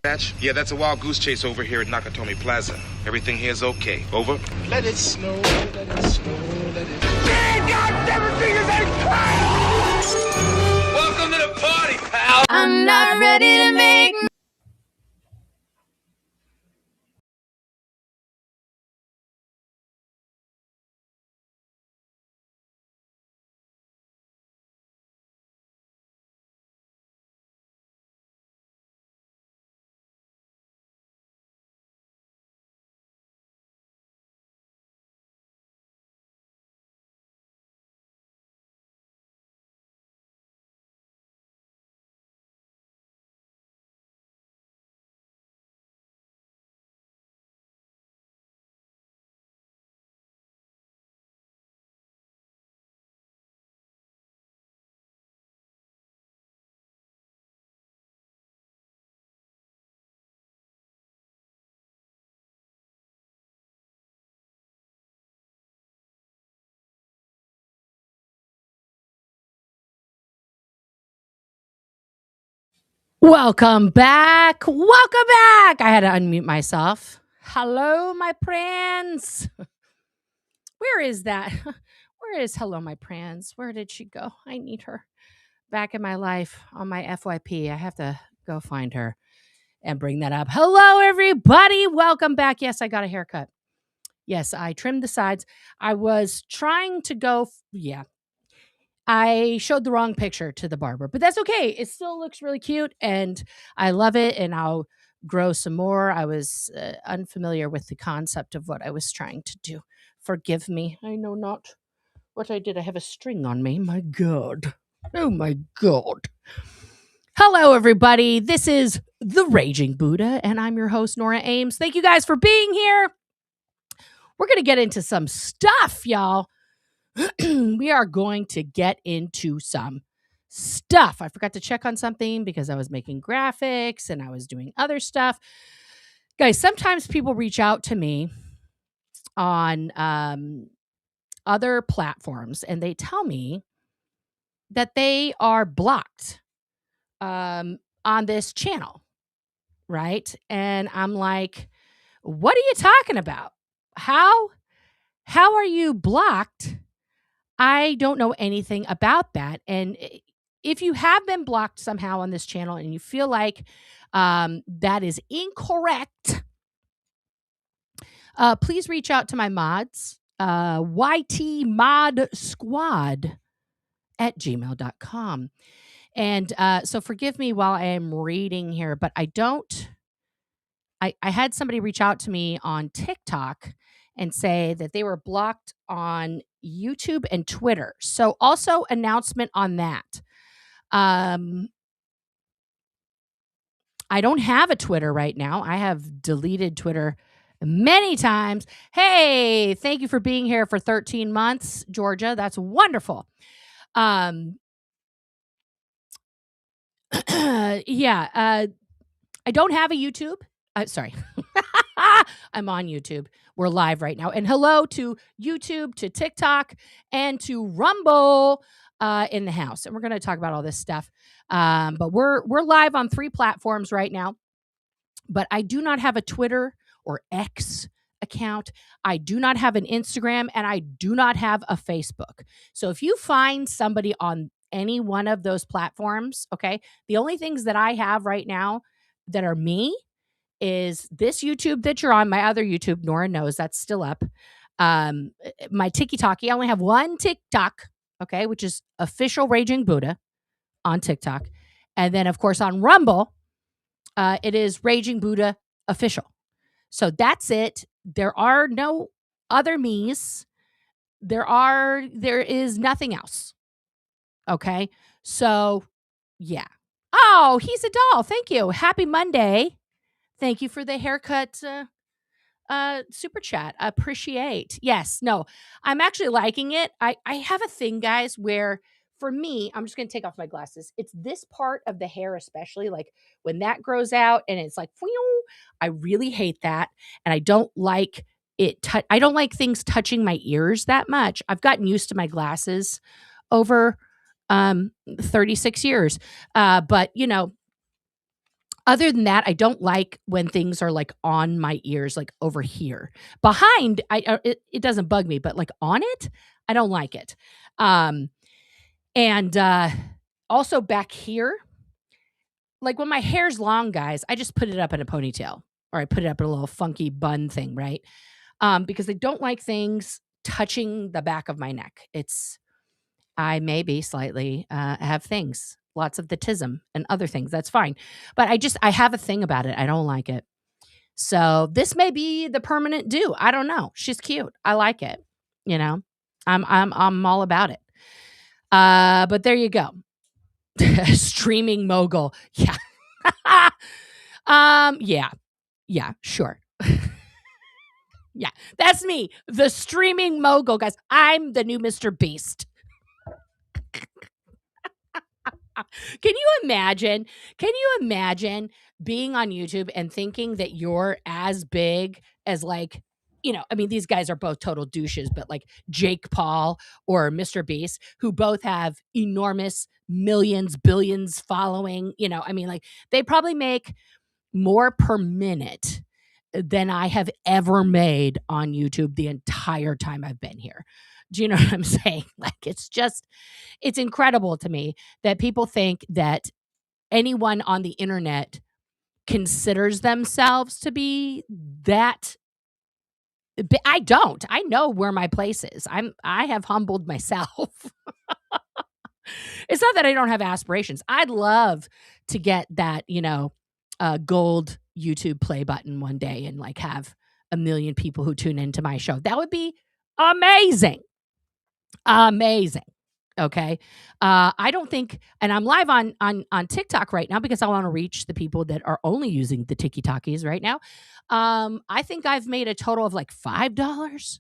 dispatch? Yeah, that's a wild goose chase over here at Nakatomi Plaza. Everything here's okay. Over. Let it snow, let it snow, let it snow. Yeah, goddamn everything is Welcome to the party, pal. I'm not ready to make. Welcome back. Welcome back. I had to unmute myself. Hello, my prans. Where is that? Where is hello, my prans? Where did she go? I need her back in my life on my FYP. I have to go find her and bring that up. Hello, everybody. Welcome back. Yes, I got a haircut. Yes, I trimmed the sides. I was trying to go. I showed the wrong picture to the barber, but that's okay. It still looks really cute and I love it. And I'll grow some more. I was unfamiliar with the concept of what I was trying to do. Forgive me. I know not what I did. I have a string on me. My God. Oh my God. Hello, everybody. This is The Raging Buddha, and I'm your host, Nora Ames. Thank you guys for being here. We're going to get into some stuff, y'all. We are going to get into some stuff. I forgot to check on something because I was making graphics and I was doing other stuff. Guys, sometimes people reach out to me on other platforms and they tell me that they are blocked on this channel, right? And I'm like, what are you talking about? How are you blocked? I don't know anything about that. And if you have been blocked somehow on this channel and you feel like that is incorrect, please reach out to my mods, ytmodsquad@gmail.com. And so forgive me while I am reading here, but I had somebody reach out to me on TikTok and say that they were blocked on YouTube and Twitter. So also announcement on that. I don't have a Twitter right now. I have deleted Twitter many times. Hey, thank you for being here for 13 months, Georgia. That's wonderful. I don't have a YouTube. Sorry. I'm on YouTube. We're live right now. And hello to YouTube, to TikTok, and to Rumble in the house. And we're going to talk about all this stuff. But we're live on 3 platforms right now. But I do not have a Twitter or X account. I do not have an Instagram, and I do not have a Facebook. So if you find somebody on any one of those platforms, okay, the only things that I have right now that are me is this YouTube that you're on. My other YouTube, Nora knows, that's still up. My TikTok, I only have one TikTok, okay, which is Official Raging Buddha on TikTok. And then, of course, on Rumble, it is Raging Buddha Official. So that's it. There are no other me's. There is nothing else. Okay. So yeah. Oh, he's a doll. Thank you. Happy Monday. Thank you for the haircut super chat. Appreciate. Yes. No, I'm actually liking it. I have a thing, guys, where for me, I'm just going to take off my glasses. It's this part of the hair, especially like when that grows out and it's like, I really hate that. And I don't like it. I don't like things touching my ears that much. I've gotten used to my glasses over 36 years. But, you know, Other than that, I don't like when things are, like, on my ears, like, over here. Behind, it doesn't bug me, but, like, on it, I don't like it. Um, and, also back here, like, when my hair's long, guys, I just put it up in a ponytail, or I put it up in a little funky bun thing, right? Because I don't like things touching the back of my neck. I maybe slightly, have things, lots of the tism and other things, that's fine. But I have a thing about it, I don't like it. So, this may be the permanent do, I don't know. She's cute, I like it, you know? I'm all about it. But there you go. Streaming mogul, yeah. Yeah. Yeah, sure. Yeah, that's me, the streaming mogul, guys. I'm the new Mr. Beast. Can you imagine? Can you imagine being on YouTube and thinking that you're as big as, like, I mean, these guys are both total douches, but like Jake Paul or Mr. Beast, who both have enormous millions, billions following, I mean, like, they probably make more per minute than I have ever made on YouTube the entire time I've been here. Do you know what I'm saying? Like, it's incredible to me that people think that anyone on the internet considers themselves to be that. I don't. I know where my place is. I have humbled myself. It's not that I don't have aspirations. I'd love to get that, gold YouTube play button one day and, like, have a million people who tune into my show. That would be amazing. Amazing. Okay. I don't think, and I'm live on TikTok right now because I want to reach the people that are only using the TikTokies right now. I think I've made a total of like $5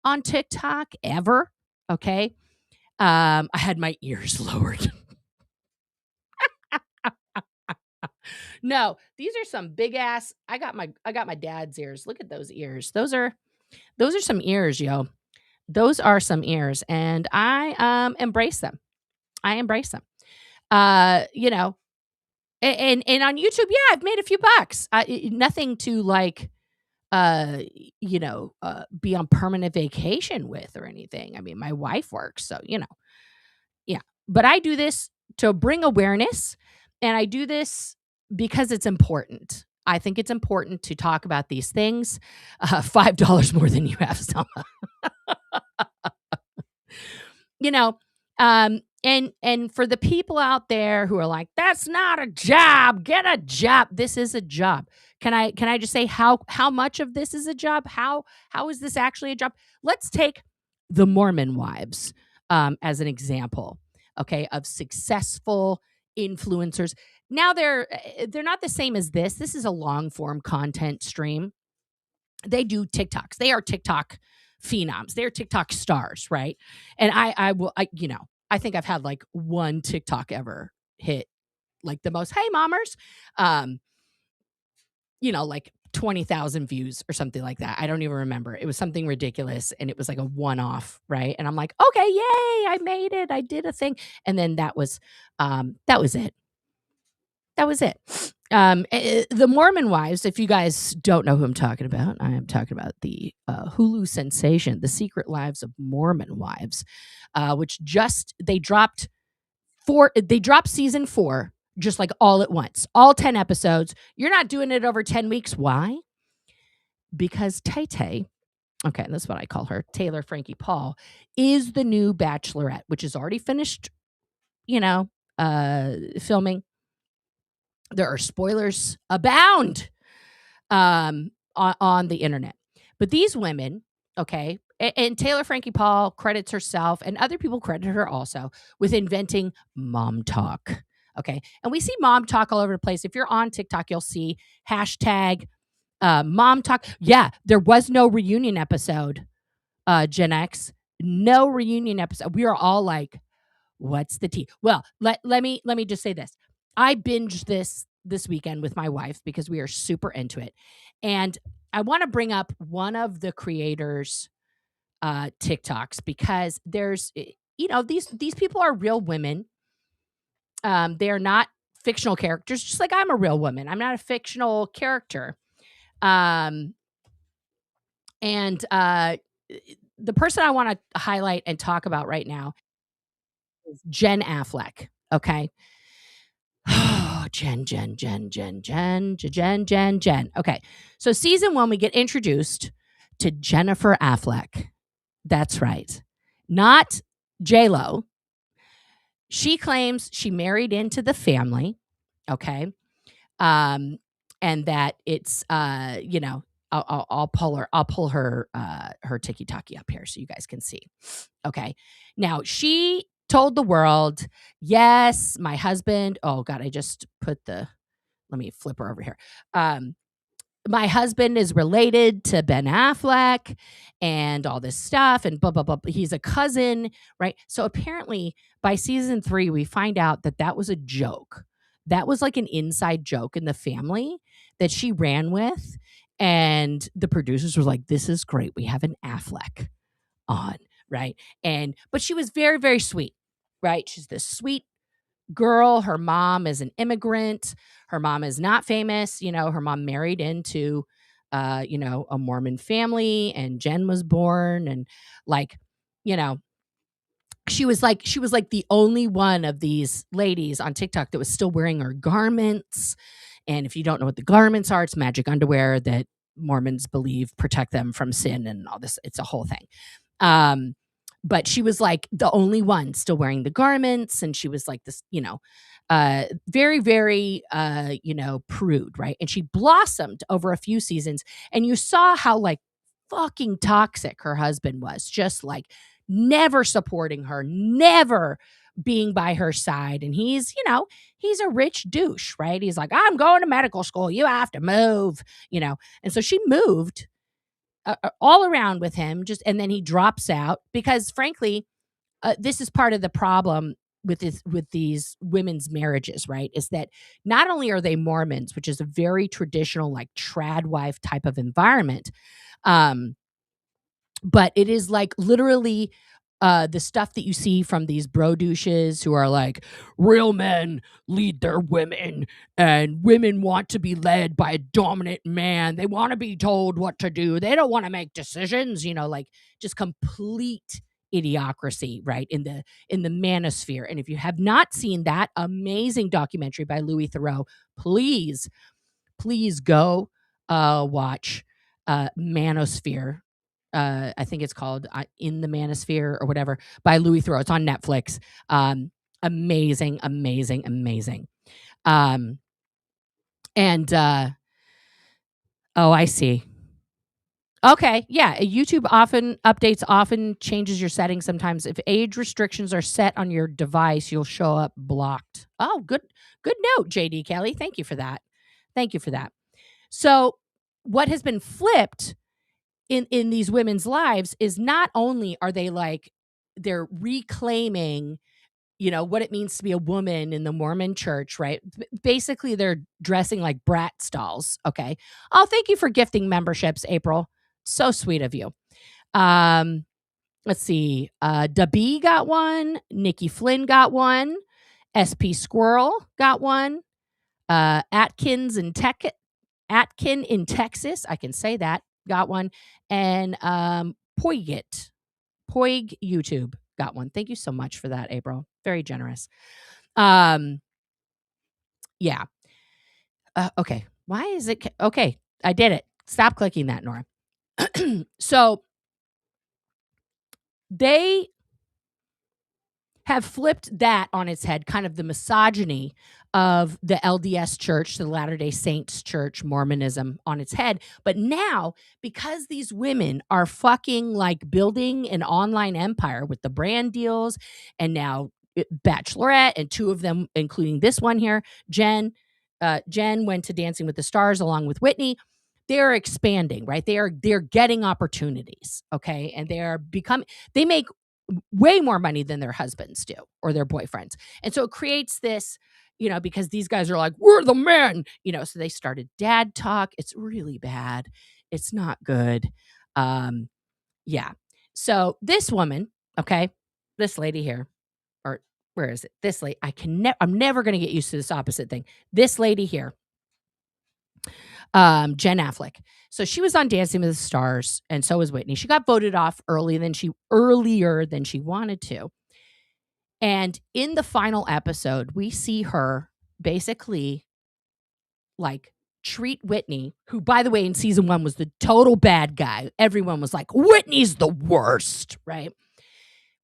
on TikTok ever. Okay. I had my ears lowered. No, these are some big ass. I got my dad's ears. Look at those ears. Those are some ears, yo. Those are some ears, and I embrace them. I embrace them. You know, and on YouTube, yeah, I've made a few bucks. Nothing to like, be on permanent vacation with or anything. I mean, my wife works, so yeah. But I do this to bring awareness, and I do this because it's important. I think it's important to talk about these things. $5 more than you have, Selma. you know, and for the people out there who are like, that's not a job, get a job. This is a job. Can I just say how much of this is a job? How is this actually a job? Let's take the Mormon wives as an example, okay, of successful influencers. Now they're not the same as this. This is a long form content stream. They do TikToks. They are TikTok phenoms. They're TikTok stars, right? And I think I've had like one TikTok ever hit like the most, hey mommers, like 20,000 views or something like that. I don't even remember. It was something ridiculous and it was like a one-off, right? And I'm like, okay, yay, I made it. I did a thing. And then that was it. That was it. The Mormon wives, if you guys don't know who I'm talking about, I am talking about the Hulu sensation, The Secret Lives of Mormon Wives, which they dropped season 4 just like all at once, all 10 episodes. You're not doing it over 10 weeks. Why? Because Tay, okay, that's what I call her, Taylor Frankie Paul, is the new Bachelorette, which is already finished, filming. There are spoilers abound on the internet. But these women, okay, and Taylor Frankie Paul credits herself, and other people credit her also, with inventing mom talk. Okay. And we see mom talk all over the place. If you're on TikTok, you'll see hashtag mom talk. Yeah, there was no reunion episode, Gen X. No reunion episode. We are all like, what's the tea? Well, let me just say this. I binged this weekend with my wife because we are super into it. And I want to bring up one of the creators' TikToks because there's, these people are real women. They are not fictional characters, just like I'm a real woman. I'm not a fictional character. Um, and the person I want to highlight and talk about right now is Jen Affleck. Okay. Jen. Okay. So season 1, we get introduced to Jennifer Affleck. That's right. Not J-Lo. She claims she married into the family. Okay. And that it's, I'll pull her tiki-taki up here so you guys can see. Okay. Now she told the world, yes, my husband, oh God, I just put let me flip her over here. My husband is related to Ben Affleck and all this stuff and blah, blah, blah. He's a cousin, right? So apparently by season 3, we find out that that was a joke. That was like an inside joke in the family that she ran with. And the producers were like, this is great. We have an Affleck on, right? But she was very, very sweet, right? She's this sweet girl. Her mom is an immigrant. Her mom is not famous. Her mom married into, a Mormon family, and Jen was born, and like, she was like the only one of these ladies on TikTok that was still wearing her garments. And if you don't know what the garments are, it's magic underwear that Mormons believe protect them from sin and all this. It's a whole thing. But she was like the only one still wearing the garments. And she was like this, very, very, prude, right? And she blossomed over a few seasons. And you saw how like fucking toxic her husband was, just like never supporting her, never being by her side. And he's a rich douche, right? He's like, I'm going to medical school. You have to move, And so she moved all around with him, and then he drops out because, frankly, this is part of the problem with these women's marriages, right? Is that not only are they Mormons, which is a very traditional, like trad wife type of environment, but it is like literally the stuff that you see from these bro douches who are like, real men lead their women and women want to be led by a dominant man. They want to be told what to do. They don't want to make decisions, like just complete idiocracy, right? In the manosphere. And if you have not seen that amazing documentary by Louis Theroux, please go watch Manosphere. I think it's called In the Manosphere or whatever by Louis Theroux. It's on Netflix. Amazing. I see. Okay, yeah, YouTube often changes your settings sometimes. If age restrictions are set on your device, you'll show up blocked. Oh, good note, JD Kelly. Thank you for that. So, what has been flipped in these women's lives is not only are they like they're reclaiming what it means to be a woman in the Mormon church, right? Basically they're dressing like brat stalls. Okay. Oh, thank you for gifting memberships, April. So sweet of you. Let's see. Dabi got one. Nikki Flynn got one. SP Squirrel got one. Atkin in Texas, I can say that, got one. And Poig YouTube got one. Thank you so much for that, April. Very generous. Yeah. Okay. Why is it? Okay. I did it. Stop clicking that, Nora. So they have flipped that on its head, kind of the misogyny of the LDS church, the Latter-day Saints church, Mormonism on its head. But now, because these women are fucking like building an online empire with the brand deals, and now Bachelorette, and 2 of them, including this one here, Jen went to Dancing with the Stars along with Whitney. They're expanding, right? They're getting opportunities, okay? And they make way more money than their husbands do or their boyfriends. And so it creates this, because these guys are like, we're the men, so they started dad talk. It's really bad. It's not good. Yeah. So this woman, okay, this lady here, or where is it? This lady, I'm never going to get used to this opposite thing. This lady here, Jen Affleck. So she was on Dancing with the Stars, and so was Whitney. She got voted off earlier than she wanted to. And in the final episode, we see her basically like treat Whitney, who, by the way, in season 1 was the total bad guy. Everyone was like, Whitney's the worst, right?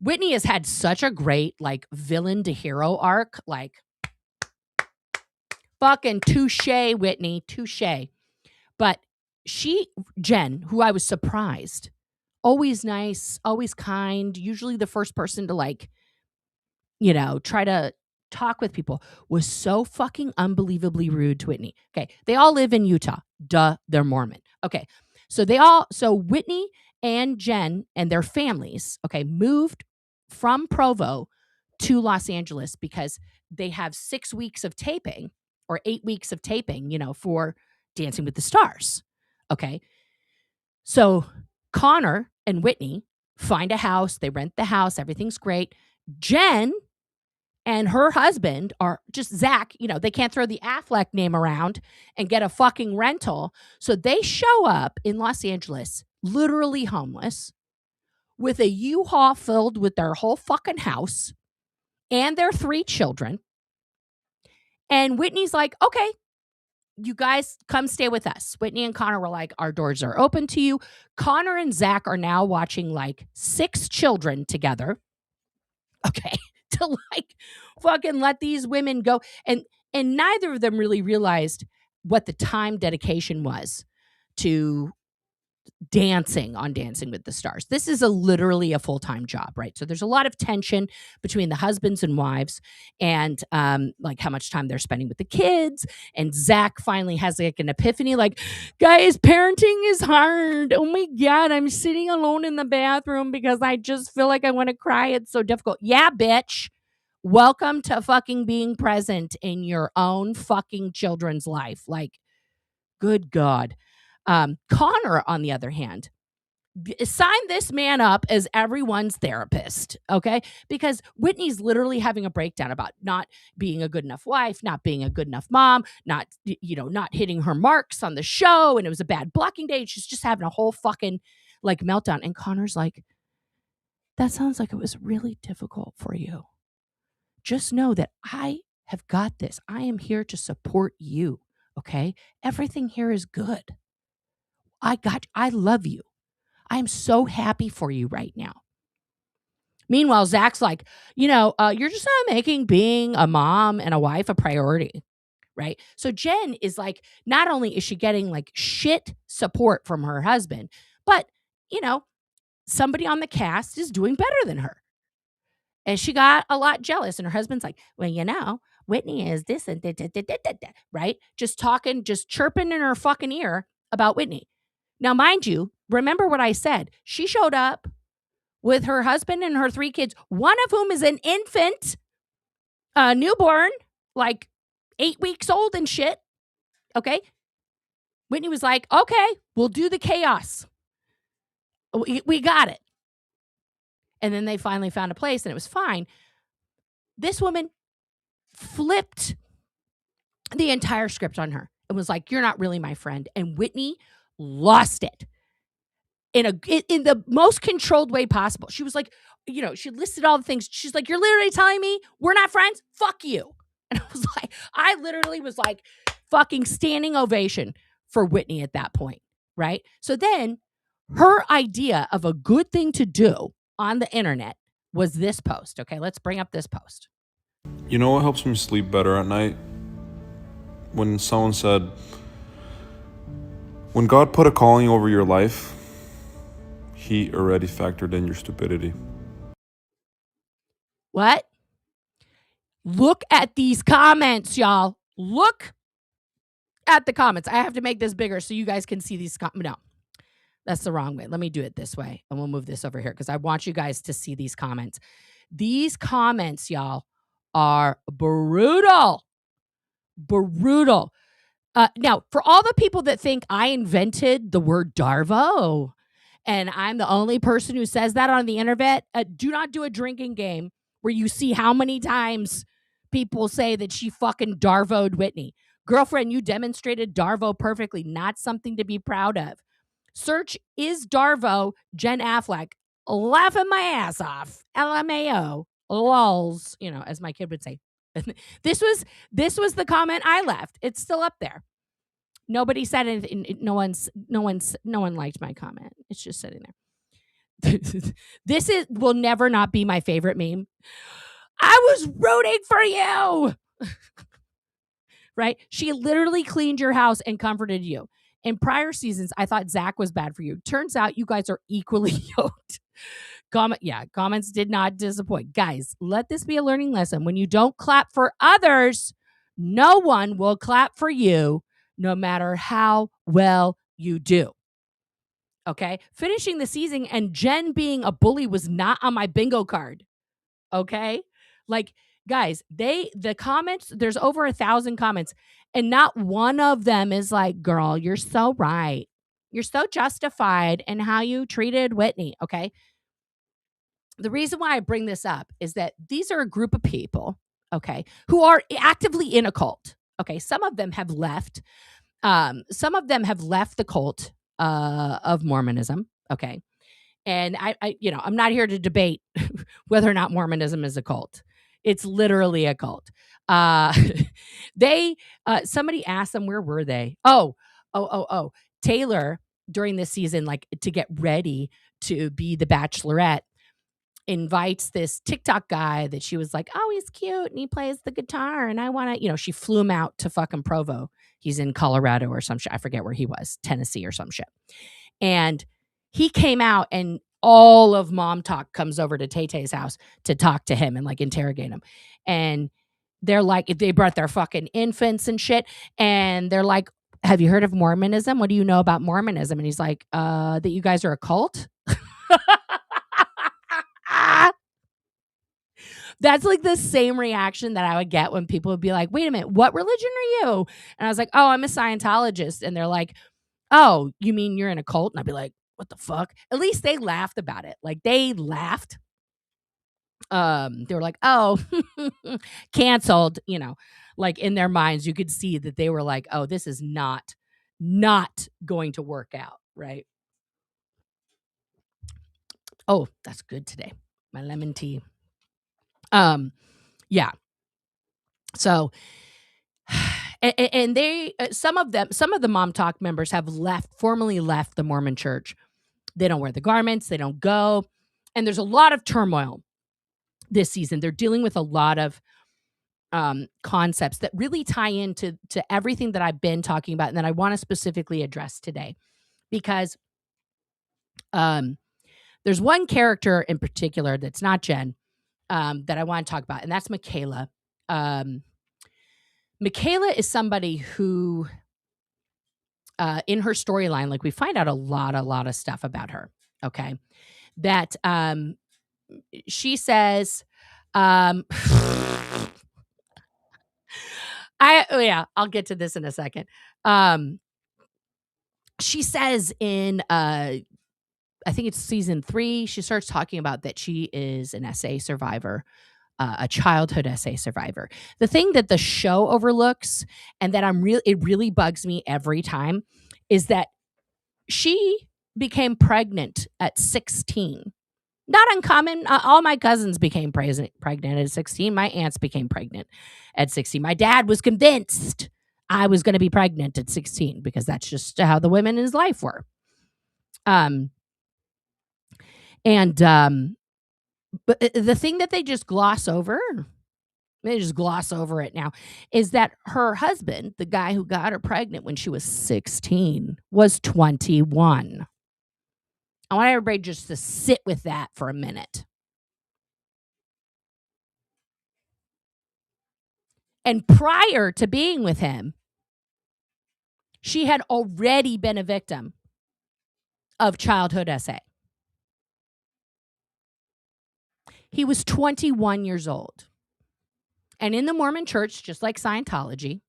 Whitney has had such a great like villain to hero arc, like fucking touche, Whitney, touche. But Jen, who I was surprised, always nice, always kind, usually the first person to like, try to talk with people, was so fucking unbelievably rude to Whitney. Okay. They all live in Utah. Duh, they're Mormon. Okay. So Whitney and Jen and their families, okay, moved from Provo to Los Angeles because they have 6 weeks of taping or 8 weeks of taping, for Dancing with the Stars. Okay. So Connor and Whitney find a house. They rent the house. Everything's great. Jen and her husband are just Zach, they can't throw the Affleck name around and get a fucking rental. So they show up in Los Angeles, literally homeless, with a U-Haul filled with their whole fucking house and their 3 children. And Whitney's like, okay, you guys come stay with us. Whitney and Connor were like, our doors are open to you. Connor and Zach are now watching like 6 children together. Okay. To like fucking let these women go. And neither of them really realized what the time dedication was to dancing on Dancing with the Stars. This is literally a full-time job, right? So there's a lot of tension between the husbands and wives and like how much time they're spending with the kids. And Zach finally has like an epiphany, like, guys, parenting is hard. Oh my God, I'm sitting alone in the bathroom because I just feel like I want to cry. It's so difficult. Yeah, bitch. Welcome to fucking being present in your own fucking children's life. Like, good God. Connor, on the other hand, sign this man up as everyone's therapist, okay? Because Whitney's literally having a breakdown about not being a good enough wife, not being a good enough mom, not hitting her marks on the show, and it was a bad blocking day. She's just having a whole fucking like meltdown. And Connor's like, that sounds like it was really difficult for you. Just know that I have got this. I am here to support you, okay? Everything here is good. I love you. I am so happy for you right now. Meanwhile, Zach's like, you're just not making being a mom and a wife a priority, right? So Jen is like, not only is she getting like shit support from her husband, but, somebody on the cast is doing better than her. And she got a lot jealous. And her husband's like, well, Whitney is this and that, right? Just talking, just chirping in her fucking ear about Whitney. Now, mind you, remember what I said. She showed up with her husband and her 3 kids, one of whom is an infant, newborn, like 8 weeks old and shit. Okay. Whitney was like, okay, we'll do the chaos. We got it. And then they finally found a place and it was fine. This woman flipped the entire script on her and was like, you're not really my friend. And Whitney lost it in the most controlled way possible. She was like, she listed all the things. She's like, you're literally telling me we're not friends? Fuck you. And I literally was like fucking standing ovation for Whitney at that point. Right. So then her idea of a good thing to do on the internet was this post. Okay. Let's bring up this post. You know what helps me sleep better at night? When someone said, when God put a calling over your life, He already factored in your stupidity. What? Look at these comments, y'all. Look at the comments. I have to make this bigger so you guys can see these comments. No, that's the wrong way. Let me do it this way, and we'll move this over here because I want you guys to see these comments. These comments, y'all, are brutal. Brutal. Now, for all the people that think I invented the word Darvo and I'm the only person who says that on the internet, do not do a drinking game where you see how many times people say that she fucking Darvo'd Whitney. Girlfriend, you demonstrated Darvo perfectly, not something to be proud of. Search is Darvo Jen Affleck. Laughing my ass off. LMAO. Lols, as my kid would say. This was the comment I left. It's still up there. Nobody said anything. No one liked my comment. It's just sitting there. This will never not be my favorite meme. I was rooting for you. Right? She literally cleaned your house and comforted you. In prior seasons, I thought Zach was bad for you. Turns out you guys are equally yoked. Comments did not disappoint. Guys, let this be a learning lesson. When you don't clap for others, no one will clap for you, no matter how well you do. Okay? Finishing the season and Jen being a bully was not on my bingo card. Okay? Like, guys, the comments, there's over 1,000 comments, and not one of them is like, girl, you're so right. You're so justified in how you treated Whitney. Okay? The reason why I bring this up is that these are a group of people, okay, who are actively in a cult. Okay, some of them have left. Some of them have left the cult of Mormonism. Okay, and I'm not here to debate whether or not Mormonism is a cult. It's literally a cult. Somebody asked them, where were they? Oh. Taylor, during this season, like to get ready to be the Bachelorette, invites this TikTok guy that she was like, oh, he's cute and he plays the guitar and I want to, she flew him out to fucking Provo. He's in Colorado or some shit. I forget where he was, Tennessee or some shit. And he came out and all of Mom Talk comes over to Tay-Tay's house to talk to him and like interrogate him. And they're like, they brought their fucking infants and shit. And they're like, have you heard of Mormonism? What do you know about Mormonism? And he's like, that you guys are a cult? That's like the same reaction that I would get when people would be like, wait a minute, what religion are you? And I was like, oh, I'm a Scientologist. And they're like, oh, you mean you're in a cult? And I'd be like, what the fuck? At least they laughed about it. Like they laughed. They were like, oh, canceled, like in their minds, you could see that they were like, oh, this is not going to work out. Right. Oh, that's good today. My lemon tea. Yeah. So, and they, some of the Mom Talk members have formally left the Mormon church. They don't wear the garments. They don't go. And there's a lot of turmoil this season. They're dealing with a lot of concepts that really tie into everything that I've been talking about and that I want to specifically address today, because there's one character in particular that's not Jen that I want to talk about, and that's Michaela. Michaela is somebody who, in her storyline, like we find out a lot of stuff about her. Okay, that she says, I'll get to this in a second. She says in I think it's season 3, she starts talking about that she is an SA survivor, a childhood SA survivor. The thing that the show overlooks, and that it really bugs me every time, is that she became pregnant at 16. Not uncommon. All my cousins became pregnant at 16. My aunts became pregnant at 16. My dad was convinced I was going to be pregnant at 16 because that's just how the women in his life were. But the thing that they just gloss over it now, is that her husband, the guy who got her pregnant when she was 16, was 21. I want everybody just to sit with that for a minute. And prior to being with him, she had already been a victim of childhood SA. He was 21 years old. And in the Mormon church, just like Scientology,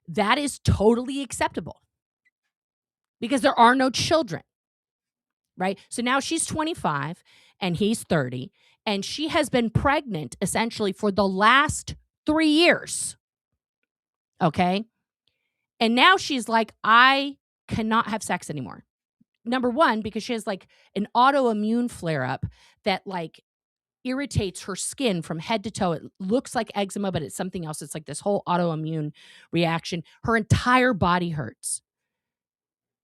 that is totally acceptable because there are no children, right? So now she's 25 and he's 30, And she has been pregnant essentially for the last 3 years. Okay. And now she's like, I cannot have sex anymore. Number one, because she has like an autoimmune flare up that like irritates her skin from head to toe. It looks like eczema, but it's something else. It's like this whole autoimmune reaction. Her entire body hurts.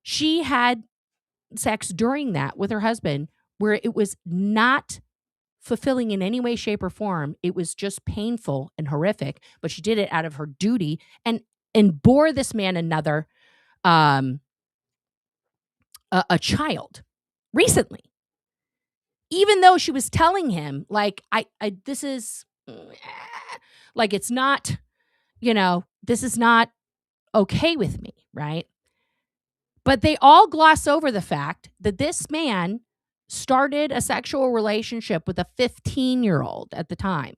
She had sex during that with her husband where it was not fulfilling in any way, shape, or form. It was just painful and horrific, but she did it out of her duty and bore this man another a child recently. Even though she was telling him, like, I this is like, it's not, this is not okay with me, right? But they all gloss over the fact that this man started a sexual relationship with a 15-year-old at the time.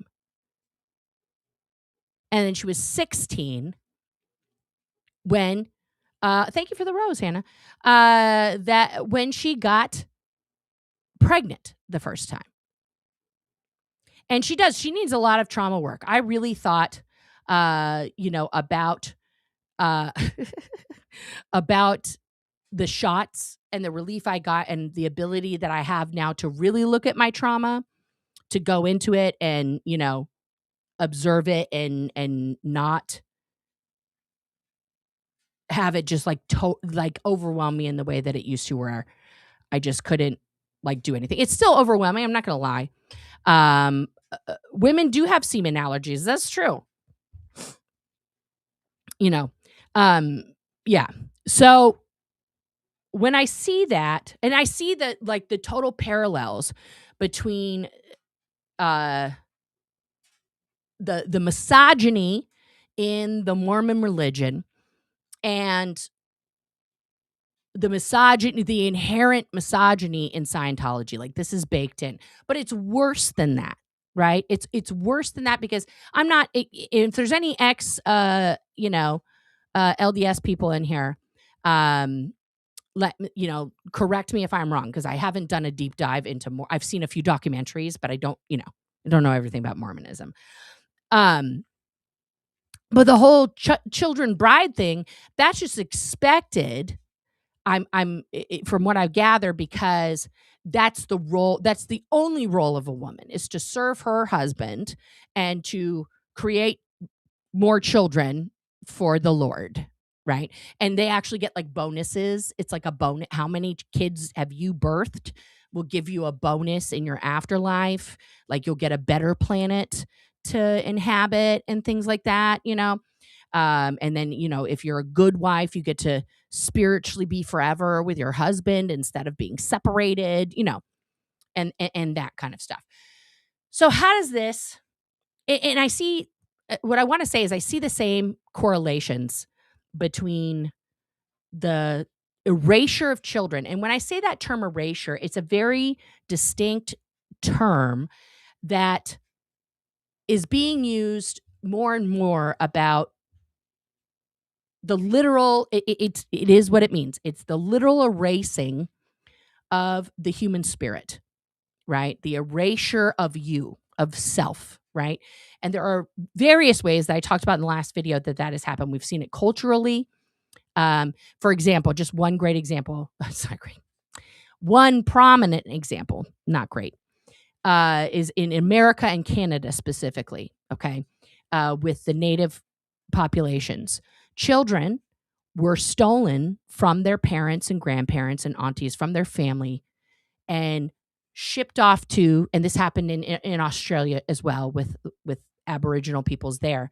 And then she was 16 when, thank you for the rose, Hannah, that when she got pregnant the first time. And she needs a lot of trauma work. I really thought, about about the shots and the relief I got and the ability that I have now to really look at my trauma, to go into it and, observe it and not have it just like overwhelm me in the way that it used to, where I just couldn't like do anything. It's still overwhelming. I'm not going to lie. Women do have semen allergies. That's true. Yeah. So when I see that, and I see that like the total parallels between the misogyny in the Mormon religion and the inherent misogyny in Scientology, like this is baked in, but it's worse than that, right? It's worse than that because I'm not, if there's any LDS people in here, correct me if I'm wrong, because I haven't done a deep dive into more. I've seen a few documentaries, but I don't know everything about Mormonism. But the whole children bride thing, that's just expected. From what I gather, because that's the role, that's the only role of a woman, is to serve her husband and to create more children for the Lord, right? And they actually get like bonuses. It's like a bonus. How many kids have you birthed will give you a bonus in your afterlife. Like you'll get a better planet to inhabit and things like that, and then, if you're a good wife, you get to spiritually be forever with your husband instead of being separated, and that kind of stuff. So how does this, and I see, what I want to say is I see the same correlations between the erasure of children. And when I say that term erasure, it's a very distinct term that is being used more and more about the literal, it is what it means. It's the literal erasing of the human spirit, right? The erasure of you, of self, right? And there are various ways that I talked about in the last video that has happened. We've seen it culturally. For example, just one great example. It's not great. One prominent example, not great, is in America and Canada specifically, okay, with the native populations. Children were stolen from their parents and grandparents and aunties, from their family, and shipped off to, and this happened in Australia as well with Aboriginal peoples there,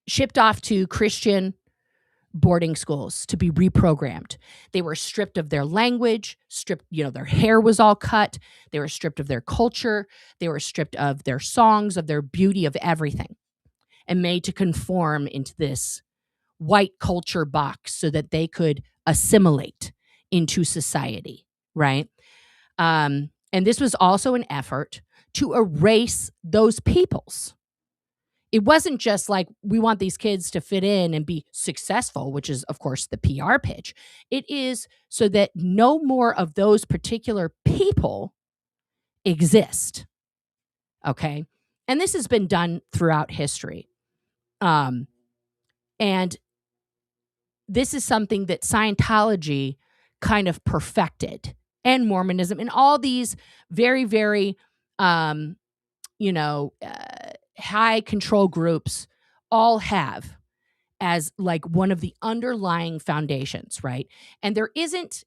shipped off to Christian boarding schools to be reprogrammed. They were stripped of their language, their hair was all cut. They were stripped of their culture. They were stripped of their songs, of their beauty, of everything, and made to conform into this white culture box so that they could assimilate into society, right? And this was also an effort to erase those peoples it wasn't just like, we want these kids to fit in and be successful, which is, of course, the PR pitch. It is so that no more of those particular people exist. Okay. And this has been done throughout history. And this is something that Scientology kind of perfected, and Mormonism, and all these very, very, high control groups all have as like one of the underlying foundations, right? And there isn't,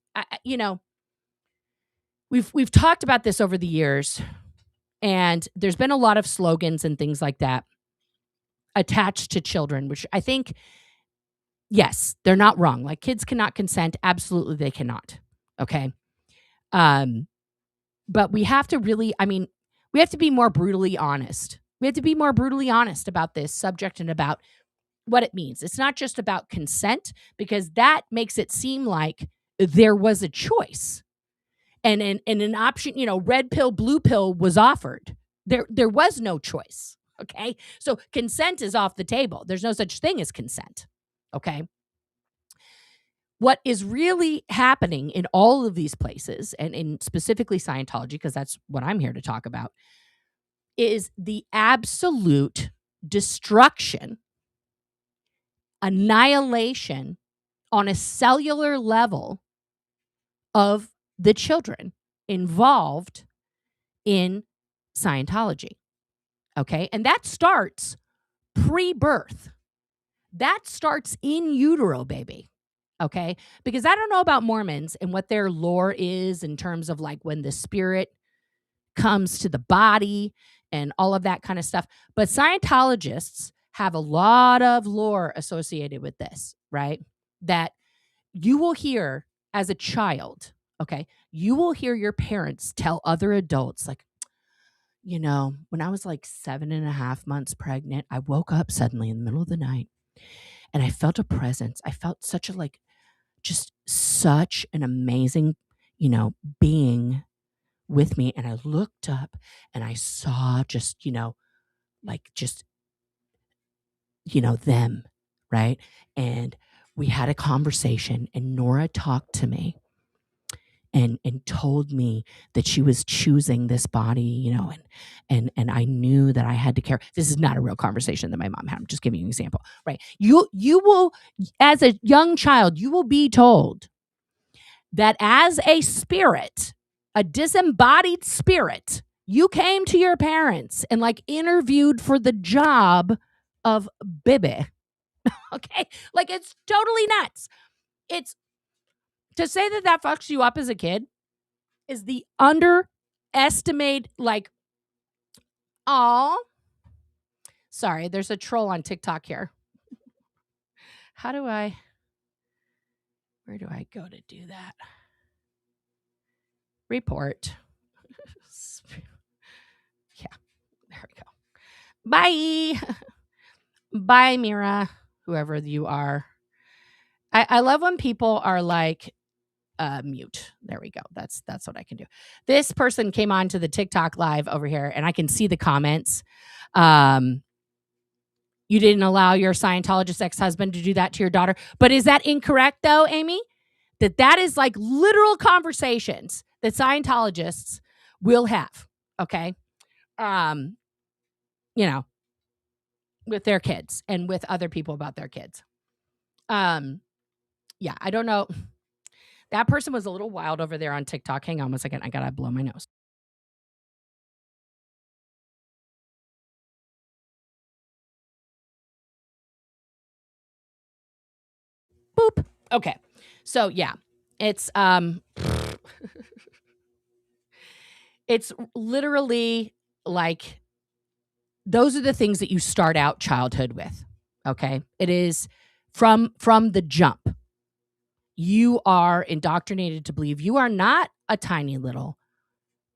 we've talked about this over the years, and there's been a lot of slogans and things like that attached to children, which I think, yes, they're not wrong. Like, kids cannot consent. Absolutely, they cannot. Okay. But we have to really, we have to be more brutally honest. We have to be more brutally honest about this subject and about what it means. It's not just about consent, because that makes it seem like there was a choice and an option, red pill, blue pill was offered. There was no choice. Okay. So consent is off the table. There's no such thing as consent. Okay. What is really happening in all of these places, and in specifically Scientology, because that's what I'm here to talk about, is the absolute destruction, annihilation on a cellular level of the children involved in Scientology. Okay. And that starts pre-birth. That starts in utero, baby. Okay. Because I don't know about Mormons and what their lore is in terms of like when the spirit comes to the body and all of that kind of stuff. But Scientologists have a lot of lore associated with this, right? That you will hear as a child. Okay. You will hear your parents tell other adults, like, when I was like 7.5 months pregnant, I woke up suddenly in the middle of the night and I felt a presence. I felt such an amazing, being with me. And I looked up and I saw them, right? And we had a conversation, and Nora talked to me and told me that she was choosing this body, and I knew that I had to care. This is not a real conversation that my mom had. I'm just giving you an example, right? You will, as a young child, you will be told that as a spirit, a disembodied spirit, you came to your parents and like interviewed for the job of Bibi. Okay? Like, it's totally nuts. It's to say that fucks you up as a kid is the underestimate, like, sorry, there's a troll on TikTok here. Where do I go to do that? Report. Yeah, there we go. Bye. Bye, Mira, whoever you are. I love when people are like, mute. There we go. That's what I can do. This person came on to the TikTok live over here, and I can see the comments. You didn't allow your Scientologist ex-husband to do that to your daughter. But is that incorrect, though, Amy? That is like literal conversations that Scientologists will have, okay? With their kids and with other people about their kids. Yeah, I don't know. That person was a little wild over there on TikTok. Hang on 1 second. I gotta blow my nose. Boop. Okay. So yeah, it's it's literally like, those are the things that you start out childhood with. Okay. It is from the jump. You are indoctrinated to believe you are not a tiny little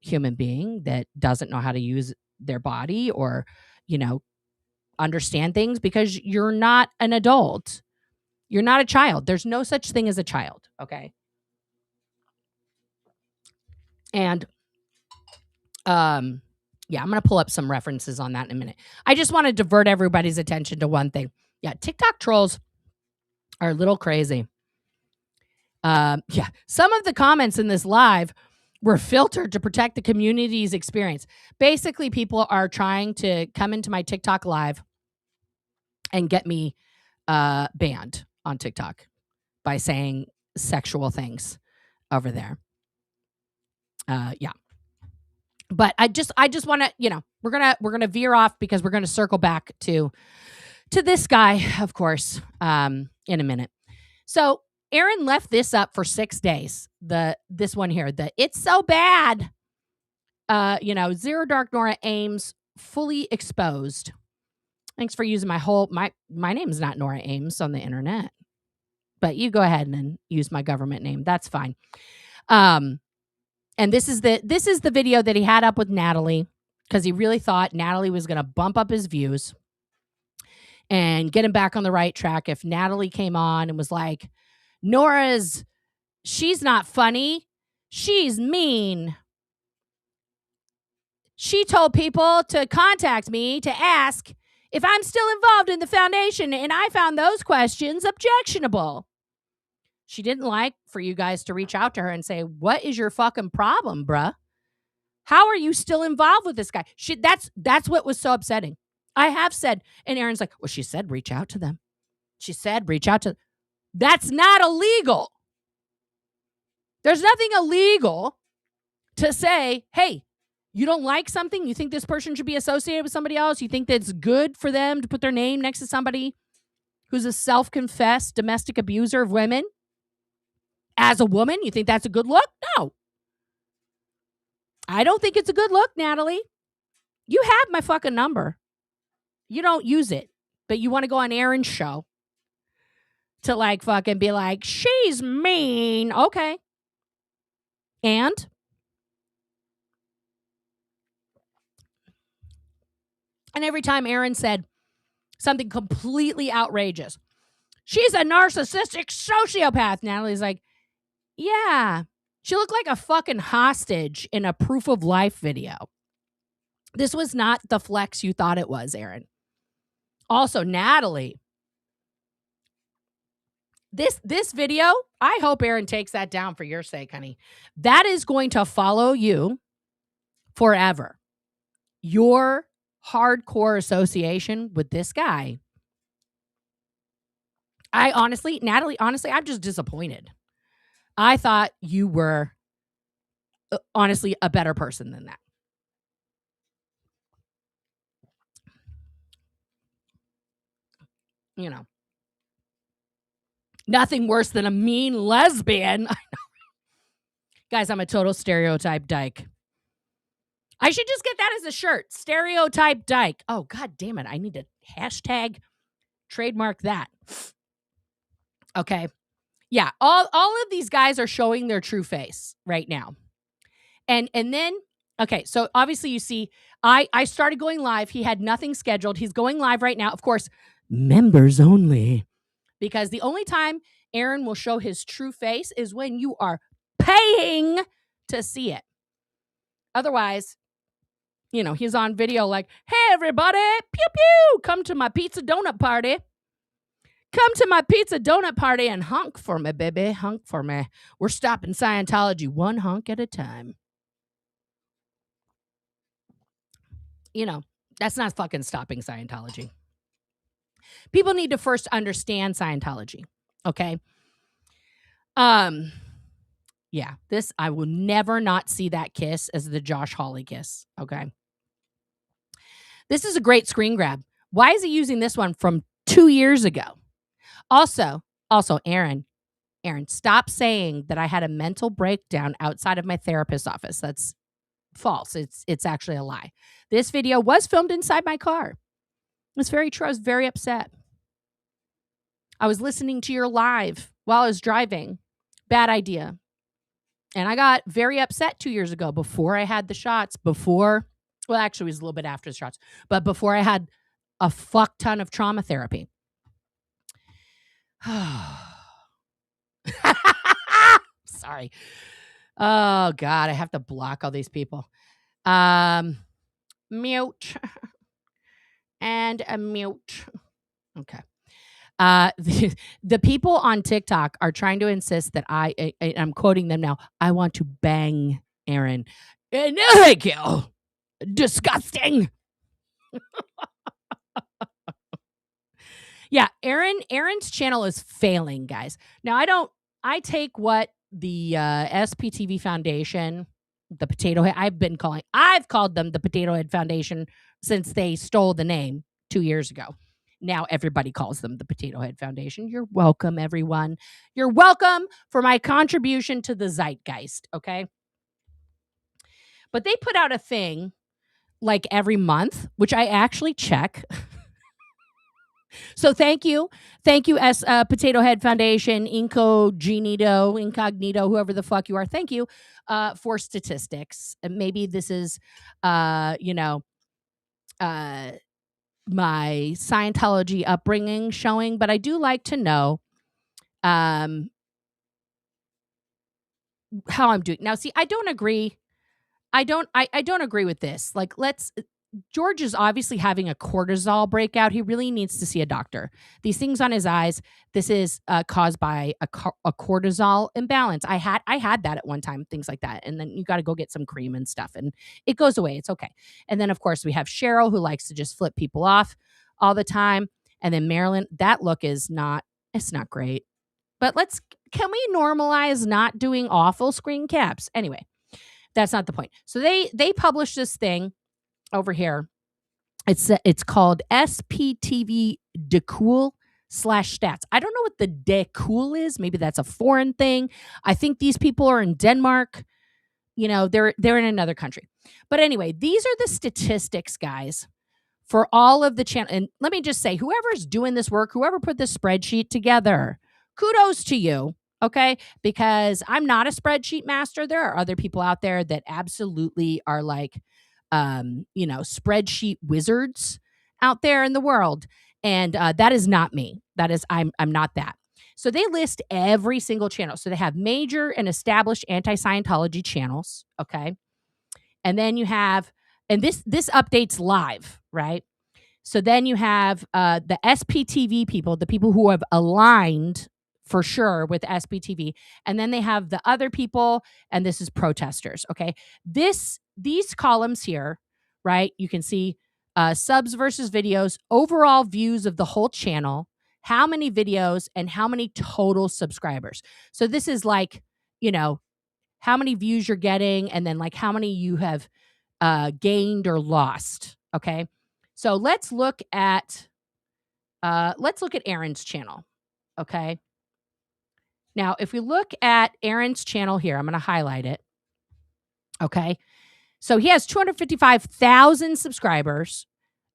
human being that doesn't know how to use their body or, understand things, because you're not an adult. You're not a child. There's no such thing as a child. Okay. And Yeah, I'm going to pull up some references on that in a minute. I just want to divert everybody's attention to one thing. Yeah, TikTok trolls are a little crazy. Yeah, some of the comments in this live were filtered to protect the community's experience. Basically, people are trying to come into my TikTok live and get me banned on TikTok by saying sexual things over there. Yeah. But I just want to, we're going to veer off because we're going to circle back to this guy, of course, in a minute. So Aaron left this up for 6 days. This one here, it's so bad. Zero Dark Nora Ames fully exposed. Thanks for using my name is not Nora Ames on the internet, but you go ahead and use my government name. That's fine. And this is the video that he had up with Natalie because he really thought Natalie was going to bump up his views and get him back on the right track. If Natalie came on and was like, she's not funny. She's mean. She told people to contact me to ask if I'm still involved in the foundation, and I found those questions objectionable. She didn't like for you guys to reach out to her and say, what is your fucking problem, bruh? How are you still involved with this guy? That's what was so upsetting. I have said, and Aaron's like, well, she said, reach out to them. She said, reach out to them. That's not illegal. There's nothing illegal to say, hey, you don't like something? You think this person should be associated with somebody else? You think that it's good for them to put their name next to somebody who's a self-confessed domestic abuser of women? As a woman, you think that's a good look? No. I don't think it's a good look, Natalie. You have my fucking number. You don't use it, but you want to go on Aaron's show to like fucking be like, she's mean. Okay. And every time Aaron said something completely outrageous, she's a narcissistic sociopath. Natalie's like, yeah, she looked like a fucking hostage in a proof of life video. This was not the flex you thought it was, Aaron. Also, Natalie, this video, I hope Aaron takes that down for your sake, honey. That is going to follow you forever. Your hardcore association with this guy. Natalie, honestly, I'm just disappointed. I thought you were honestly a better person than that. Nothing worse than a mean lesbian. I know. Guys, I'm a total stereotype dyke. I should just get that as a shirt. Stereotype dyke. Oh, God damn it. I need to hashtag trademark that. Okay. Yeah. All of these guys are showing their true face right now. And then, okay. So obviously you see, I started going live. He had nothing scheduled. He's going live right now. Of course, members only. Because the only time Aaron will show his true face is when you are paying to see it. Otherwise, he's on video like, hey, everybody, pew, pew, come to my pizza donut party. Come to my pizza donut party and hunk for me, baby. Hunk for me. We're stopping Scientology one hunk at a time. That's not fucking stopping Scientology. People need to first understand Scientology. Okay. Yeah, I will never not see that kiss as the Josh Hawley kiss. Okay. This is a great screen grab. Why is he using this one from 2 years ago? Also, Aaron, stop saying that I had a mental breakdown outside of my therapist's office. That's false. It's actually a lie. This video was filmed inside my car. It's very true. I was very upset. I was listening to your live while I was driving. Bad idea. And I got very upset 2 years ago before I had the shots, actually it was a little bit after the shots, but before I had a fuck ton of trauma therapy. Sorry. Oh God, I have to block all these people. Mute. And a mute. Okay. The people on TikTok are trying to insist that I'm quoting them now. I want to bang Aaron. No, thank you. Disgusting. Yeah, Aaron's channel is failing, guys. Now I take what the SPTV Foundation, the Potato Head, I've called them the Potato Head Foundation since they stole the name 2 years ago. Now everybody calls them the Potato Head Foundation. You're welcome, everyone. You're welcome for my contribution to the zeitgeist, okay? But they put out a thing like every month, which I actually check. So thank you, Potato Head Foundation, Incognito, whoever the fuck you are. Thank you for statistics. And maybe this is, my Scientology upbringing showing, but I do like to know how I'm doing. Now, see, I don't agree. I don't agree with this. Like, George is obviously having a cortisol breakout. He really needs to see a doctor. These things on his eyes, this is caused by a cortisol imbalance. I had that at one time, things like that. And then you got to go get some cream and stuff and it goes away. It's okay. And then of course we have Cheryl, who likes to just flip people off all the time. And then Marilyn, that look it's not great. But can we normalize not doing awful screen caps? Anyway, that's not the point. So they published this thing over here. It's called SPTV Decool /stats. I don't know what the Decool is. Maybe that's a foreign thing. I think these people are in Denmark. They're in another country. But anyway, these are the statistics, guys, for all of the channel. And let me just say, whoever's doing this work, whoever put this spreadsheet together, kudos to you. Okay, because I'm not a spreadsheet master. There are other people out there that absolutely are like, spreadsheet wizards out there in the world. And that is not me. I'm not that. So they list every single channel. So they have major and established anti-Scientology channels. Okay. And then you have, and this updates live, right? So then you have the SPTV people, the people who have aligned for sure with SPTV. And then they have the other people, and this is protesters. Okay. These columns here, right? You can see subs versus videos, overall views of the whole channel, how many videos, and how many total subscribers. So this is like, how many views you're getting, and then like how many you have gained or lost. Okay. So let's look at Aaron's channel. Okay. Now, if we look at Aaron's channel here, I'm going to highlight it. Okay. So he has 255,000 subscribers,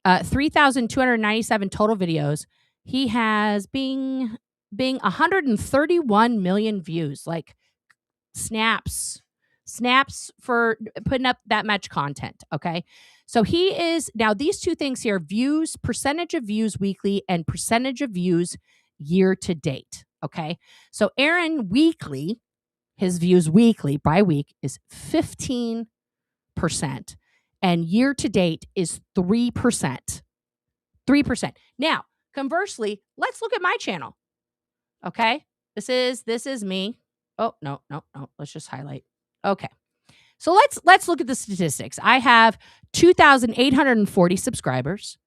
3,297 total videos. He has being 131 million views, like snaps for putting up that much content. Okay. So he is now these two things here, views, percentage of views weekly and percentage of views year to date. Okay. So Aaron weekly, his views weekly by week is 15%, and year to date is 3%. 3%. Now, conversely, let's look at my channel. Okay. This is me. Oh, no. Let's just highlight. Okay. So let's look at the statistics. I have 2,840 subscribers,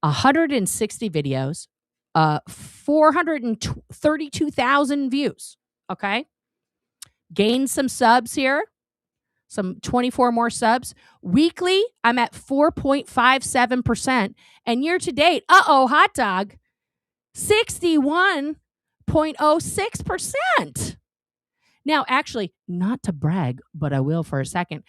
160 videos, 432,000 views. Okay. Gained some subs here, some 24 more subs. Weekly, I'm at 4.57%. And year to date, hot dog, 61.06%. Now, actually, not to brag, but I will for a second.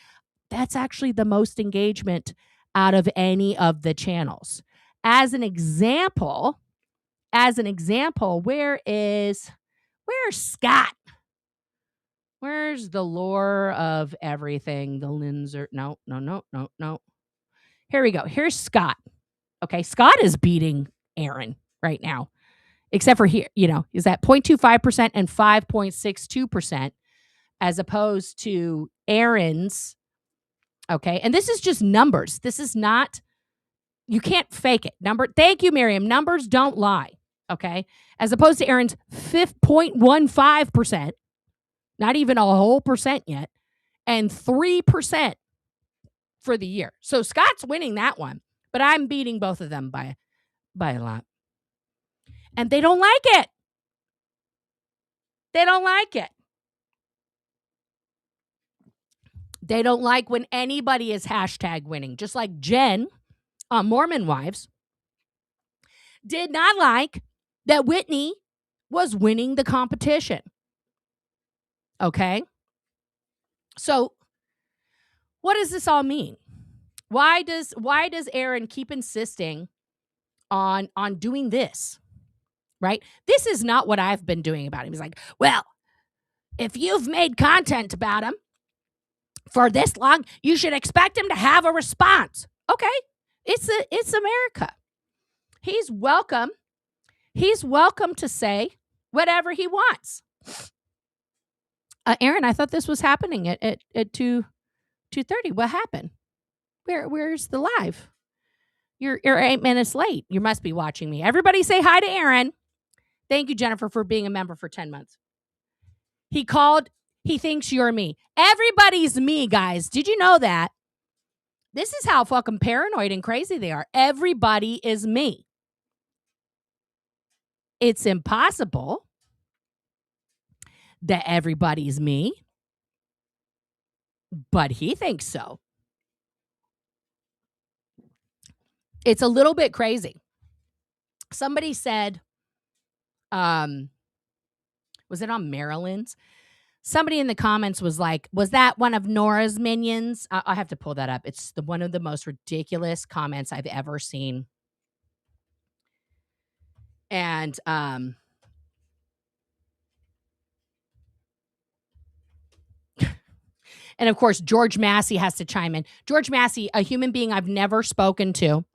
That's actually the most engagement out of any of the channels. As an example, where's Scott? Where's the lore of everything? The Linzer. No. Here we go. Here's Scott. Okay. Scott is beating Aaron right now, except for here, is at 0.25% and 5.62%, as opposed to Aaron's Okay. And this is just numbers. This is not, you can't fake it. Thank you, Miriam. Numbers don't lie. Okay. As opposed to Aaron's 5.15%, not even a whole percent yet, and 3% for the year. So Scott's winning that one, but I'm beating both of them by a lot. And they don't like it. They don't like it. They don't like when anybody is hashtag winning, just like Jen on Mormon Wives did not like that Whitney was winning the competition. Okay? So what does this all mean? Why does Aaron keep insisting on doing this? Right? This is not what I've been doing about him. He's like, well, if you've made content about him for this long, you should expect him to have a response. Okay. It's America. He's welcome. He's welcome to say whatever he wants. Aaron, I thought this was happening at 2:30. What happened? Where's the live? You're 8 minutes late. You must be watching me. Everybody say hi to Aaron. Thank you, Jennifer, for being a member for 10 months. He thinks you're me. Everybody's me, guys. Did you know that? This is how fucking paranoid and crazy they are. Everybody is me. It's impossible that everybody's me, but he thinks so. It's a little bit crazy. Somebody said, was it on Maryland's? Somebody in the comments was like, was that one of Nora's minions? I'll have to pull that up. It's one of the most ridiculous comments I've ever seen. And and of course, George Massey has to chime in. George Massey, a human being I've never spoken to,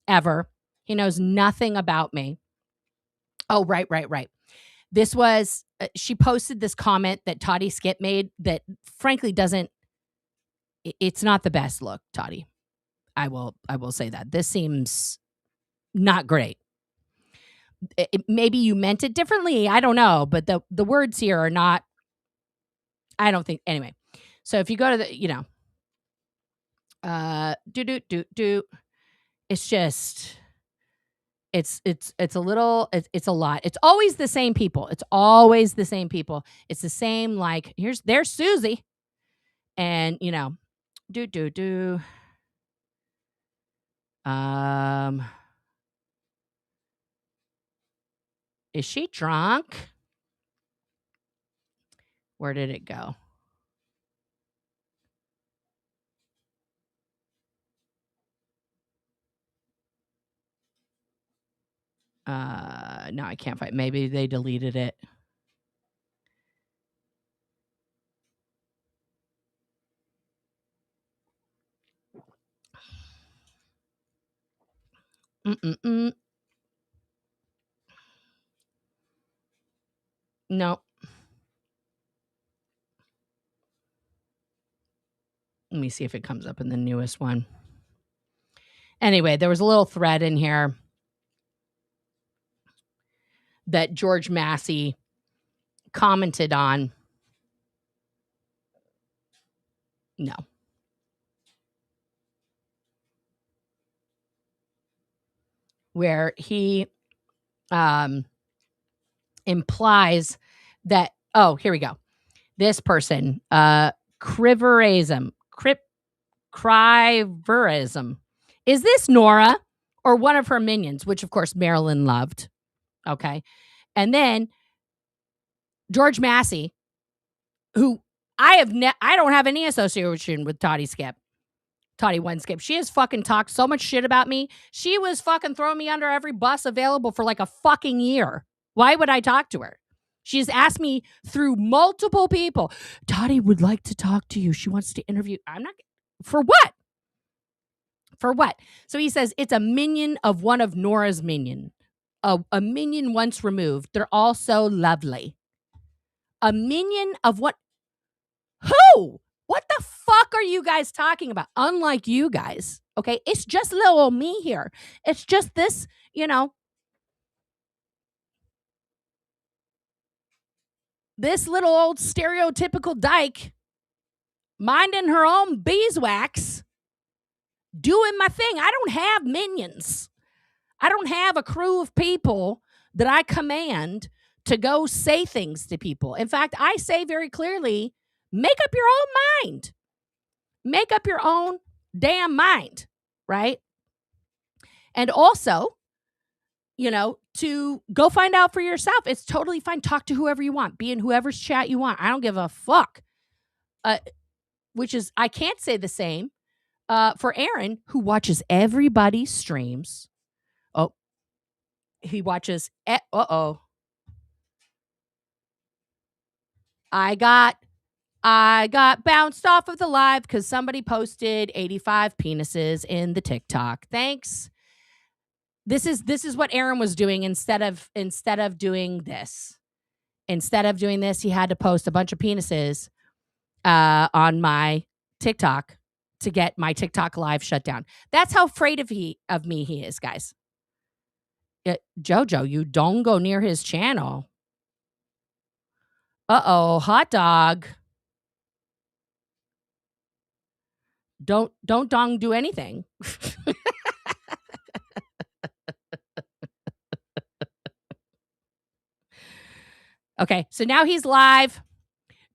ever. He knows nothing about me. Oh, right. This was, she posted this comment that Toddy Skip made that frankly it's not the best look, Toddy. I will say that. This seems not great. Maybe you meant it differently. I don't know. But the words here are not, I don't think, anyway. So if you go to the, it's just, it's a little, it's a lot. It's always the same people. It's the same, like, there's Susie. And, is she drunk? Where did it go? No, I can't find. Maybe they deleted it. No. Let me see if it comes up in the newest one. Anyway, there was a little thread in here that George Massey commented on. No. Where he implies that, oh, here we go. This person, Criverism. Is this Nora or one of her minions? Which, of course, Marilyn loved. Okay. And then George Massey, who I don't have any association with Toddy One Skip. She has fucking talked so much shit about me. She was fucking throwing me under every bus available for like a fucking year. Why would I talk to her? She's asked me through multiple people. Toddy would like to talk to you. She wants to interview. I'm not. For what? For what? So he says it's a minion of one of Nora's minion. A minion once removed. They're all so lovely. A minion of what? Who? What the fuck are you guys talking about? Unlike you guys, okay? It's just little old me here. It's just this, this little old stereotypical dyke minding her own beeswax, doing my thing. I don't have minions. I don't have a crew of people that I command to go say things to people. In fact, I say very clearly, make up your own mind. Make up your own damn mind, right? And also, to go find out for yourself. It's totally fine. Talk to whoever you want. Be in whoever's chat you want. I don't give a fuck. Which is, I can't say the same for Aaron, who watches everybody's streams. Oh, he watches. I got bounced off of the live because somebody posted 85 penises in the TikTok. Thanks. This is what Aaron was doing instead of doing this. Instead of doing this, he had to post a bunch of penises on my TikTok to get my TikTok live shut down. That's how afraid of me he is, guys. Jojo, you don't go near his channel. Hot dog. Don't dong do anything. Okay, so now he's live.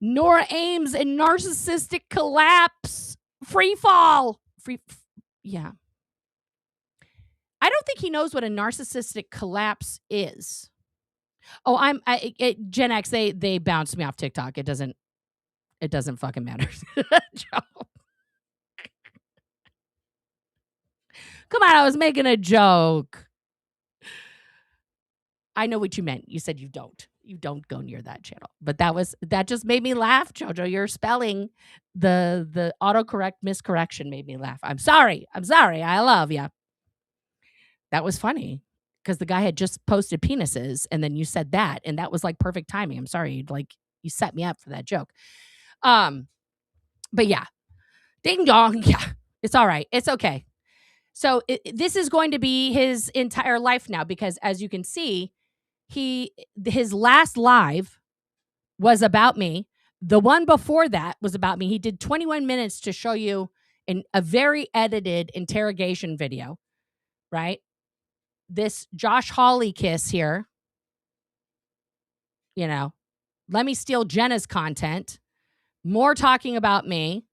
Nora Ames and narcissistic collapse. Free fall. Yeah. I don't think he knows what a narcissistic collapse is. Oh, Gen X, they bounced me off TikTok. It doesn't fucking matter. Come on, I was making a joke. I know what you meant. You said you don't go near that channel. But that just made me laugh, Jojo. Your spelling, the autocorrect miscorrection made me laugh. I'm sorry. I love you. That was funny because the guy had just posted penises and then you said that, and that was like perfect timing. I'm sorry. You set me up for that joke. But yeah. Ding dong. Yeah. It's all right. It's okay. So this is going to be his entire life now because, as you can see, his last live was about me. The one before that was about me. He did 21 minutes to show you a very edited interrogation video, right? This Josh Hawley kiss here, let me steal Jenna's content. More talking about me,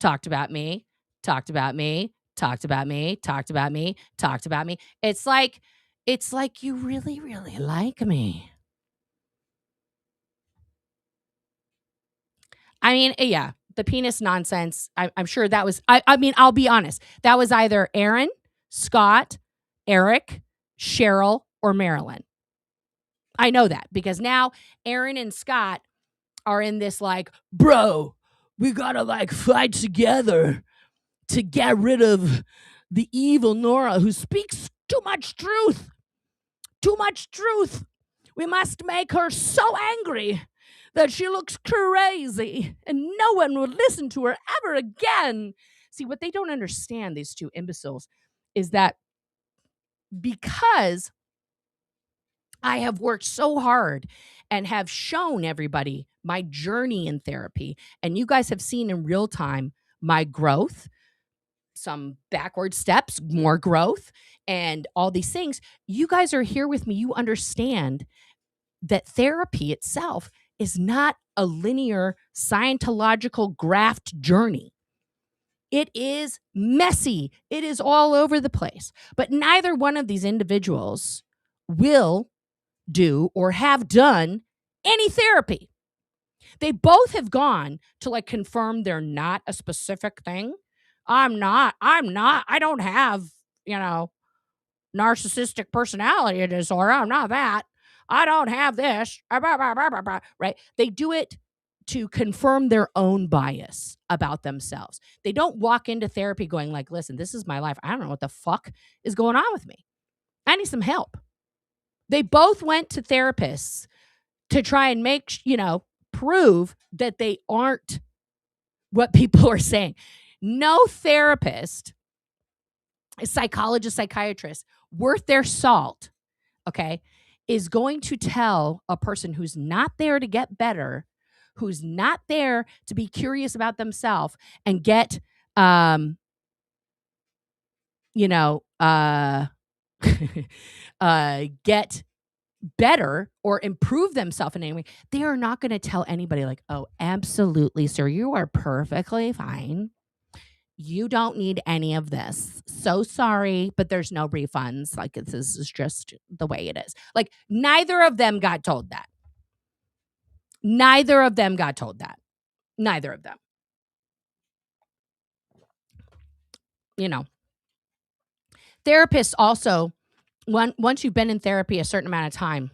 talked about me, talked about me, talked about me, talked about me, talked about me. It's like you really, really like me. I mean, yeah, the penis nonsense. I'm sure that was, I mean, I'll be honest. That was either Aaron, Scott, Eric, Cheryl, or Marilyn. I know that because now Aaron and Scott are in this bro, we gotta fight together to get rid of the evil Nora who speaks too much truth. Too much truth. We must make her so angry that she looks crazy and no one will listen to her ever again. See, what they don't understand, these two imbeciles, is that because I have worked so hard and have shown everybody my journey in therapy, and you guys have seen in real time my growth, some backward steps, more growth, and all these things. You guys are here with me. You understand that therapy itself is not a linear Scientological graft journey. It is messy. It is all over the place. But neither one of these individuals will do or have done any therapy. They both have gone to confirm they're not a specific thing. I don't have, narcissistic personality disorder. I'm not that. I don't have this. Right? They do it to confirm their own bias about themselves. They don't walk into therapy going listen, this is my life. I don't know what the fuck is going on with me. I need some help. They both went to therapists to try and prove that they aren't what people are saying. No therapist, a psychologist, psychiatrist worth their salt, okay, is going to tell a person who's not there to get better, who's not there to be curious about themselves and get, you know, get better or improve themselves in any way. They are not going to tell anybody like, oh, absolutely, sir, you are perfectly fine. You don't need any of this. So sorry, but there's no refunds. Like, this is just the way it is. Like, neither of them got told that. Neither of them got told that. Neither of them. You know, therapists also, once you've been in therapy a certain amount of time,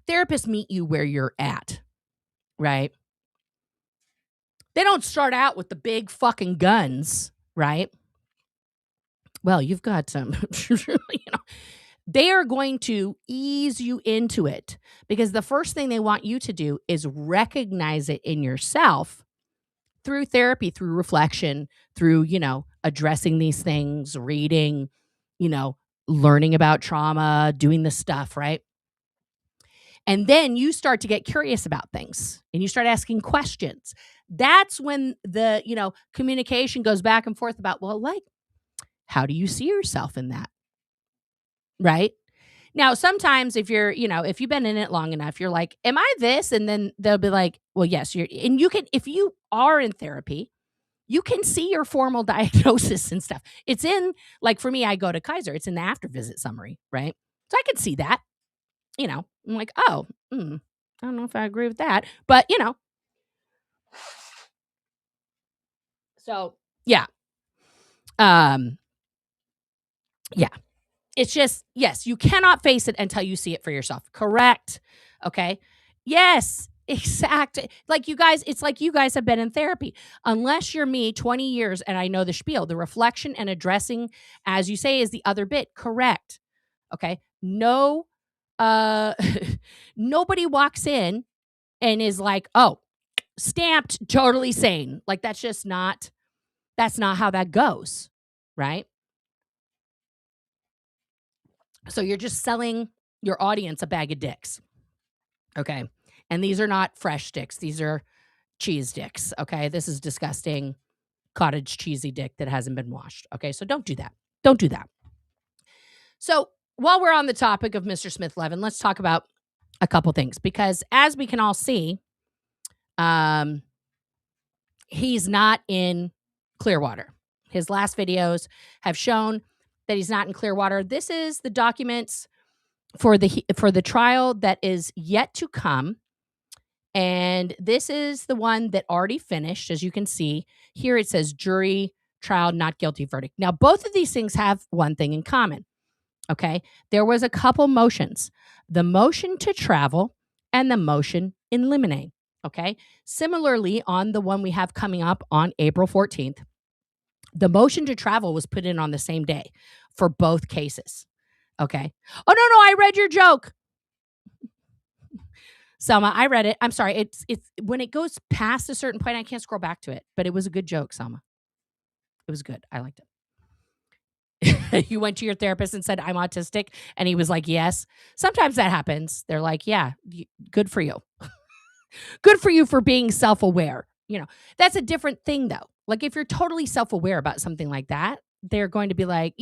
therapists meet you where you're at, right? They don't start out with the big fucking guns, right? Well, you've got some, they are going to ease you into it because the first thing they want you to do is recognize it in yourself through therapy, through reflection, through, addressing these things, reading, learning about trauma, doing the stuff, right? And then you start to get curious about things and you start asking questions. That's when the, communication goes back and forth about, well, like, how do you see yourself in that? Right? Now, sometimes if you're, if you've been in it long enough, you're like, am I this? And then they'll be like, well, yes, and you can, if you are in therapy, you can see your formal diagnosis and stuff. It's in, like for me, I go to Kaiser, it's in the after visit summary, right? So I can see that, I'm like, oh, I don't know if I agree with that, but so yeah. Yeah. It's just, yes, you cannot face it until you see it for yourself. Correct. Okay. Yes, exactly. Like you guys, it's like you guys have been in therapy. Unless you're me, 20 years, and I know the spiel, the reflection and addressing, as you say, is the other bit. Correct. Okay. No, nobody walks in and is like, oh, stamped, totally sane. Like that's not how that goes. Right. So you're just selling your audience a bag of dicks. Okay. And these are not fresh dicks. These are cheese dicks. Okay. This is disgusting cottage cheesy dick that hasn't been washed. Okay. So don't do that. Don't do that. So while we're on the topic of Mr. Smith-Levin, let's talk about a couple things because as we can all see, he's not in Clearwater. His last videos have shown that he's not in Clearwater. This is the documents for the trial that is yet to come. And this is the one that already finished. As you can see here, it says jury trial, not guilty verdict. Now, both of these things have one thing in common. Okay. There was a couple motions, the motion to travel and the motion in limine. Okay. Similarly, on the one we have coming up on April 14th, the motion to travel was put in on the same day for both cases. Okay. Oh, no, I read your joke. Selma, I read it. I'm sorry. It's when it goes past a certain point, I can't scroll back to it, but it was a good joke, Selma. It was good. I liked it. You went to your therapist and said, I'm autistic. And he was like, yes. Sometimes that happens. They're like, yeah, good for you. Good for you for being self-aware. That's a different thing though. Like if you're totally self-aware about something like that, they're going to be like,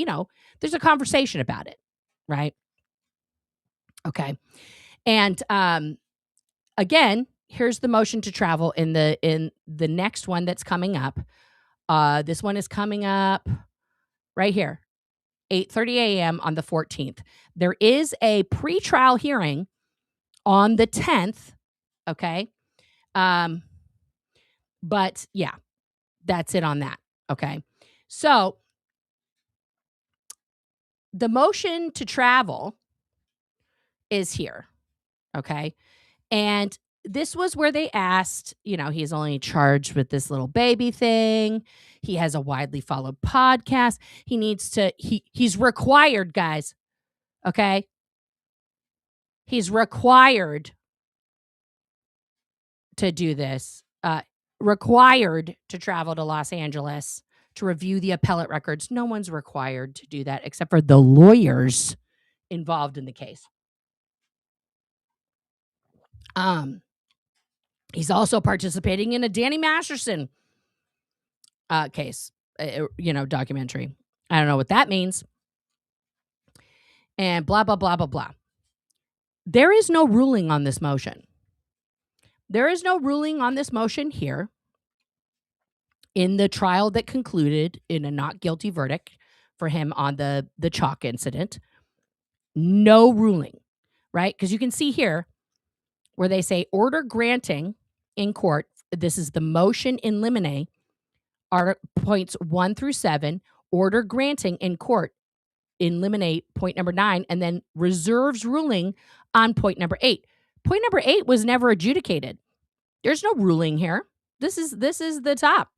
there's a conversation about it. Right. Okay. And, again, here's the motion to travel in the next one that's coming up. This one is coming up right here, 8:30 a.m. on the 14th. There is a pretrial hearing on the 10th. Okay. But yeah, that's it on that. Okay. So the motion to travel is here. Okay. And this was where they asked, he's only charged with this little baby thing. He has a widely followed podcast. He needs to, he's required, guys. Okay. He's required to do this. required to travel to Los Angeles to review the appellate records. No one's required to do that except for the lawyers involved in the case. He's also participating in a Danny Masterson case, documentary. I don't know what that means. And blah, blah, blah, blah, blah. There is no ruling on this motion. There is no ruling on this motion here in the trial that concluded in a not guilty verdict for him on the chalk incident. No ruling, right? Because you can see here where they say order granting in court. This is the motion in limine, points 1 through 7, order granting in court in limine, point number 9, and then reserves ruling on point number 8. Point number 8 was never adjudicated. There's no ruling here. This is the top.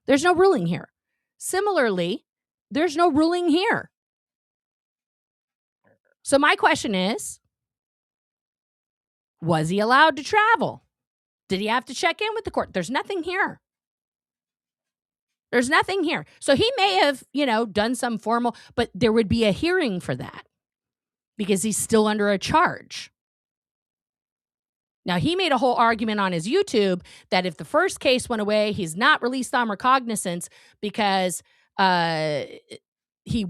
There's no ruling here. Similarly, there's no ruling here. So my question is, was he allowed to travel? Did he have to check in with the court? There's nothing here. There's nothing here. So he may have, done some formal, but there would be a hearing for that because he's still under a charge. Now, he made a whole argument on his YouTube that if the first case went away, he's not released on recognizance because he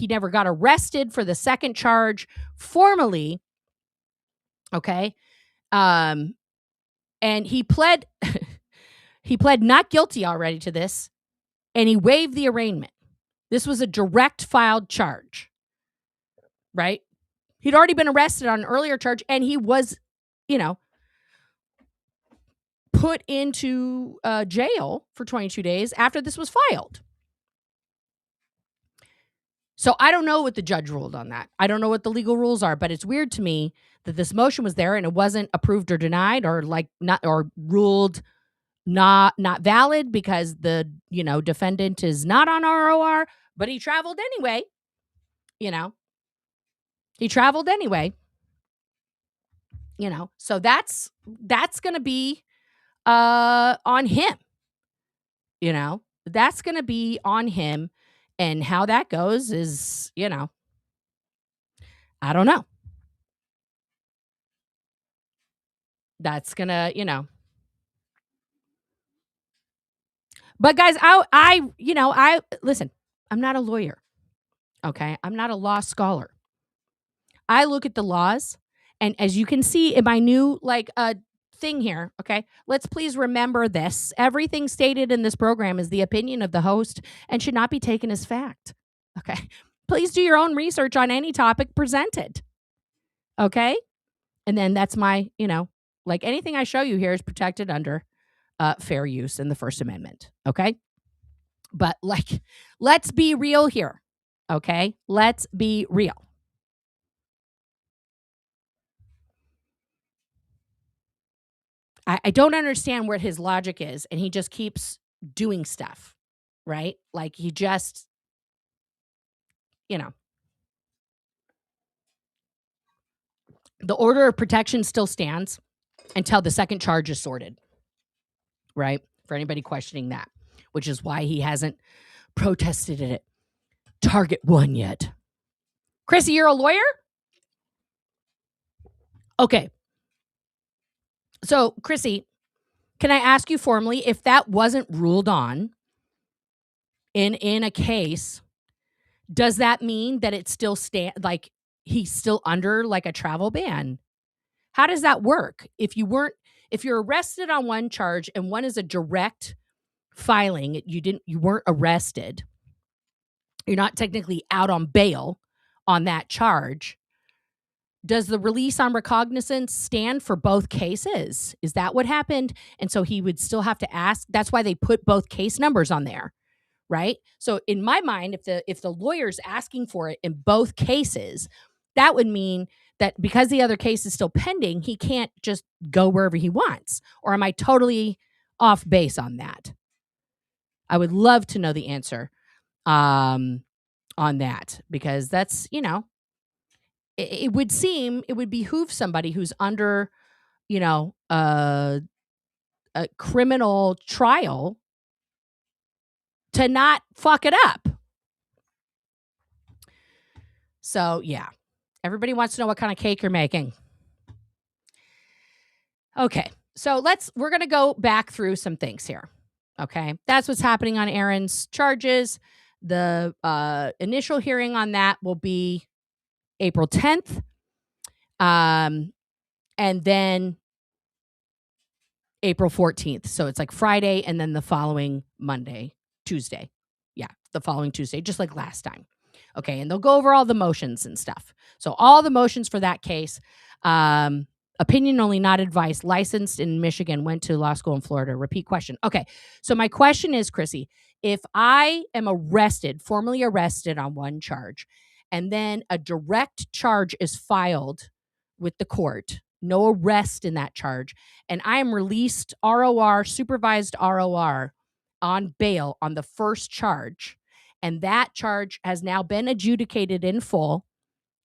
never got arrested for the second charge formally. Okay. And he pled not guilty already to this, and he waived the arraignment. This was a direct filed charge, right? He'd already been arrested on an earlier charge, and he was, put into jail for 22 days after this was filed. So I don't know what the judge ruled on that. I don't know what the legal rules are, but it's weird to me that this motion was there and it wasn't approved or denied or ruled not valid because the, defendant is not on ROR, but he traveled anyway. He traveled anyway. So that's going to be on him. That's going to be on him, and how that goes is, I don't know. That's going to, But guys, I listen, I'm not a lawyer. Okay? I'm not a law scholar. I look at the laws, and as you can see in my new thing here, okay? Let's please remember this. Everything stated in this program is the opinion of the host and should not be taken as fact. Okay? Please do your own research on any topic presented. Okay? And then that's my, anything I show you here is protected under fair use in the First Amendment. Okay? But let's be real here. Okay? Let's be real. I don't understand what his logic is, and he just keeps doing stuff, right? Like he just, the order of protection still stands until the second charge is sorted, right? For anybody questioning that, which is why he hasn't protested it at Target 1 yet. Chrissy, you're a lawyer? Okay. So, Chrissy, can I ask you formally, if that wasn't ruled on in a case, does that mean that it still he's still under a travel ban? How does that work? If you're arrested on one charge and one is a direct filing, you weren't arrested. You're not technically out on bail on that charge. Does the release on recognizance stand for both cases? Is that what happened? And so he would still have to ask. That's why they put both case numbers on there, right? So in my mind, if the lawyer's asking for it in both cases, that would mean that because the other case is still pending, he can't just go wherever he wants. Or am I totally off base on that? I would love to know the answer on that, because that's, it would behoove somebody who's under, a criminal trial to not fuck it up. So, yeah. Everybody wants to know what kind of cake you're making. Okay. So we're going to go back through some things here. Okay. That's what's happening on Aaron's charges. The initial hearing on that will be April 10th. And then April 14th. So it's like Friday and then the following Tuesday. Yeah, the following Tuesday, just like last time. Okay, and they'll go over all the motions and stuff. So all the motions for that case, opinion only, not advice, licensed in Michigan, went to law school in Florida. Repeat question. Okay, so my question is, Chrissy, if I am formally arrested on one charge, and then a direct charge is filed with the court, no arrest in that charge, and I am released ROR, supervised ROR on bail on the first charge, and that charge has now been adjudicated in full,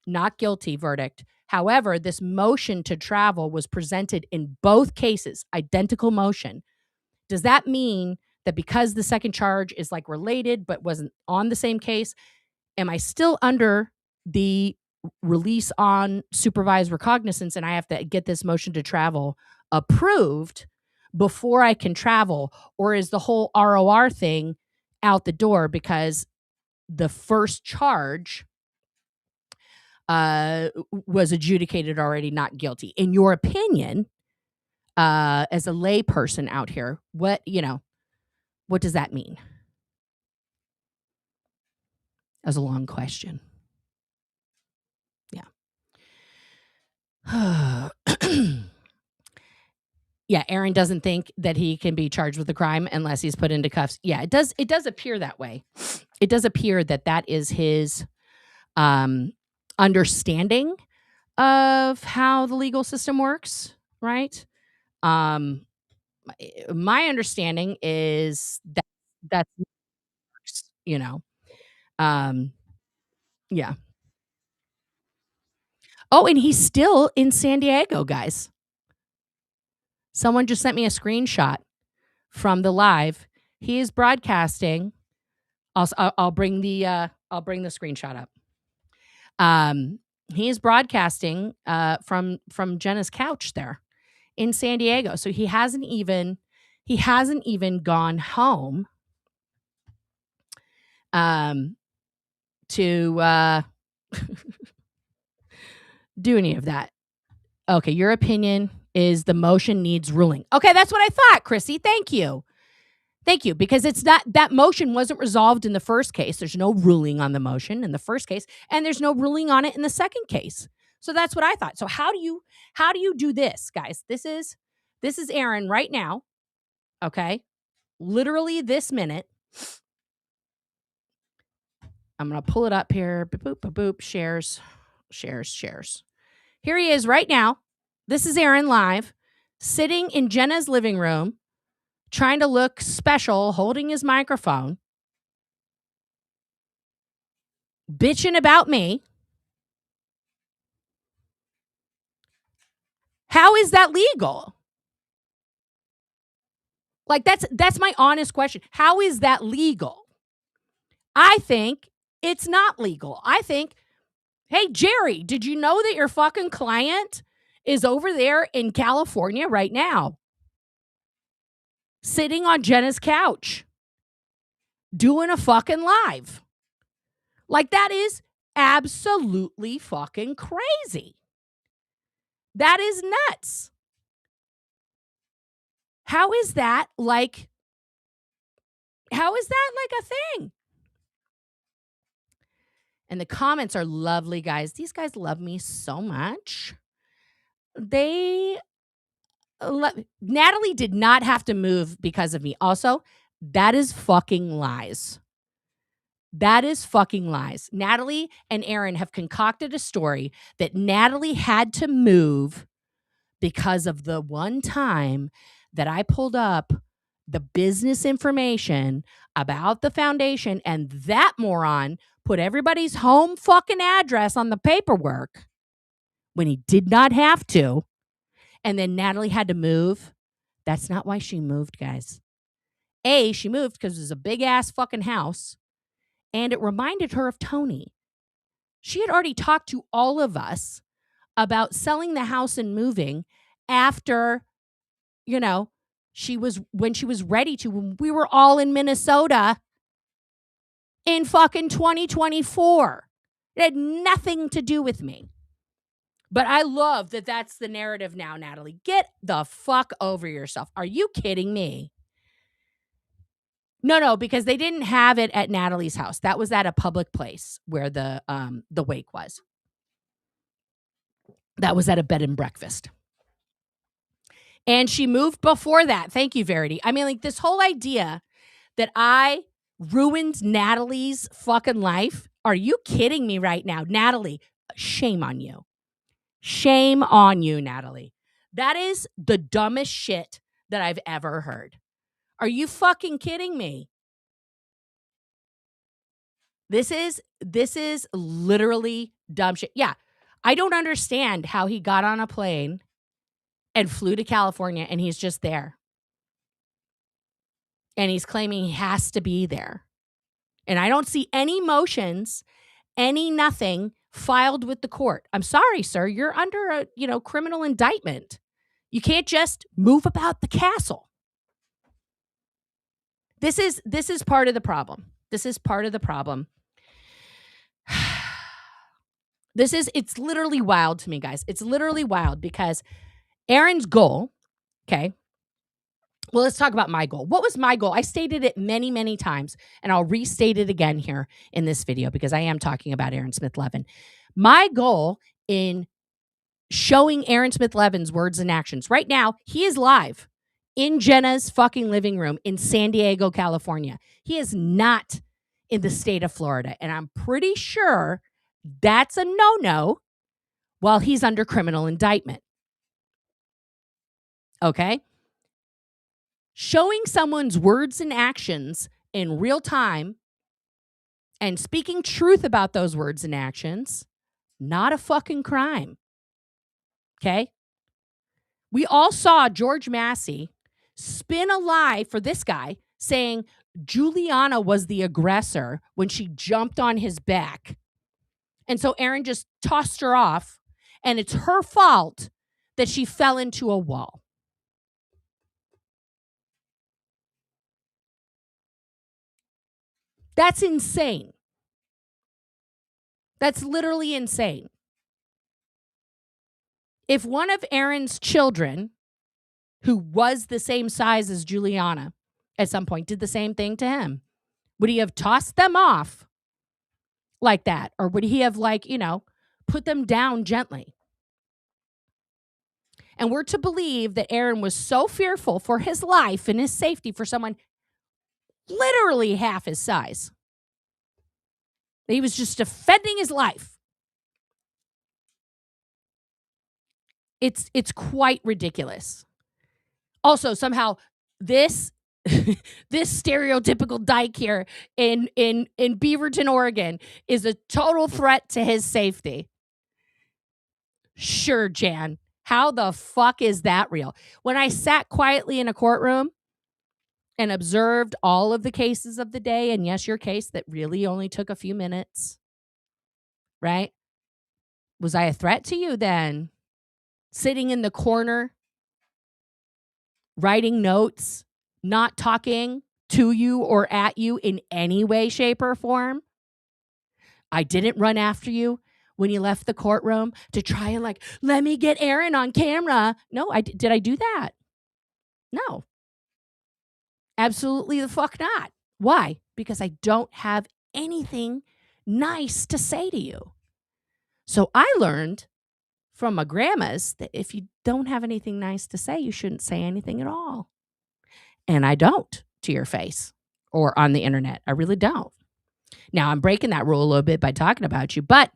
not guilty verdict. However, this motion to travel was presented in both cases, identical motion. Does that mean that because the second charge is like related but wasn't on the same case, am I still under the release on supervised recognizance and I have to get this motion to travel approved before I can travel? Or is the whole ROR thing out the door because the first charge was adjudicated already not guilty? In your opinion, as a lay person out here, what does that mean? That was a long question. Yeah. Yeah, Aaron doesn't think that he can be charged with a crime unless he's put into cuffs. Yeah, it does appear that way. It does appear that is his understanding of how the legal system works, right? My understanding is that's yeah. Oh, and he's still in San Diego, guys. Someone just sent me a screenshot from the live. He is broadcasting. I'll bring the screenshot up. He is broadcasting from Jenna's couch there in San Diego. So he hasn't even gone home to do any of that. Okay, your opinion is the motion needs ruling. Okay, that's what I thought, Chrissy. Thank you. Because it's not, that motion wasn't resolved in the first case. There's no ruling on the motion in the first case, and there's no ruling on it in the second case. So that's what I thought. So how do you do this, guys? This is Aaron right now. Okay? Literally this minute. I'm going to pull it up here. Boop, boop, boop. Shares. Here he is right now. This is Aaron live, sitting in Jenna's living room, trying to look special, holding his microphone, bitching about me. How is that legal? Like, that's my honest question. How is that legal? I think it's not legal. I think, hey, Jerry, did you know that your fucking client is over there in California right now, sitting on Jenna's couch, doing a fucking live? Like, that is absolutely fucking crazy. That is nuts. How is that like a thing? And the comments are lovely, guys. These guys love me so much. Natalie did not have to move because of me. Also, that is fucking lies. That is fucking lies. Natalie and Aaron have concocted a story that Natalie had to move because of the one time that I pulled up the business information about the foundation and that moron put everybody's home fucking address on the paperwork when he did not have to. And then Natalie had to move. That's not why she moved, guys. A, she moved because it was a big-ass fucking house, and it reminded her of Tony. She had already talked to all of us about selling the house and moving after, when she was ready to, when we were all in Minnesota in fucking 2024. It had nothing to do with me. But I love that that's the narrative now, Natalie. Get the fuck over yourself. Are you kidding me? No, because they didn't have it at Natalie's house. That was at a public place where the wake was. That was at a bed and breakfast. And she moved before that. Thank you, Verity. I mean, like, this whole idea that I ruined Natalie's fucking life. Are you kidding me right now? Natalie, shame on you. Shame on you, Natalie. That is the dumbest shit that I've ever heard. Are you fucking kidding me? This is literally dumb shit. Yeah, I don't understand how he got on a plane and flew to California and he's just there. And he's claiming he has to be there. And I don't see any motions, any nothing filed with the court. I'm sorry, sir. You're under a, criminal indictment. You can't just move about the castle. This is part of the problem. This is part of the problem. It's literally wild to me, guys. It's literally wild because Aaron's goal, okay. Well, let's talk about my goal. What was my goal? I stated it many, many times, and I'll restate it again here in this video because I am talking about Aaron Smith-Levin. My goal in showing Aaron Smith-Levin's words and actions, right now, he is live in Jenna's fucking living room in San Diego, California. He is not in the state of Florida, and I'm pretty sure that's a no-no while he's under criminal indictment. Okay? Showing someone's words and actions in real time and speaking truth about those words and actions, not a fucking crime. Okay? We all saw George Massey spin a lie for this guy saying Juliana was the aggressor when she jumped on his back. And so Aaron just tossed her off, and it's her fault that she fell into a wall. That's insane. That's literally insane. If one of Aaron's children, who was the same size as Juliana at some point, did the same thing to him, would he have tossed them off like that? Or would he have, put them down gently? And we're to believe that Aaron was so fearful for his life and his safety for someone literally half his size. He was just defending his life. It's quite ridiculous. Also, somehow this this stereotypical dyke here in Beaverton, Oregon, is a total threat to his safety. Sure, Jan. How the fuck is that real? When I sat quietly in a courtroom and observed all of the cases of the day, and yes, your case that really only took a few minutes, right? Was I a threat to you then? Sitting in the corner, writing notes, not talking to you or at you in any way, shape, or form? I didn't run after you when you left the courtroom to try and let me get Aaron on camera. No, did I do that? No. Absolutely the fuck not. Why? Because I don't have anything nice to say to you. So I learned from my grandmas that if you don't have anything nice to say, you shouldn't say anything at all. And I don't to your face or on the internet. I really don't. Now, I'm breaking that rule a little bit by talking about you, but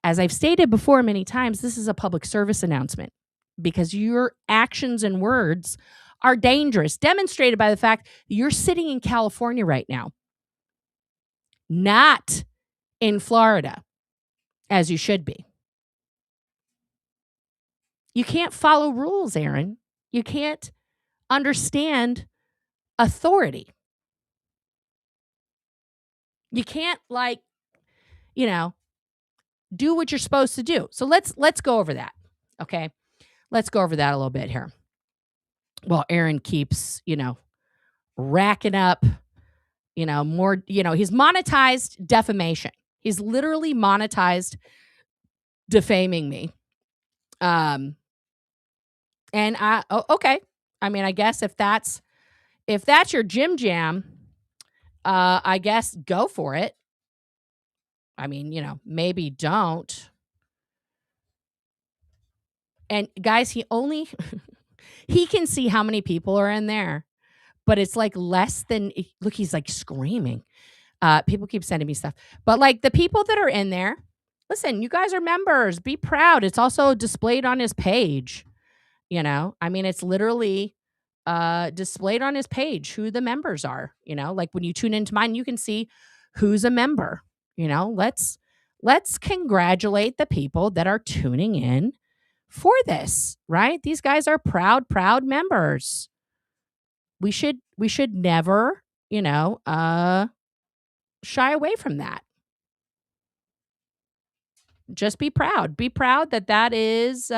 as I've stated before many times, this is a public service announcement because your actions and words are dangerous, demonstrated by the fact that you're sitting in California right now, not in Florida, as you should be. You can't follow rules, Aaron. You can't understand authority. You can't do what you're supposed to do. So let's go over that. Okay. Let's go over that a little bit here. Well, Aaron keeps, racking up, more, he's monetized defamation. He's literally monetized defaming me. And okay. I mean, I guess if that's your jam, I guess go for it. I mean, maybe don't. And guys, he can see how many people are in there, but it's like less than, look, he's like screaming. People keep sending me stuff, but like the people that are in there, listen, you guys are members, be proud. It's also displayed on his page. I mean, it's literally displayed on his page who the members are. Like when you tune into mine, you can see who's a member. Let's congratulate the people that are tuning in for this, right? These guys are proud members. We should never, shy away from that. Just be proud. Be proud that is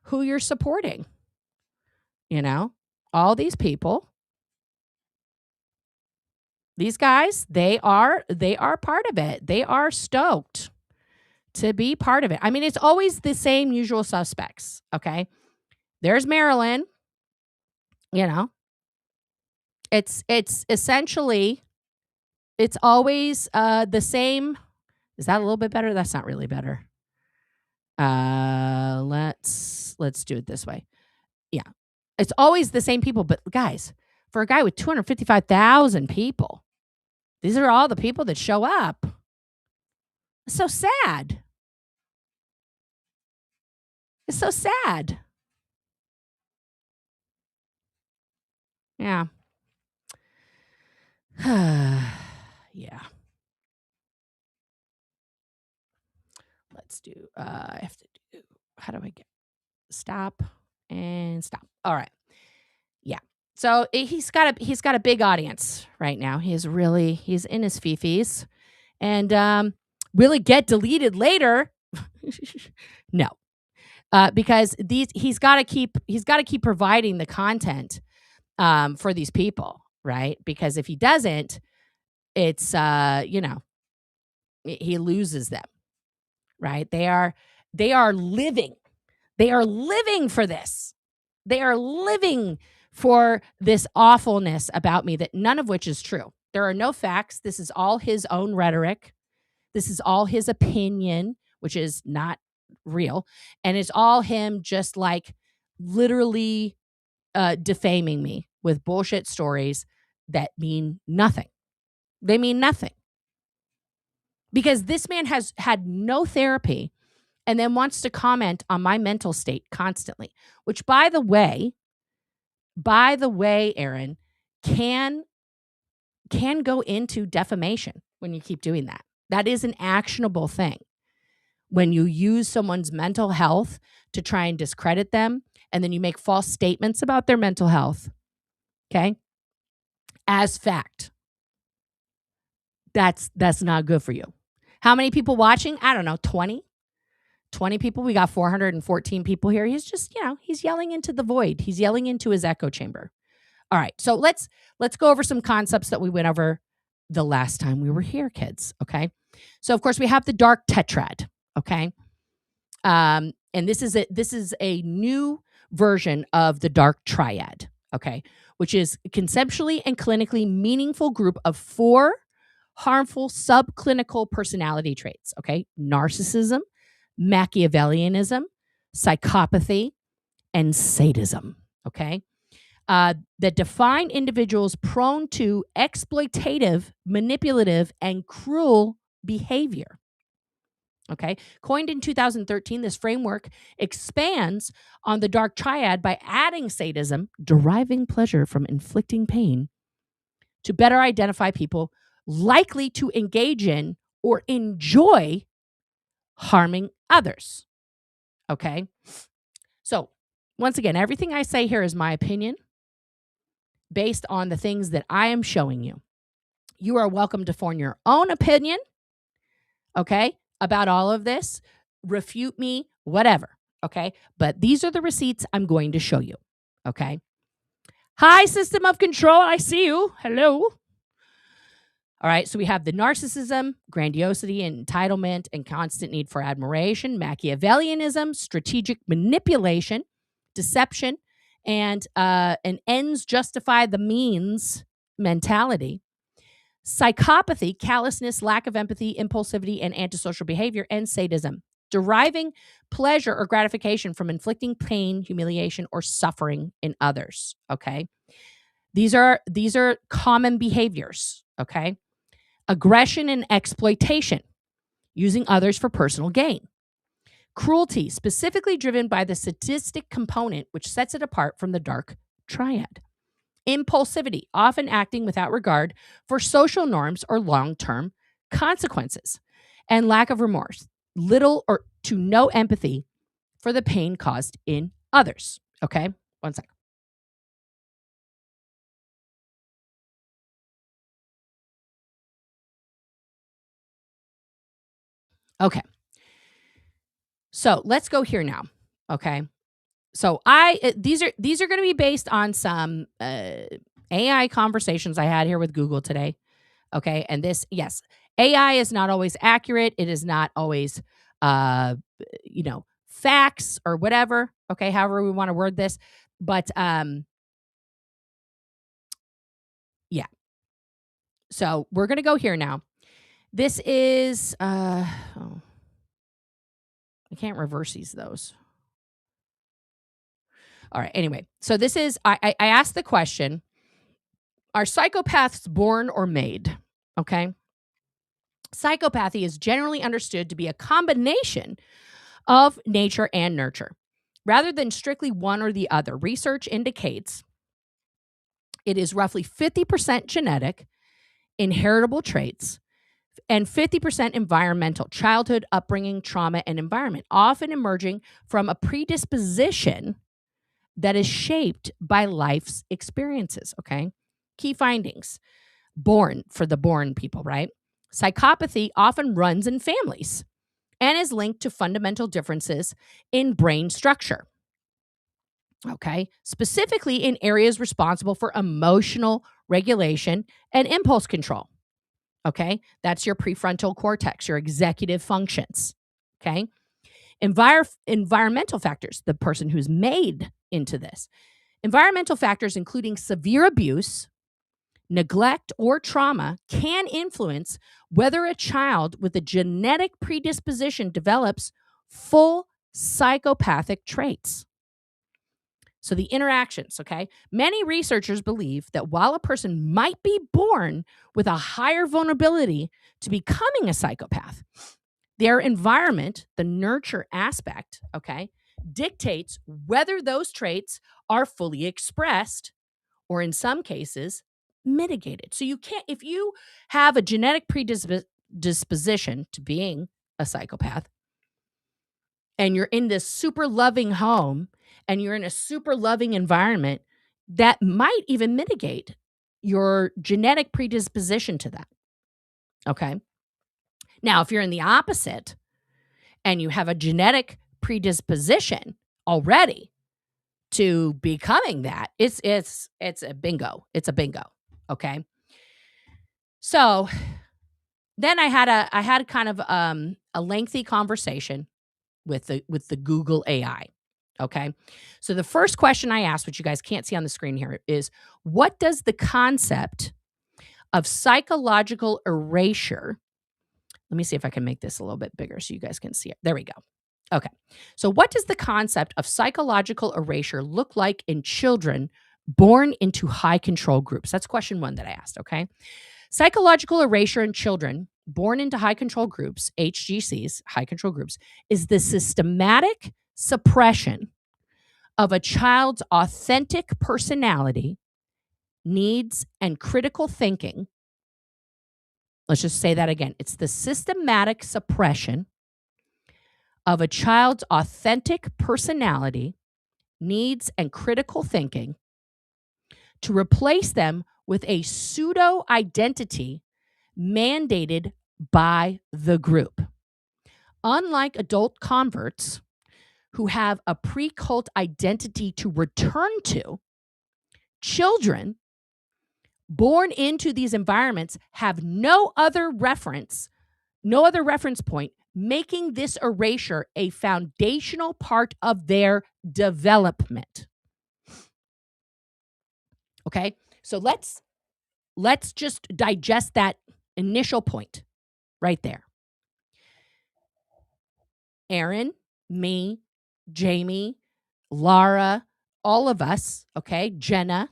who you're supporting. All these people, these guys, they are part of it. They are stoked to be part of it. I mean, it's always the same usual suspects, okay? There's Marilyn, It's essentially, it's always the same. Is that a little bit better? That's not really better. Let's do it this way. Yeah. It's always the same people, but guys, for a guy with 255,000 people, these are all the people that show up. It's so sad. It's so sad. Yeah. Yeah. Let's do, I have to do, how do I get, stop and stop. All right. Yeah. So he's got a big audience right now. He's in his fifis, and will it get deleted later? No. Because he's got to keep providing the content for these people, right? Because if he doesn't, it's he loses them, right? They are living for this. They are living for this awfulness about me, that none of which is true. There are no facts. This is all his own rhetoric. This is all his opinion, which is not real. And it's all him just like literally defaming me with bullshit stories that mean nothing. They mean nothing. Because this man has had no therapy and then wants to comment on my mental state constantly, which by the way, Aaron, can go into defamation when you keep doing that. That is an actionable thing. When you use someone's mental health to try and discredit them, and then you make false statements about their mental health, okay, as fact, that's not good for you. How many people watching? I don't know, 20 people. We got 414 people here. He's just, he's yelling into the void. He's yelling into his echo chamber. All right. So let's go over some concepts that we went over the last time we were here, kids. Okay. So of course we have the dark tetrad. Okay. And this is a new version of the dark triad. Okay. Which is conceptually and clinically meaningful group of 4 harmful subclinical personality traits. Okay. Narcissism, Machiavellianism, psychopathy, and sadism. Okay. That define individuals prone to exploitative, manipulative, and cruel behavior. Okay. Coined in 2013, this framework expands on the dark triad by adding sadism, deriving pleasure from inflicting pain, to better identify people likely to engage in or enjoy harming others. Okay. So once again, everything I say here is my opinion. based on the things that I am showing you. You are welcome to form your own opinion, okay, about all of this. Refute me, whatever, okay? But these are the receipts I'm going to show you, okay? Hi, system of control. I see you. Hello. All right, so we have the narcissism, grandiosity, entitlement, and constant need for admiration, Machiavellianism, strategic manipulation, deception, and an ends justify the means mentality, psychopathy, callousness, lack of empathy, impulsivity, and antisocial behavior, and sadism, deriving pleasure or gratification from inflicting pain, humiliation, or suffering in others, okay? These are common behaviors, okay? Aggression and exploitation, using others for personal gain. Cruelty, specifically driven by the sadistic component, which sets it apart from the dark triad. Impulsivity, often acting without regard for social norms or long-term consequences. And lack of remorse, little or to no empathy for the pain caused in others. Okay, one second. Okay. So let's go here now. Okay. So these are going to be based on some AI conversations I had here with Google today. Okay. And this, yes, AI is not always accurate. It is not always, facts or whatever. Okay. However we want to word this. But yeah. So we're going to go here now. This is, I can't reverse those. All right. Anyway, so this is, I asked the question, are psychopaths born or made? Okay. Psychopathy is generally understood to be a combination of nature and nurture, rather than strictly one or the other. Research indicates it is roughly 50% genetic, inheritable traits, and 50% environmental, childhood, upbringing, trauma, and environment, often emerging from a predisposition that is shaped by life's experiences, okay? Key findings. Born, for the born people, right? Psychopathy often runs in families and is linked to fundamental differences in brain structure, okay? Specifically in areas responsible for emotional regulation and impulse control, okay? That's your prefrontal cortex, your executive functions, okay? Environmental factors, the person who's made into this. Environmental factors, including severe abuse, neglect, or trauma, can influence whether a child with a genetic predisposition develops full psychopathic traits. So the interactions, okay? Many researchers believe that while a person might be born with a higher vulnerability to becoming a psychopath, their environment, the nurture aspect, okay, dictates whether those traits are fully expressed or in some cases mitigated. So you can't, if you have a genetic predisposition to being a psychopath and you're in this super loving home and you're in a super loving environment, that might even mitigate your genetic predisposition to that. Okay. Now, if you're in the opposite and you have a genetic predisposition already to becoming that, it's a bingo. It's a bingo. Okay. So then I had kind of a lengthy conversation with the Google AI. Okay. So the first question I asked, which you guys can't see on the screen here, is what does the concept of psychological erasure? Let me see if I can make this a little bit bigger so you guys can see it. There we go. Okay. So what does the concept of psychological erasure look like in children born into high control groups? That's question one that I asked, okay? Psychological erasure in children born into high control groups, HGCs, high control groups, is the systematic suppression of a child's authentic personality, needs, and critical thinking. Let's just say that again. It's the systematic suppression of a child's authentic personality, needs, and critical thinking to replace them with a pseudo identity mandated by the group. Unlike adult converts who have a pre-cult identity to return to, children born into these environments have no other reference point, making this erasure a foundational part of their development. Okay, so let's just digest that initial point right there. Aaron, me, Jamie, Lara, all of us, okay, Jenna,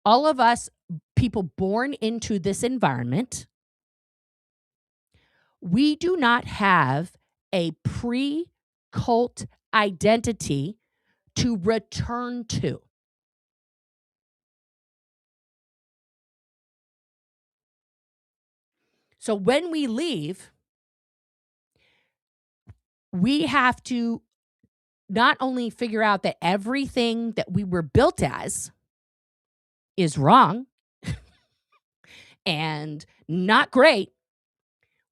all of us people born into this environment, we do not have a pre-cult identity to return to. So when we leave, we have to not only figure out that everything that we were built as is wrong and not great,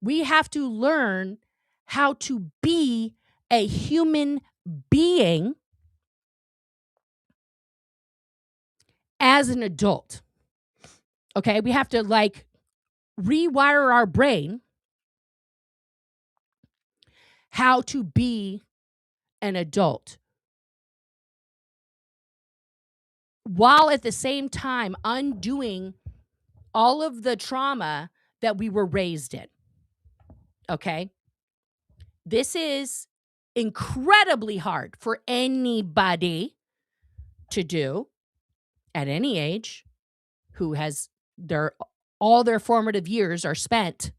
we have to learn how to be a human being as an adult. Okay, we have to rewire our brain how to be an adult, while at the same time undoing all of the trauma that we were raised in. Okay? This is incredibly hard for anybody to do at any age who has all their formative years are spent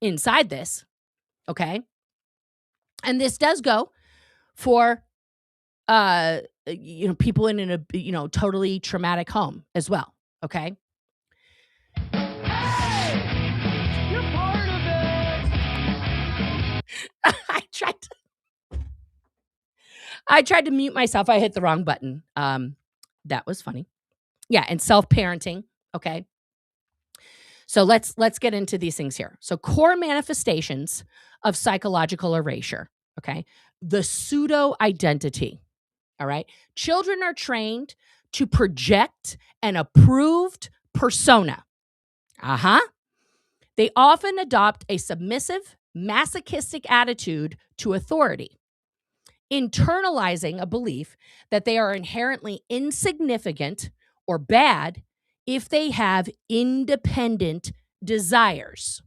inside this. Okay? And this does go for people in a totally traumatic home as well. Okay. Hey! You're part of it. I tried to mute myself. I hit the wrong button. That was funny. Yeah, and self-parenting. Okay. So let's get into these things here. So core manifestations of psychological erasure. Okay. The pseudo identity. All right. Children are trained to project an approved persona. They often adopt a submissive, masochistic attitude to authority, internalizing a belief that they are inherently insignificant or bad if they have independent desires.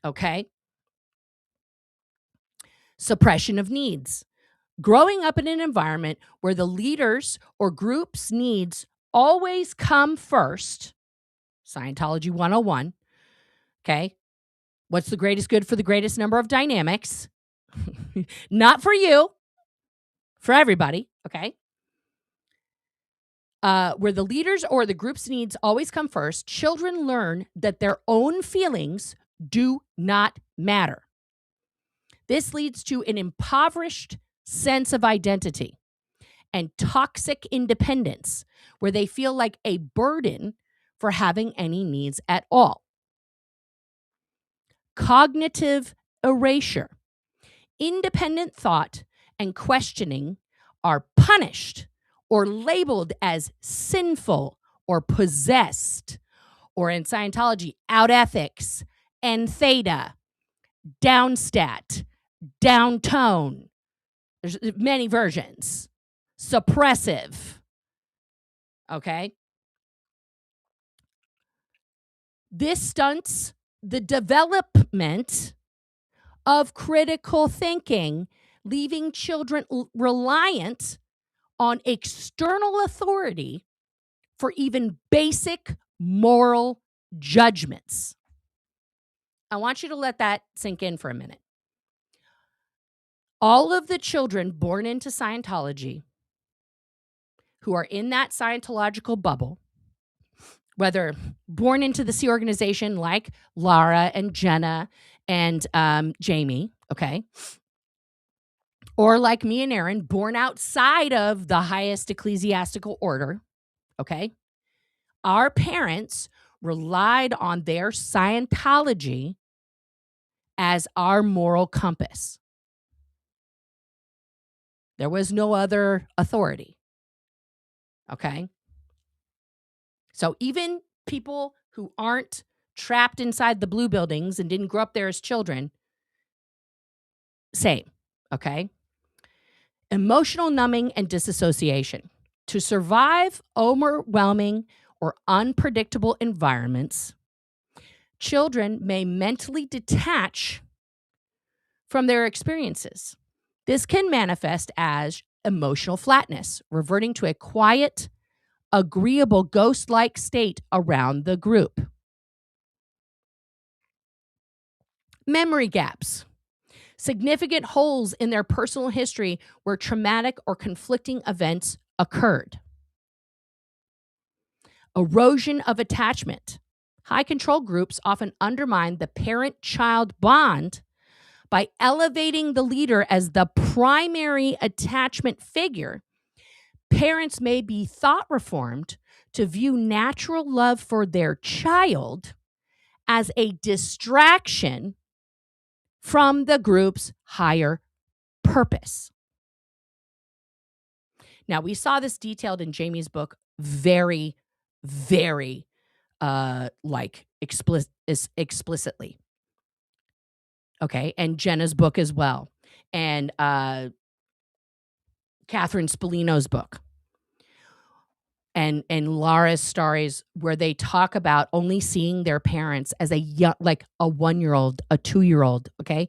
Okay. Suppression of needs. Growing up in an environment where the leaders or group's needs always come first. Scientology 101. Okay. What's the greatest good for the greatest number of dynamics? Not for you, for everybody. Okay. Where the leaders or the group's needs always come first, children learn that their own feelings do not matter. This leads to an impoverished sense of identity and toxic independence, where they feel like a burden for having any needs at all. Cognitive erasure. Independent thought and questioning are punished or labeled as sinful or possessed, or in Scientology, out ethics, and theta, downstat, downtone. There's many versions. Suppressive. Okay. This stunts the development of critical thinking, leaving children reliant on external authority for even basic moral judgments. I want you to let that sink in for a minute. All of the children born into Scientology who are in that Scientological bubble, whether born into the Sea organization like Lara and Jenna and Jamie, okay, or like me and Aaron, born outside of the highest ecclesiastical order, okay? Our parents relied on their Scientology as our moral compass. There was no other authority, okay? So even people who aren't trapped inside the blue buildings and didn't grow up there as children, same, okay? Emotional numbing and disassociation. To survive overwhelming or unpredictable environments, children may mentally detach from their experiences. This can manifest as emotional flatness, reverting to a quiet, agreeable ghost-like state around the group. Memory gaps. Significant holes in their personal history where traumatic or conflicting events occurred. Erosion of attachment. High control groups often undermine the parent-child bond by elevating the leader as the primary attachment figure. Parents may be thought reformed to view natural love for their child as a distraction from the group's higher purpose. Now, we saw this detailed in Jamie's book very, very explicitly. Okay, and Jenna's book as well, and Catherine Spallino's book, and Laura's stories, where they talk about only seeing their parents as a young, like a 1-year-old, a 2-year-old, okay,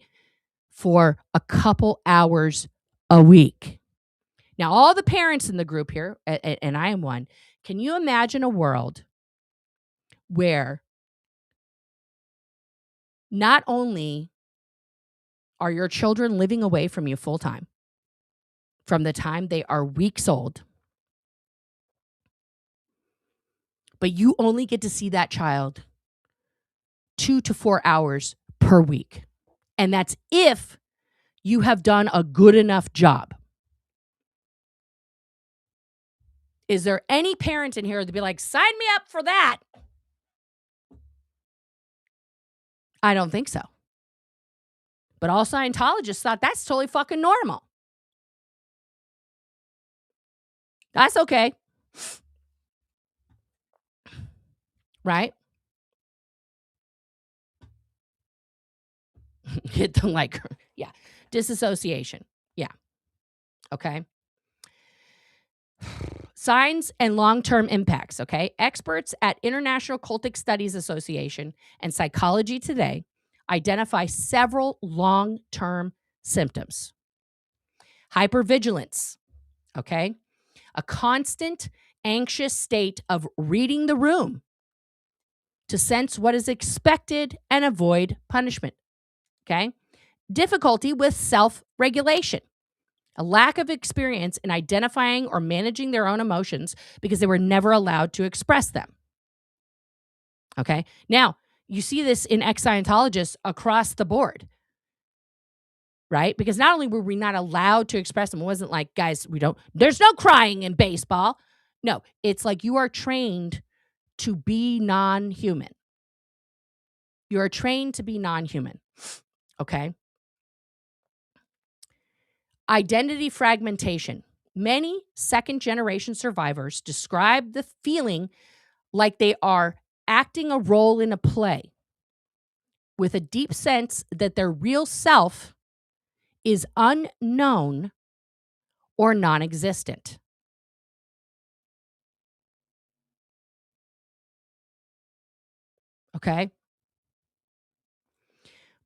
for a couple hours a week. Now, all the parents in the group here, and I am one, can you imagine a world where not only are your children living away from you full time, from the time they are weeks old, but you only get to see that child 2 to 4 hours per week. And that's if you have done a good enough job. Is there any parent in here to be like, sign me up for that? I don't think so. But all Scientologists thought that's totally fucking normal. That's okay. Right? Get them like, yeah. Disassociation. Yeah. Okay. Signs and long-term impacts, okay? Experts at International Cultic Studies Association and Psychology Today identify several long-term symptoms. Hypervigilance, okay? A constant anxious state of reading the room to sense what is expected and avoid punishment, okay? Difficulty with self-regulation. A lack of experience in identifying or managing their own emotions because they were never allowed to express them. Okay? Now, you see this in ex-Scientologists across the board, right? Because not only were we not allowed to express them, it wasn't like, guys, there's no crying in baseball. No, it's like you are trained to be non-human. You are trained to be non-human. Okay? Identity fragmentation. Many second-generation survivors describe the feeling like they are acting a role in a play with a deep sense that their real self is unknown or non-existent. Okay?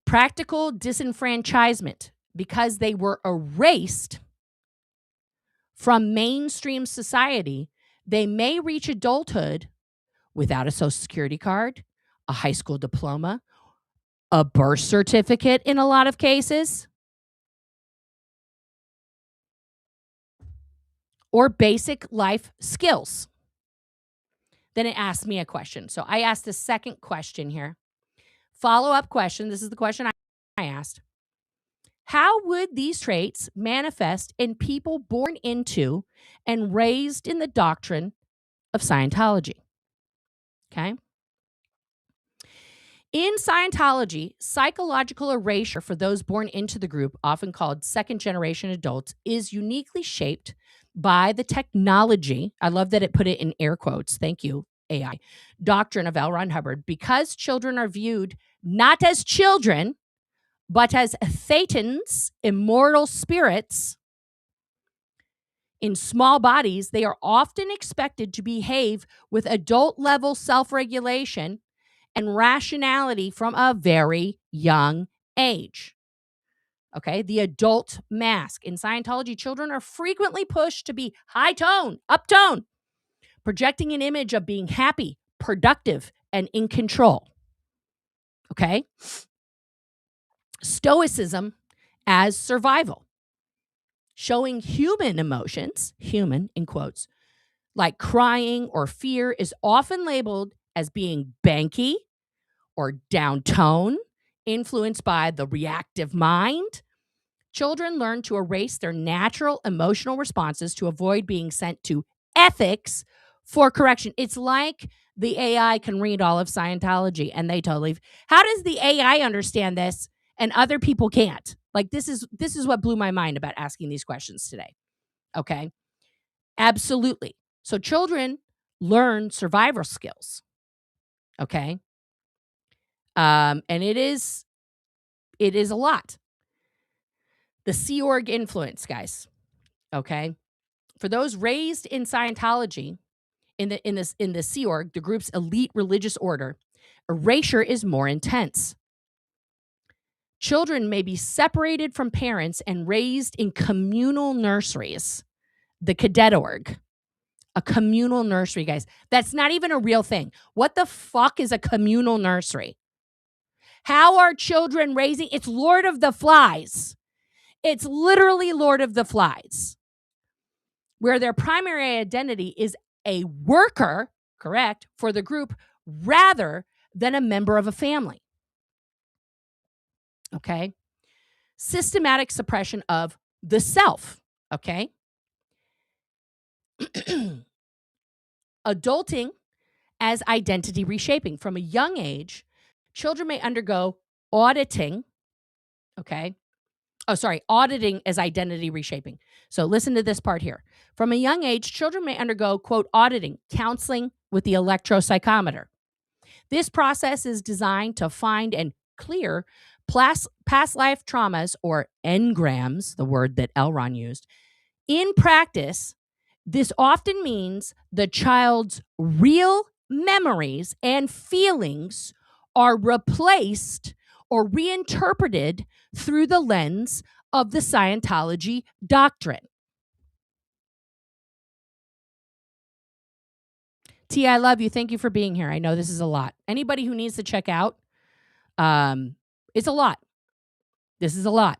Practical disenfranchisement. Because they were erased from mainstream society, they may reach adulthood without a social security card, a high school diploma, a birth certificate in a lot of cases, or basic life skills. Then it asked me a question. So I asked the second question here. Follow-up question. This is the question I asked. How would these traits manifest in people born into and raised in the doctrine of Scientology. Okay? In Scientology, psychological erasure for those born into the group, often called second-generation adults, is uniquely shaped by the technology. I love that it put it in air quotes. Thank you, AI. Doctrine of L. Ron Hubbard. Because children are viewed not as children, but as thetans, immortal spirits in small bodies, they are often expected to behave with adult-level self-regulation and rationality from a very young age. Okay, the adult mask. In Scientology, children are frequently pushed to be high tone, uptone, projecting an image of being happy, productive, and in control. Okay? Stoicism as survival, showing human emotions, human in quotes, like crying or fear, is often labeled as being banky or downtone, influenced by the reactive mind. Children learn to erase their natural emotional responses to avoid being sent to ethics for correction. It's like the AI can read all of Scientology and they totally. How does the AI understand this and other people can't? Like this is what blew my mind about asking these questions today. Okay? Absolutely. So children learn survival skills. Okay? And it is a lot. The Sea Org influence, guys. Okay? For those raised in Scientology, in the Sea Org, the group's elite religious order, erasure is more intense. Children may be separated from parents and raised in communal nurseries. The Cadet Org. A communal nursery, guys. That's not even a real thing. What the fuck is a communal nursery? How are children raising? It's Lord of the Flies. It's literally Lord of the Flies, where their primary identity is a worker, correct, for the group rather than a member of a family. Okay? Systematic suppression of the self. Okay? Adulting as identity reshaping. From a young age, children may undergo auditing. Okay? Auditing as identity reshaping. So listen to this part here. From a young age, children may undergo, quote, auditing, counseling with the electropsychometer. This process is designed to find and clear past life traumas, or engrams, the word that Elron used. In practice, this often means the child's real memories and feelings are replaced or reinterpreted through the lens of the Scientology doctrine. T, I love you. Thank you for being here. I know this is a lot. Anybody who needs to check out, it's a lot. This is a lot.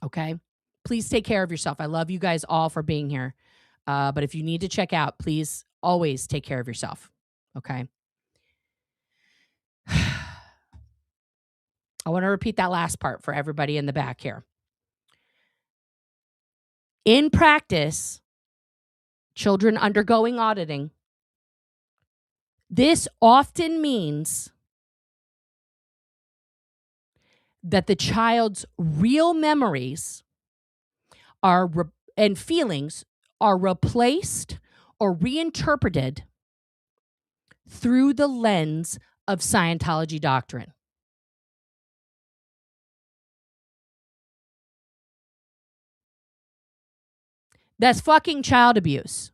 Okay? Please take care of yourself. I love you guys all for being here. But if you need to check out, please always take care of yourself. Okay? I want to repeat that last part for everybody in the back here. In practice, children undergoing auditing, this often means that the child's real memories and feelings are replaced or reinterpreted through the lens of Scientology doctrine. That's fucking child abuse.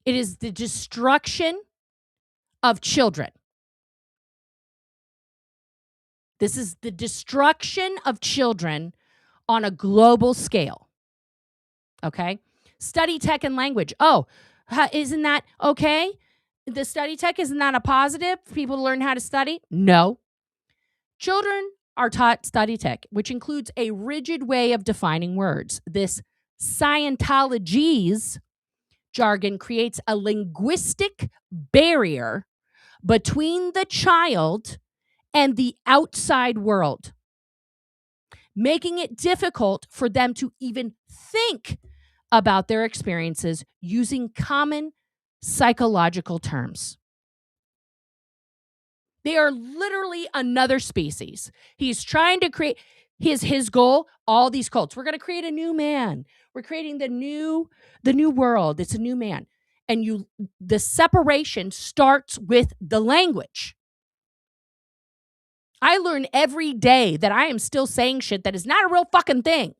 It is the destruction of children. This is the destruction of children on a global scale. Okay? Study tech and language. Oh, isn't that okay? The study tech, isn't that a positive for people to learn how to study? No. Children are taught study tech, which includes a rigid way of defining words. This Scientology's jargon creates a linguistic barrier between the child and the outside world, making it difficult for them to even think about their experiences using common psychological terms. They are literally another species. He's trying to create his goal, all these cults. We're going to create a new man. We're creating the new world. It's a new man. And the separation starts with the language. I learn every day that I am still saying shit that is not a real fucking thing.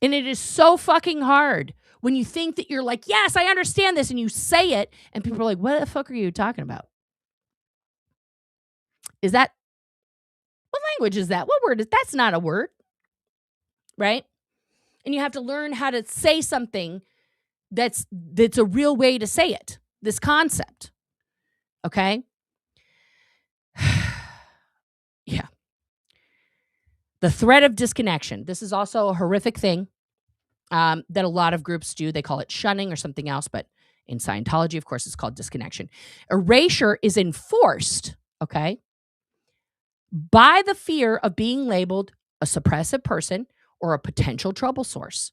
And it is so fucking hard when you think that you're like, yes, I understand this, and you say it, and people are like, what the fuck are you talking about? What language is that? What word is that's not a word, right? And you have to learn how to say something that's a real way to say it, this concept, okay? Yeah. The threat of disconnection. This is also a horrific thing that a lot of groups do. They call it shunning or something else, but in Scientology, of course, it's called disconnection. Erasure is enforced, okay, by the fear of being labeled a suppressive person or a potential trouble source.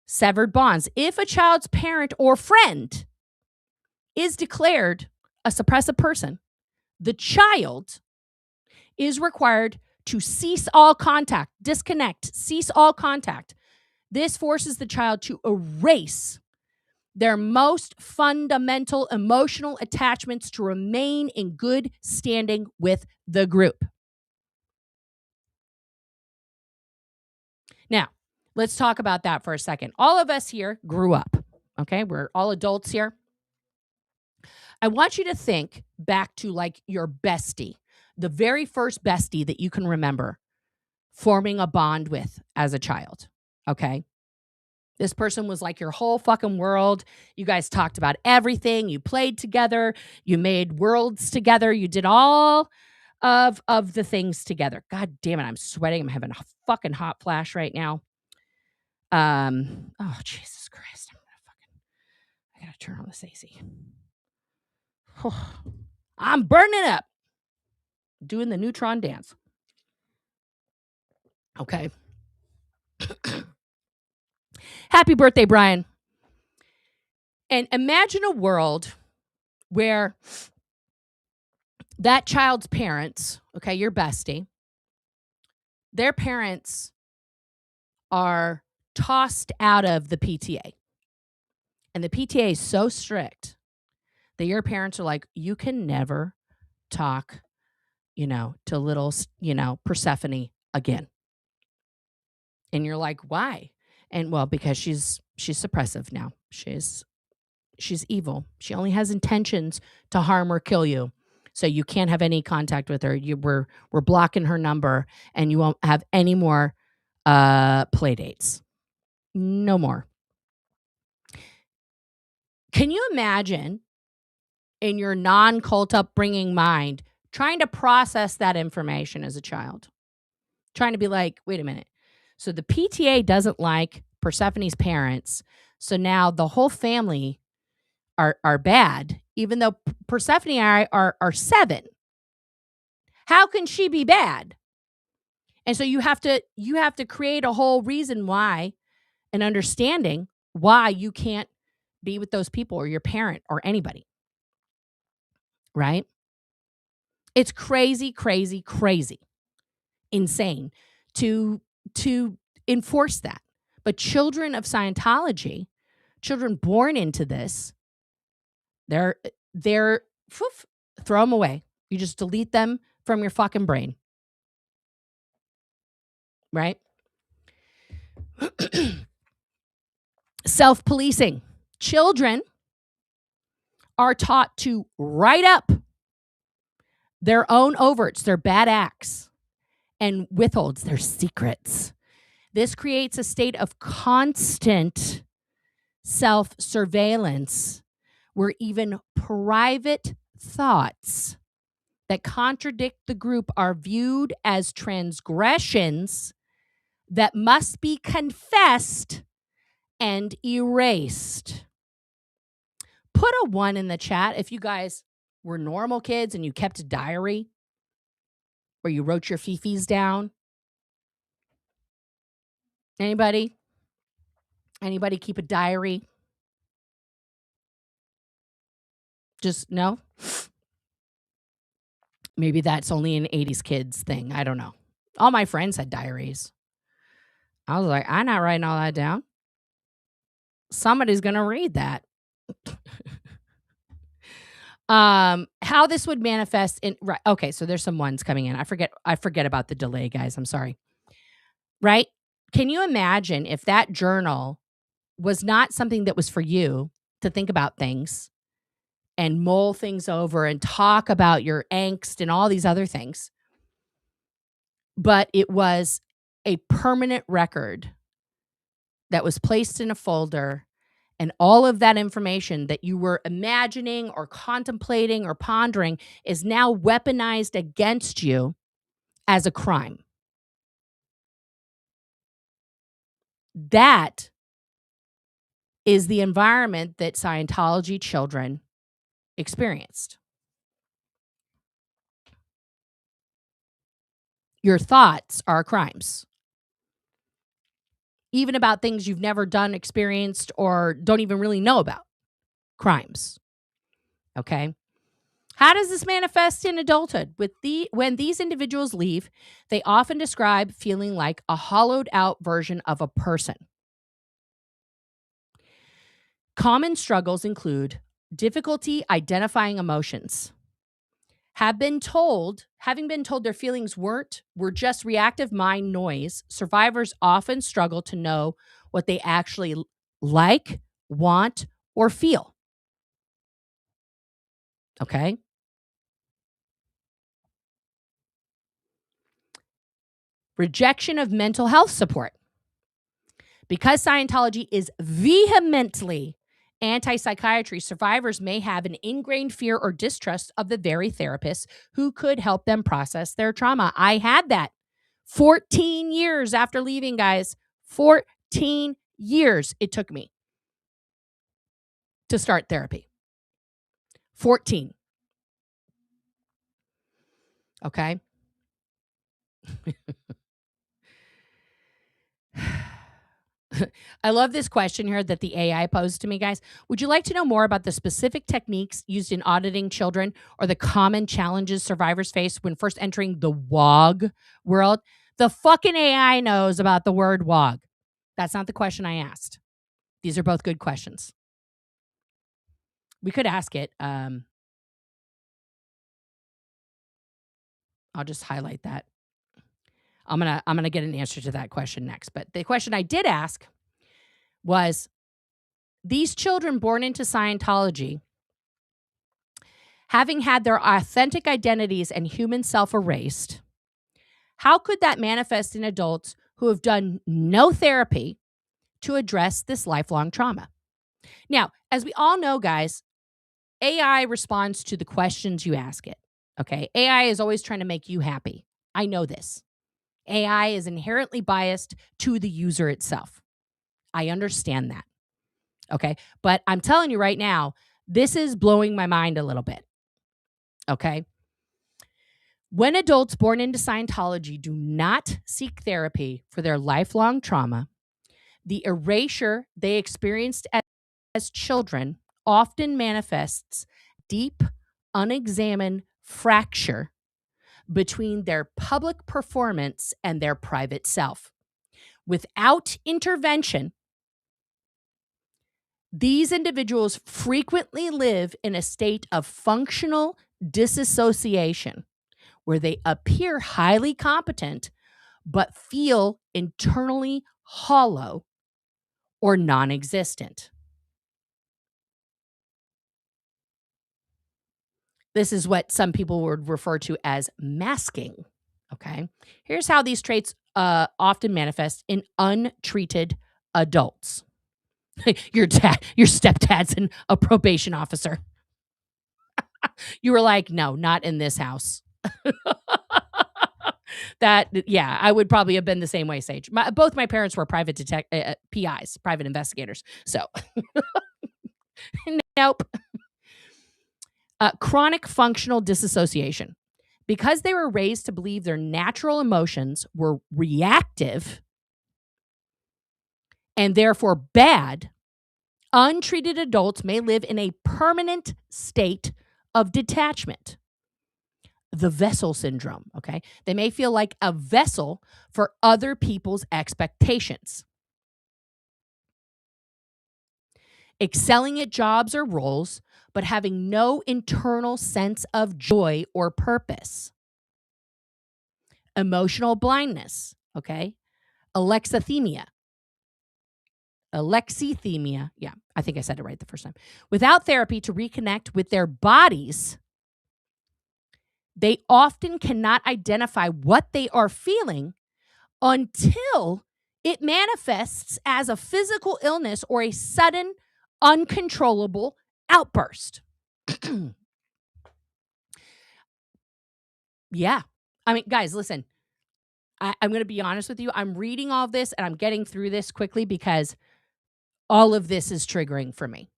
Severed bonds. If a child's parent or friend is declared a suppressive person, the child is required to cease all contact, disconnect, cease all contact. This forces the child to erase their most fundamental emotional attachments to remain in good standing with the group. Now, let's talk about that for a second. All of us here grew up, okay? We're all adults here. I want you to think back to like your bestie, the very first bestie that you can remember forming a bond with as a child, okay? This person was like your whole fucking world. You guys talked about everything. You played together. You made worlds together. You did all of the things together. God damn it, I'm sweating. I'm having a fucking hot flash right now. Oh, Jesus Christ. I gotta turn on this AC. I'm burning up. Doing the neutron dance. Okay. Happy birthday, Brian. And imagine a world where that child's parents, okay, your bestie, their parents are tossed out of the PTA. And the PTA is so strict that your parents are like, you can never talk, to little, Persephone again. And you're like, why? And well, because she's suppressive now. She's evil. She only has intentions to harm or kill you. So you can't have any contact with her. We're blocking her number, and you won't have any more play dates. No more. Can you imagine in your non-cult upbringing mind trying to process that information as a child? Trying to be like, wait a minute. So the PTA doesn't like Persephone's parents. So now the whole family are bad, even though Persephone and I are 7. How can she be bad? And so you have to create a whole reason why, an understanding why you can't be with those people or your parent or anybody. Right? It's crazy, crazy, crazy, insane to enforce that. But children of Scientology, children born into this, they're throw them away. You just delete them from your fucking brain. Right? Self-policing. Children are taught to write up their own overts, their bad acts, and withholds their secrets. This creates a state of constant self-surveillance where even private thoughts that contradict the group are viewed as transgressions that must be confessed and erased. Put a 1 in the chat if you guys were normal kids and you kept a diary where you wrote your fifis down. Anybody? Anybody keep a diary? Just no? Maybe that's only an 80s kids thing. I don't know. All my friends had diaries. I was like, I'm not writing all that down. Somebody's going to read that. How this would manifest in right. Okay, so there's some ones coming in. I forget about the delay, guys. I'm sorry. Right? Can you imagine if that journal was not something that was for you to think about things and mull things over and talk about your angst and all these other things, but it was a permanent record that was placed in a folder, and all of that information that you were imagining or contemplating or pondering is now weaponized against you as a crime. That is the environment that Scientology children experienced. Your thoughts are crimes. Even about things you've never done, experienced, or don't even really know about. Crimes. Okay? How does this manifest in adulthood? When these individuals leave, they often describe feeling like a hollowed out version of a person. Common struggles include difficulty identifying emotions. Having been told their feelings were just reactive mind noise, survivors often struggle to know what they actually like, want, or feel. Okay? Rejection of mental health support. Because Scientology is vehemently anti-psychiatry, survivors may have an ingrained fear or distrust of the very therapists who could help them process their trauma. I had that 14 years after leaving, guys. 14 years it took me to start therapy. 14. Okay? I love this question here that the AI posed to me, guys. Would you like to know more about the specific techniques used in auditing children or the common challenges survivors face when first entering the WOG world? The fucking AI knows about the word WOG. That's not the question I asked. These are both good questions. We could ask it. I'll just highlight that. I'm gonna get an answer to that question next. But the question I did ask was, these children born into Scientology, having had their authentic identities and human self erased, how could that manifest in adults who have done no therapy to address this lifelong trauma? Now, as we all know, guys, AI responds to the questions you ask it. Okay? AI is always trying to make you happy. I know this. AI is inherently biased to the user itself. I understand that. Okay? But I'm telling you right now, this is blowing my mind a little bit. Okay? When adults born into Scientology do not seek therapy for their lifelong trauma, the erasure they experienced as children often manifests deep, unexamined fracture between their public performance and their private self. Without intervention, these individuals frequently live in a state of functional disassociation where they appear highly competent but feel internally hollow or non-existent. This is what some people would refer to as masking. Okay. Here's how these traits often manifest in untreated adults. Your stepdad's a probation officer. You were like, no, not in this house. I would probably have been the same way, Sage. Both my parents were private PIs, private investigators. So, nope. Chronic functional disassociation. Because they were raised to believe their natural emotions were reactive, and therefore bad, untreated adults may live in a permanent state of detachment. The vessel syndrome, okay? They may feel like a vessel for other people's expectations. Excelling at jobs or roles, but having no internal sense of joy or purpose. Emotional blindness, okay? Alexithymia. Yeah, I think I said it right the first time. Without therapy to reconnect with their bodies, they often cannot identify what they are feeling until it manifests as a physical illness or a sudden, uncontrollable outburst. Yeah. I mean, guys, listen, I'm going to be honest with you. I'm reading all this and I'm getting through this quickly because all of this is triggering for me.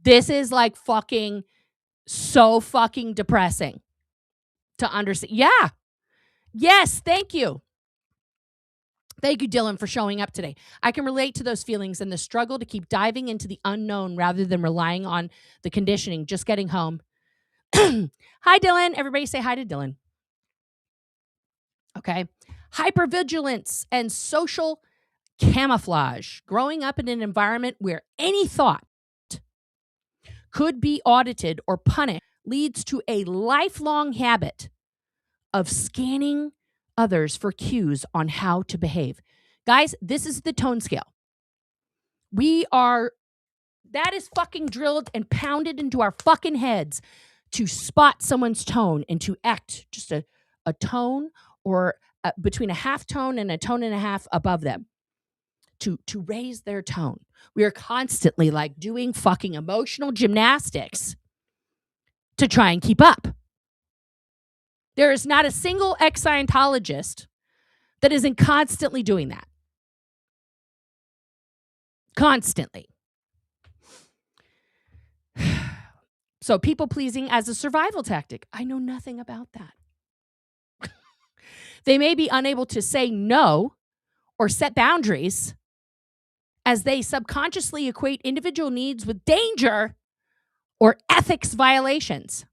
This is like so fucking depressing to understand. Yeah. Yes. Thank you. Thank you, Dylan, for showing up today. I can relate to those feelings and the struggle to keep diving into the unknown rather than relying on the conditioning. Just getting home. Hi, Dylan. Everybody say hi to Dylan. Okay. Hypervigilance and social camouflage. Growing up in an environment where any thought could be audited or punished leads to a lifelong habit of scanning others for cues on how to behave. Guys, this is the tone scale. That is fucking drilled and pounded into our fucking heads to spot someone's tone and to act just a tone or between a half tone and a tone and a half above them. To raise their tone. We are constantly like doing fucking emotional gymnastics to try and keep up. There is not a single ex-Scientologist that isn't constantly doing that. Constantly. So people pleasing as a survival tactic. I know nothing about that. They may be unable to say no or set boundaries as they subconsciously equate individual needs with danger or ethics violations.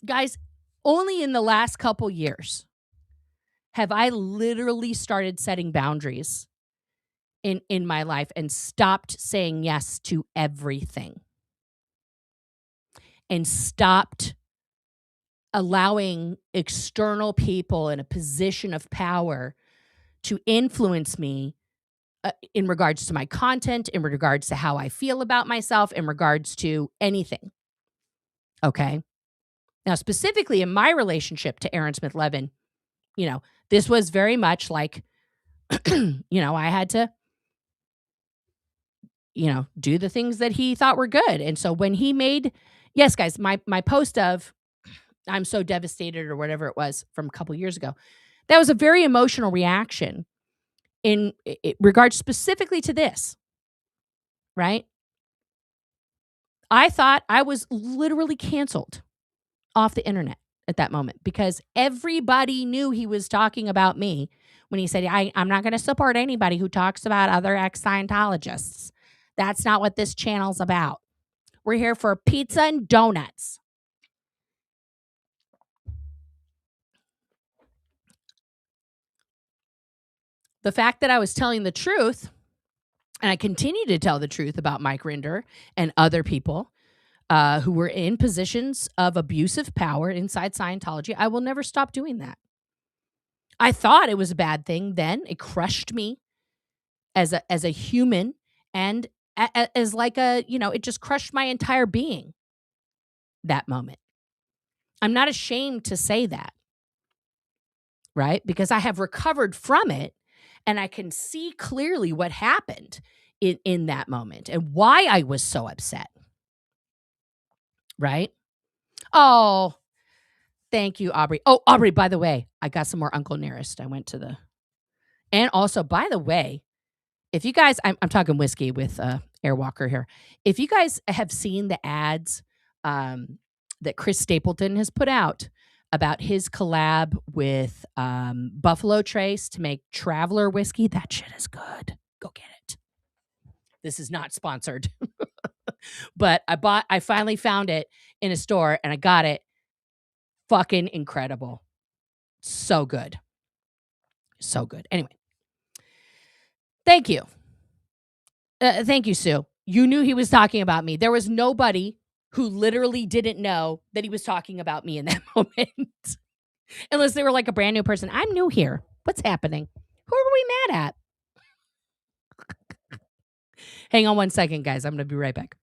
Guys, only in the last couple years have I literally started setting boundaries in my life and stopped saying yes to everything. And stopped allowing external people in a position of power to influence me in regards to my content, in regards to how I feel about myself, in regards to anything. Okay. Now, specifically in my relationship to Aaron Smith Levin, this was very much like, I had to, do the things that he thought were good. And so when he made, yes, guys, my post of I'm so devastated or whatever it was from a couple years ago, that was a very emotional reaction in regards specifically to this, right? I thought I was literally canceled off the internet at that moment because everybody knew he was talking about me when he said, I'm not going to support anybody who talks about other ex-Scientologists. That's not what this channel's about. We're here for pizza and donuts. The fact that I was telling the truth, and I continue to tell the truth about Mike Rinder and other people who were in positions of abusive power inside Scientology, I will never stop doing that. I thought it was a bad thing then. It crushed me as a human and as like it just crushed my entire being that moment. I'm not ashamed to say that, right? Because I have recovered from it and I can see clearly what happened in that moment and why I was so upset. Right? Oh, thank you, Aubrey. Oh, Aubrey, by the way, I got some more Uncle Nearest. I went to and also, by the way, if you guys, I'm talking whiskey with Airwalker here. If you guys have seen the ads that Chris Stapleton has put out about his collab with Buffalo Trace to make Traveler whiskey. That shit is good. Go get it. This is not sponsored. But I finally found it in a store and I got it. Fucking incredible. So good. So good. Anyway. Thank you. Thank you, Sue. You knew he was talking about me. There was nobody who literally didn't know that he was talking about me in that moment. Unless they were like a brand new person. I'm new here. What's happening? Who are we mad at? Hang on one second, guys. I'm going to be right back.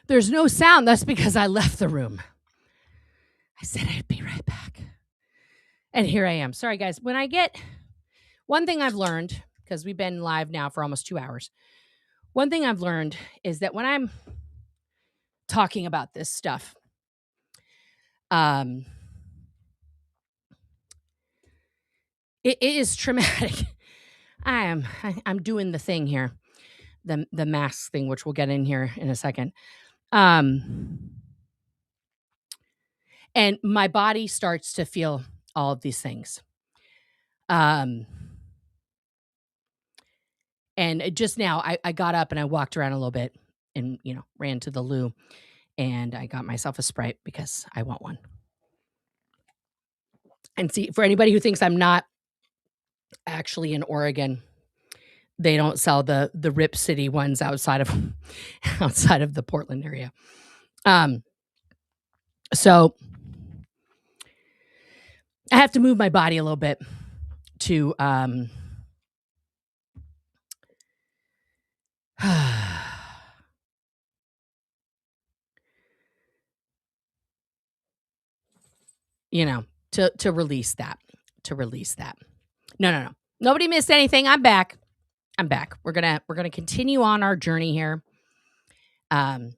There's no sound. That's because I left the room. I said I'd be right back. And here I am. Sorry, guys. One thing I've learned, because we've been live now for almost 2 hours, one thing I've learned is that when I'm talking about this stuff, it is traumatic. I'm doing the thing here, the mask thing, which we'll get in here in a second. And my body starts to feel all of these things. And just now I got up and I walked around a little bit and, ran to the loo and I got myself a Sprite because I want one. And see, for anybody who thinks I'm not actually in Oregon, they don't sell the Rip City ones outside of the Portland area. So I have to move my body a little bit to to release that. No. Nobody missed anything. I'm back. We're gonna continue on our journey here. In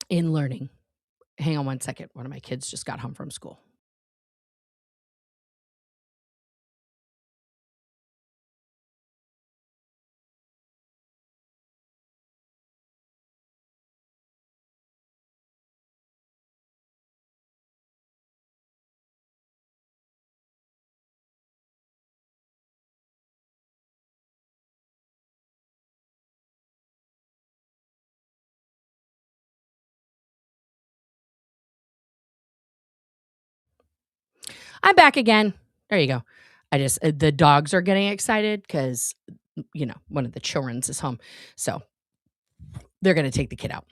learning. Hang on one second. One of my kids just got home from school. I'm back again. There you go. The dogs are getting excited because, one of the children's is home. So they're going to take the kid out.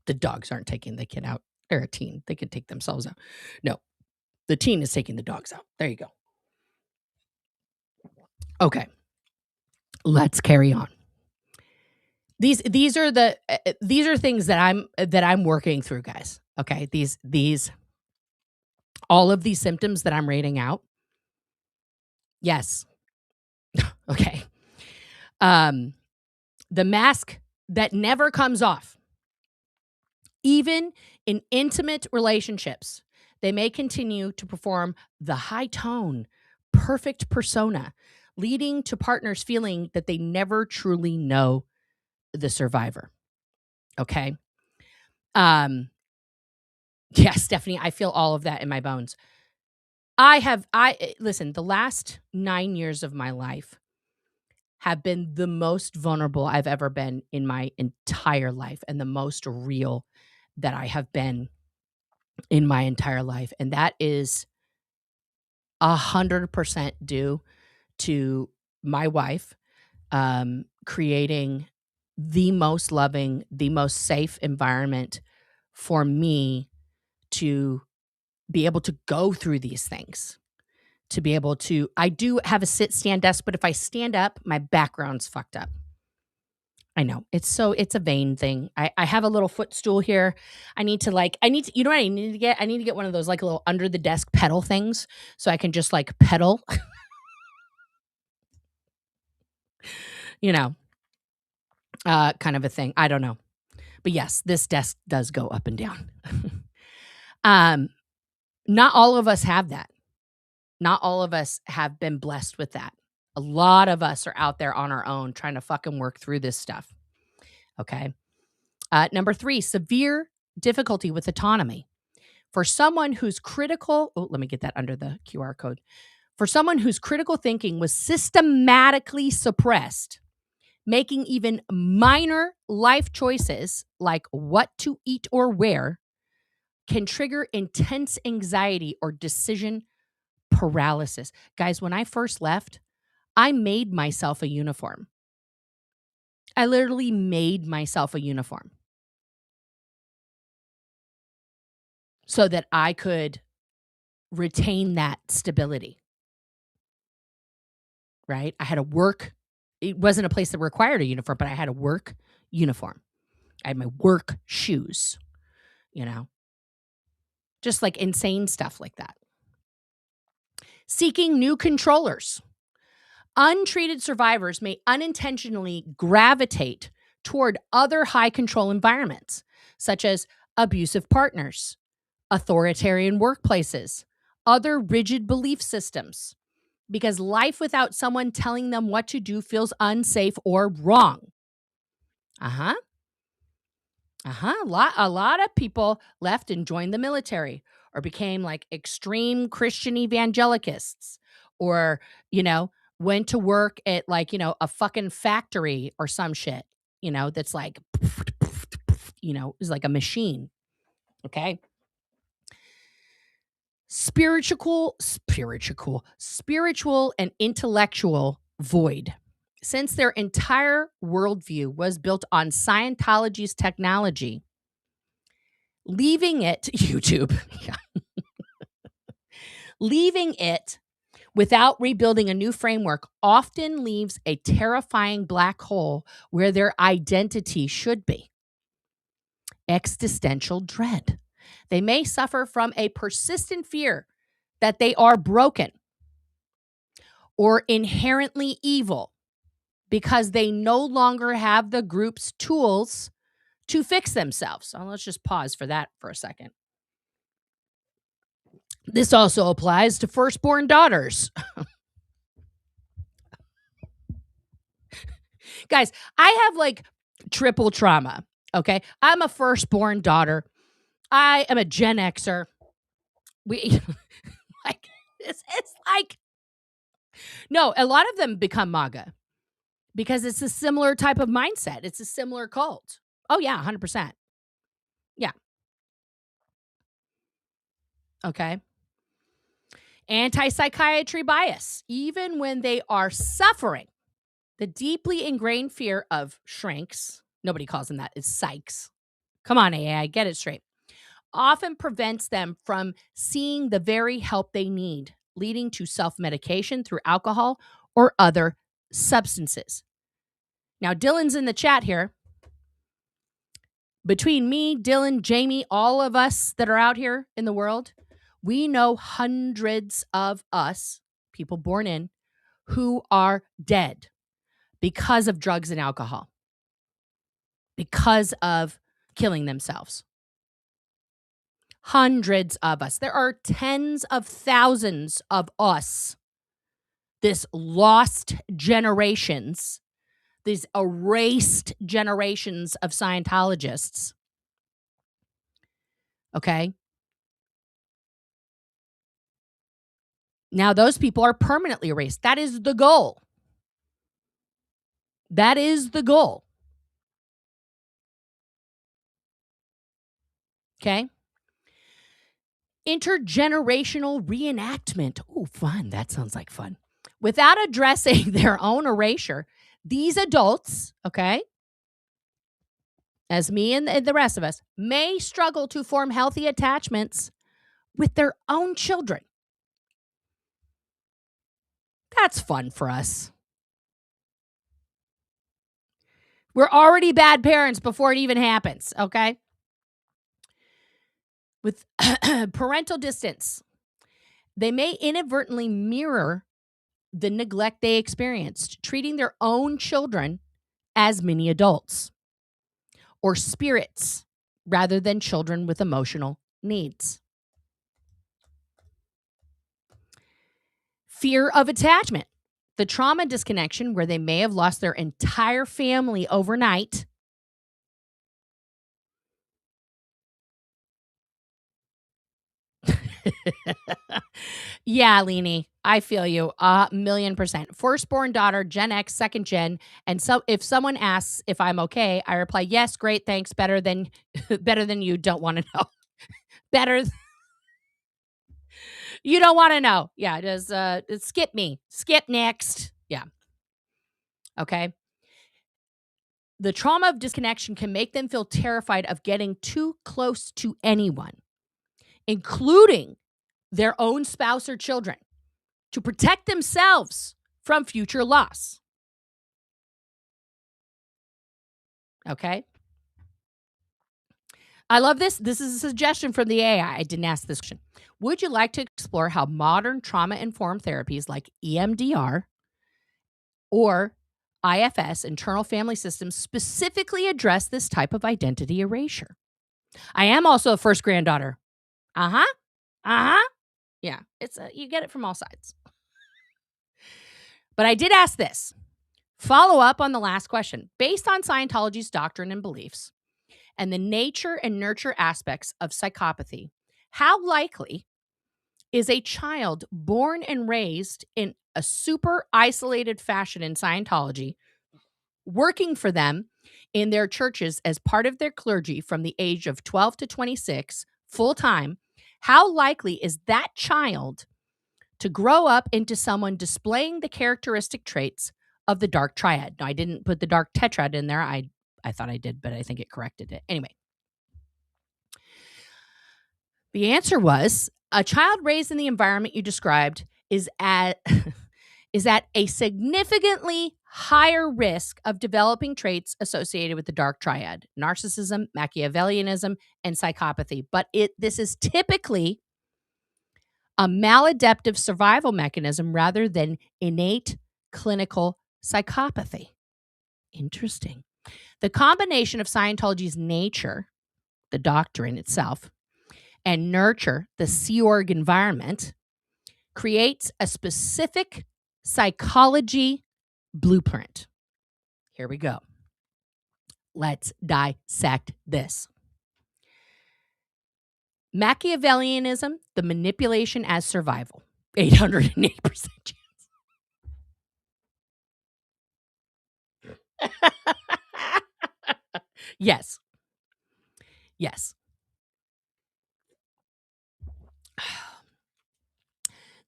The dogs aren't taking the kid out. They're a teen. They can take themselves out. No, the teen is taking the dogs out. There you go. Okay. Let's carry on. These are things that I'm working through, guys. Okay. All of these symptoms that I'm rating out. Yes. Okay. The mask that never comes off. Even in intimate relationships, they may continue to perform the high tone, perfect persona, leading to partners feeling that they never truly know the survivor. Okay. Yeah, Stephanie, I feel all of that in my bones. Listen, the last 9 years of my life have been the most vulnerable I've ever been in my entire life and the most real that I have been in my entire life. And that is 100% due to my wife creating the most loving, the most safe environment for me to be able to go through these things. To be able to, I do have a sit-stand desk, but if I stand up, my background's fucked up. I know. It's a vain thing. I have a little footstool here. You know what I need to get? I need to get one of those like little under the desk pedal things so I can just like pedal. Kind of a thing. I don't know. But yes, this desk does go up and down. Not all of us have that. Not all of us have been blessed with that. A lot of us are out there on our own trying to fucking work through this stuff. Okay. Number 3, severe difficulty with autonomy. For someone who's critical, let me get that under the QR code. For someone whose critical thinking was systematically suppressed, making even minor life choices like what to eat or wear can trigger intense anxiety or decision paralysis. Guys, when I first left, I made myself a uniform. I literally made myself a uniform so that I could retain that stability. Right? I had to work. It wasn't a place that required a uniform, but I had a work uniform. I had my work shoes, just like insane stuff like that. Seeking new controllers. Untreated survivors may unintentionally gravitate toward other high control environments, such as abusive partners, authoritarian workplaces, other rigid belief systems, because life without someone telling them what to do feels unsafe or wrong. A lot of people left and joined the military or became like extreme Christian evangelicists or, went to work at like, a fucking factory or some shit, that's like, is like a machine. Okay. Spiritual and intellectual void. Since their entire worldview was built on Scientology's technology, leaving it, YouTube, leaving it without rebuilding a new framework often leaves a terrifying black hole where their identity should be. Existential dread. They may suffer from a persistent fear that they are broken or inherently evil because they no longer have the group's tools to fix themselves. So let's just pause for that for a second. This also applies to firstborn daughters. Guys, I have like triple trauma, okay? I'm a firstborn daughter. I am a Gen Xer. We like it's like no, a lot of them become MAGA because it's a similar type of mindset. It's a similar cult. Oh yeah, 100%. Yeah. Okay. Anti-psychiatry bias, even when they are suffering. The deeply ingrained fear of shrinks, nobody calls them that, it's psychs. Come on, AI, get it straight. Often prevents them from seeing the very help they need, leading to self-medication through alcohol or other substances. Now, Dylan's in the chat here. Between me, Dylan, Jamie, all of us that are out here in the world, we know hundreds of us, people born in, who are dead because of drugs and alcohol, because of killing themselves. Hundreds of us. There are tens of thousands of us, this lost generations, these erased generations of Scientologists. Okay? Now, those people are permanently erased. That is the goal. That is the goal. Okay? Intergenerational reenactment. Oh, fun. That sounds like fun. Without addressing their own erasure, these adults, okay, as me and the rest of us, may struggle to form healthy attachments with their own children. That's fun for us. We're already bad parents before it even happens, okay? With parental distance, they may inadvertently mirror the neglect they experienced, treating their own children as mini adults or spirits rather than children with emotional needs. Fear of attachment. The trauma disconnection where they may have lost their entire family overnight. Yeah, Leanie, I feel you 1,000,000%. Firstborn daughter, Gen X, second gen. And so if someone asks if I'm okay, I reply, yes, great, thanks. Better than you. Don't want to know. Better. You don't want to know. Yeah, just skip me. Skip next. Yeah. Okay. The trauma of disconnection can make them feel terrified of getting too close to anyone, including their own spouse or children, to protect themselves from future loss. Okay? I love this. This is a suggestion from the AI. I didn't ask this question. Would you like to explore how modern trauma-informed therapies like EMDR or IFS, internal family systems, specifically address this type of identity erasure? I am also a first granddaughter. Uh-huh. Uh-huh. Yeah, it's you get it from all sides. But I did ask this. Follow up on the last question. Based on Scientology's doctrine and beliefs and the nature and nurture aspects of psychopathy, how likely is a child born and raised in a super isolated fashion in Scientology, working for them in their churches as part of their clergy from the age of 12 to 26, full-time? How likely is that child to grow up into someone displaying the characteristic traits of the dark triad? Now, I didn't put the dark tetrad in there. I thought I did, but I think it corrected it. Anyway, the answer was a child raised in the environment you described is at a significantly higher risk of developing traits associated with the dark triad: narcissism, Machiavellianism, and psychopathy. But this is typically a maladaptive survival mechanism rather than innate clinical psychopathy. Interesting. The combination of Scientology's nature, the doctrine itself, and nurture, the Sea Org environment, creates a specific psychology blueprint. Here we go. Let's dissect this. Machiavellianism, the manipulation as survival, 808% chance. Yes. Yes.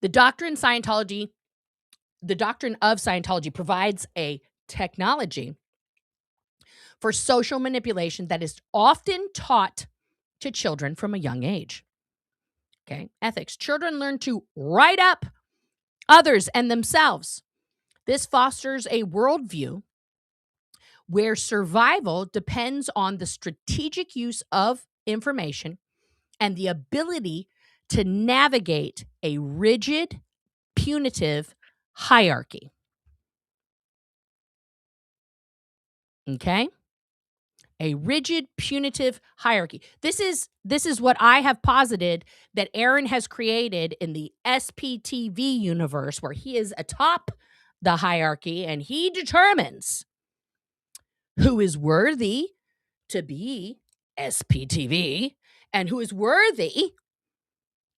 The doctrine of Scientology provides a technology for social manipulation that is often taught to children from a young age. Okay, ethics. Children learn to write up others and themselves. This fosters a worldview where survival depends on the strategic use of information and the ability to navigate a rigid, punitive hierarchy. Okay? A rigid, punitive hierarchy. This is what I have posited that Aaron has created in the SPTV universe, where he is atop the hierarchy and he determines who is worthy to be SPTV and who is worthy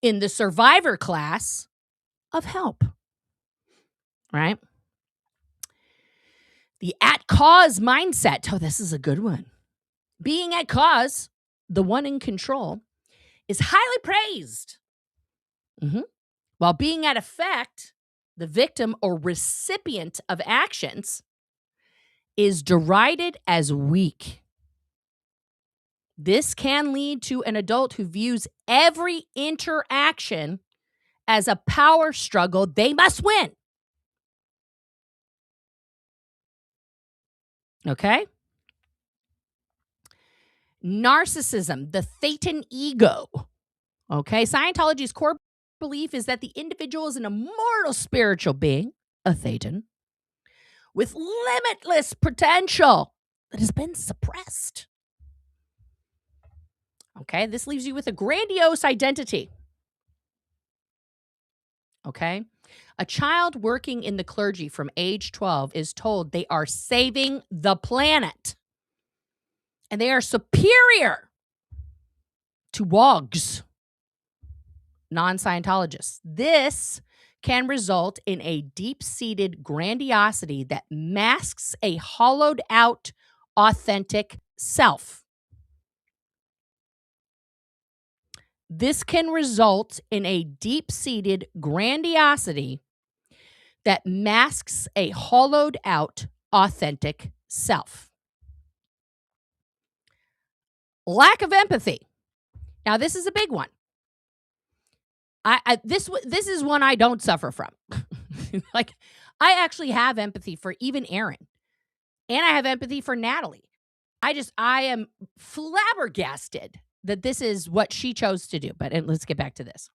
in the survivor class of help. Right? The at cause mindset. Oh, this is a good one. Being at cause, the one in control, is highly praised. While being at effect, the victim or recipient of actions, is derided as weak. This can lead to an adult who views every interaction as a power struggle they must win. Okay? Narcissism, the Thetan ego. Okay? Scientology's core belief is that the individual is an immortal spiritual being, a Thetan, with limitless potential that has been suppressed. Okay? This leaves you with a grandiose identity. Okay? A child working in the clergy from age 12 is told they are saving the planet and they are superior to wogs, non-Scientologists. This can result in a deep-seated grandiosity that masks a hollowed-out, authentic self. This can result in a deep-seated grandiosity that masks a hollowed-out, authentic self. Lack of empathy. Now, this is a big one. This is one I don't suffer from. Like, I actually have empathy for even Aaron, and I have empathy for Natalie. I am flabbergasted that this is what she chose to do. But let's get back to this.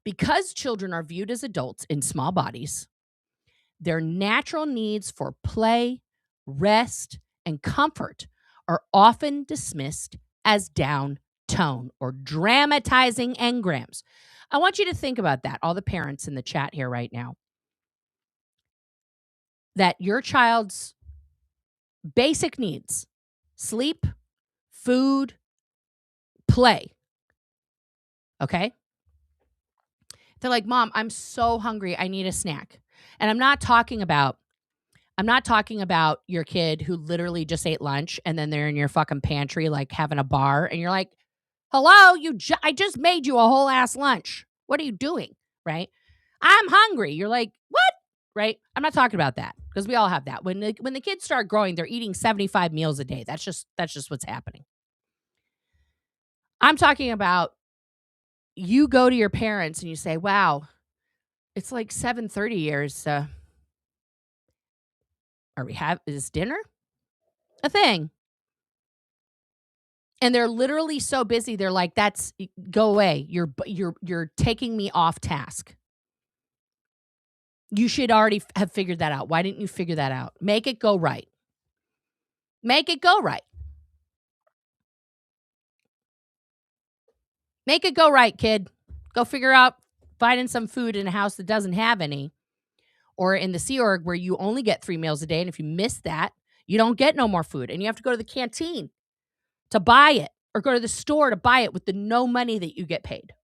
Because children are viewed as adults in small bodies, their natural needs for play, rest, and comfort are often dismissed as down tone or dramatizing engrams. I want you to think about that, all the parents in the chat here right now, that your child's basic needs, sleep, food, play, okay? They're like, Mom, I'm so hungry. I need a snack. And I'm not talking about your kid who literally just ate lunch and then they're in your fucking pantry like having a bar and you're like, hello, I just made you a whole ass lunch. What are you doing? Right? I'm hungry. You're like, what? Right? I'm not talking about that because we all have that. When the kids start growing, they're eating 75 meals a day. That's just what's happening. I'm talking about you go to your parents and you say, wow, it's like 7:30 years. Is dinner a thing? And they're literally so busy. They're like, go away. You're taking me off task. You should already have figured that out. Why didn't you figure that out? Make it go right. Make it go right. Make it go right, kid. Go figure out finding some food in a house that doesn't have any. Or in the Sea Org where you only get 3 meals a day. And if you miss that, you don't get no more food. And you have to go to the canteen to buy it or go to the store to buy it with the no money that you get paid.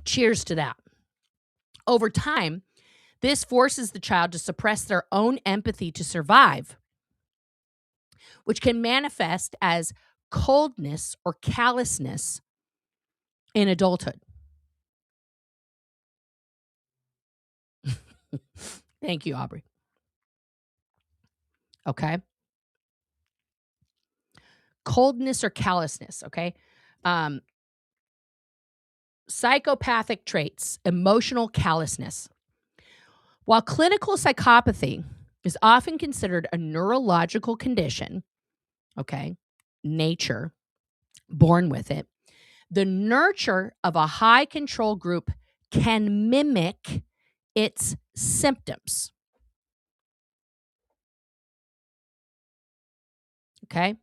Cheers to that. Over time, this forces the child to suppress their own empathy to survive, which can manifest as coldness or callousness in adulthood. Thank you, Aubrey. Okay. Coldness or callousness, okay? Psychopathic traits, emotional callousness. While clinical psychopathy is often considered a neurological condition, okay, nature, born with it, the nurture of a high control group can mimic its symptoms. Okay?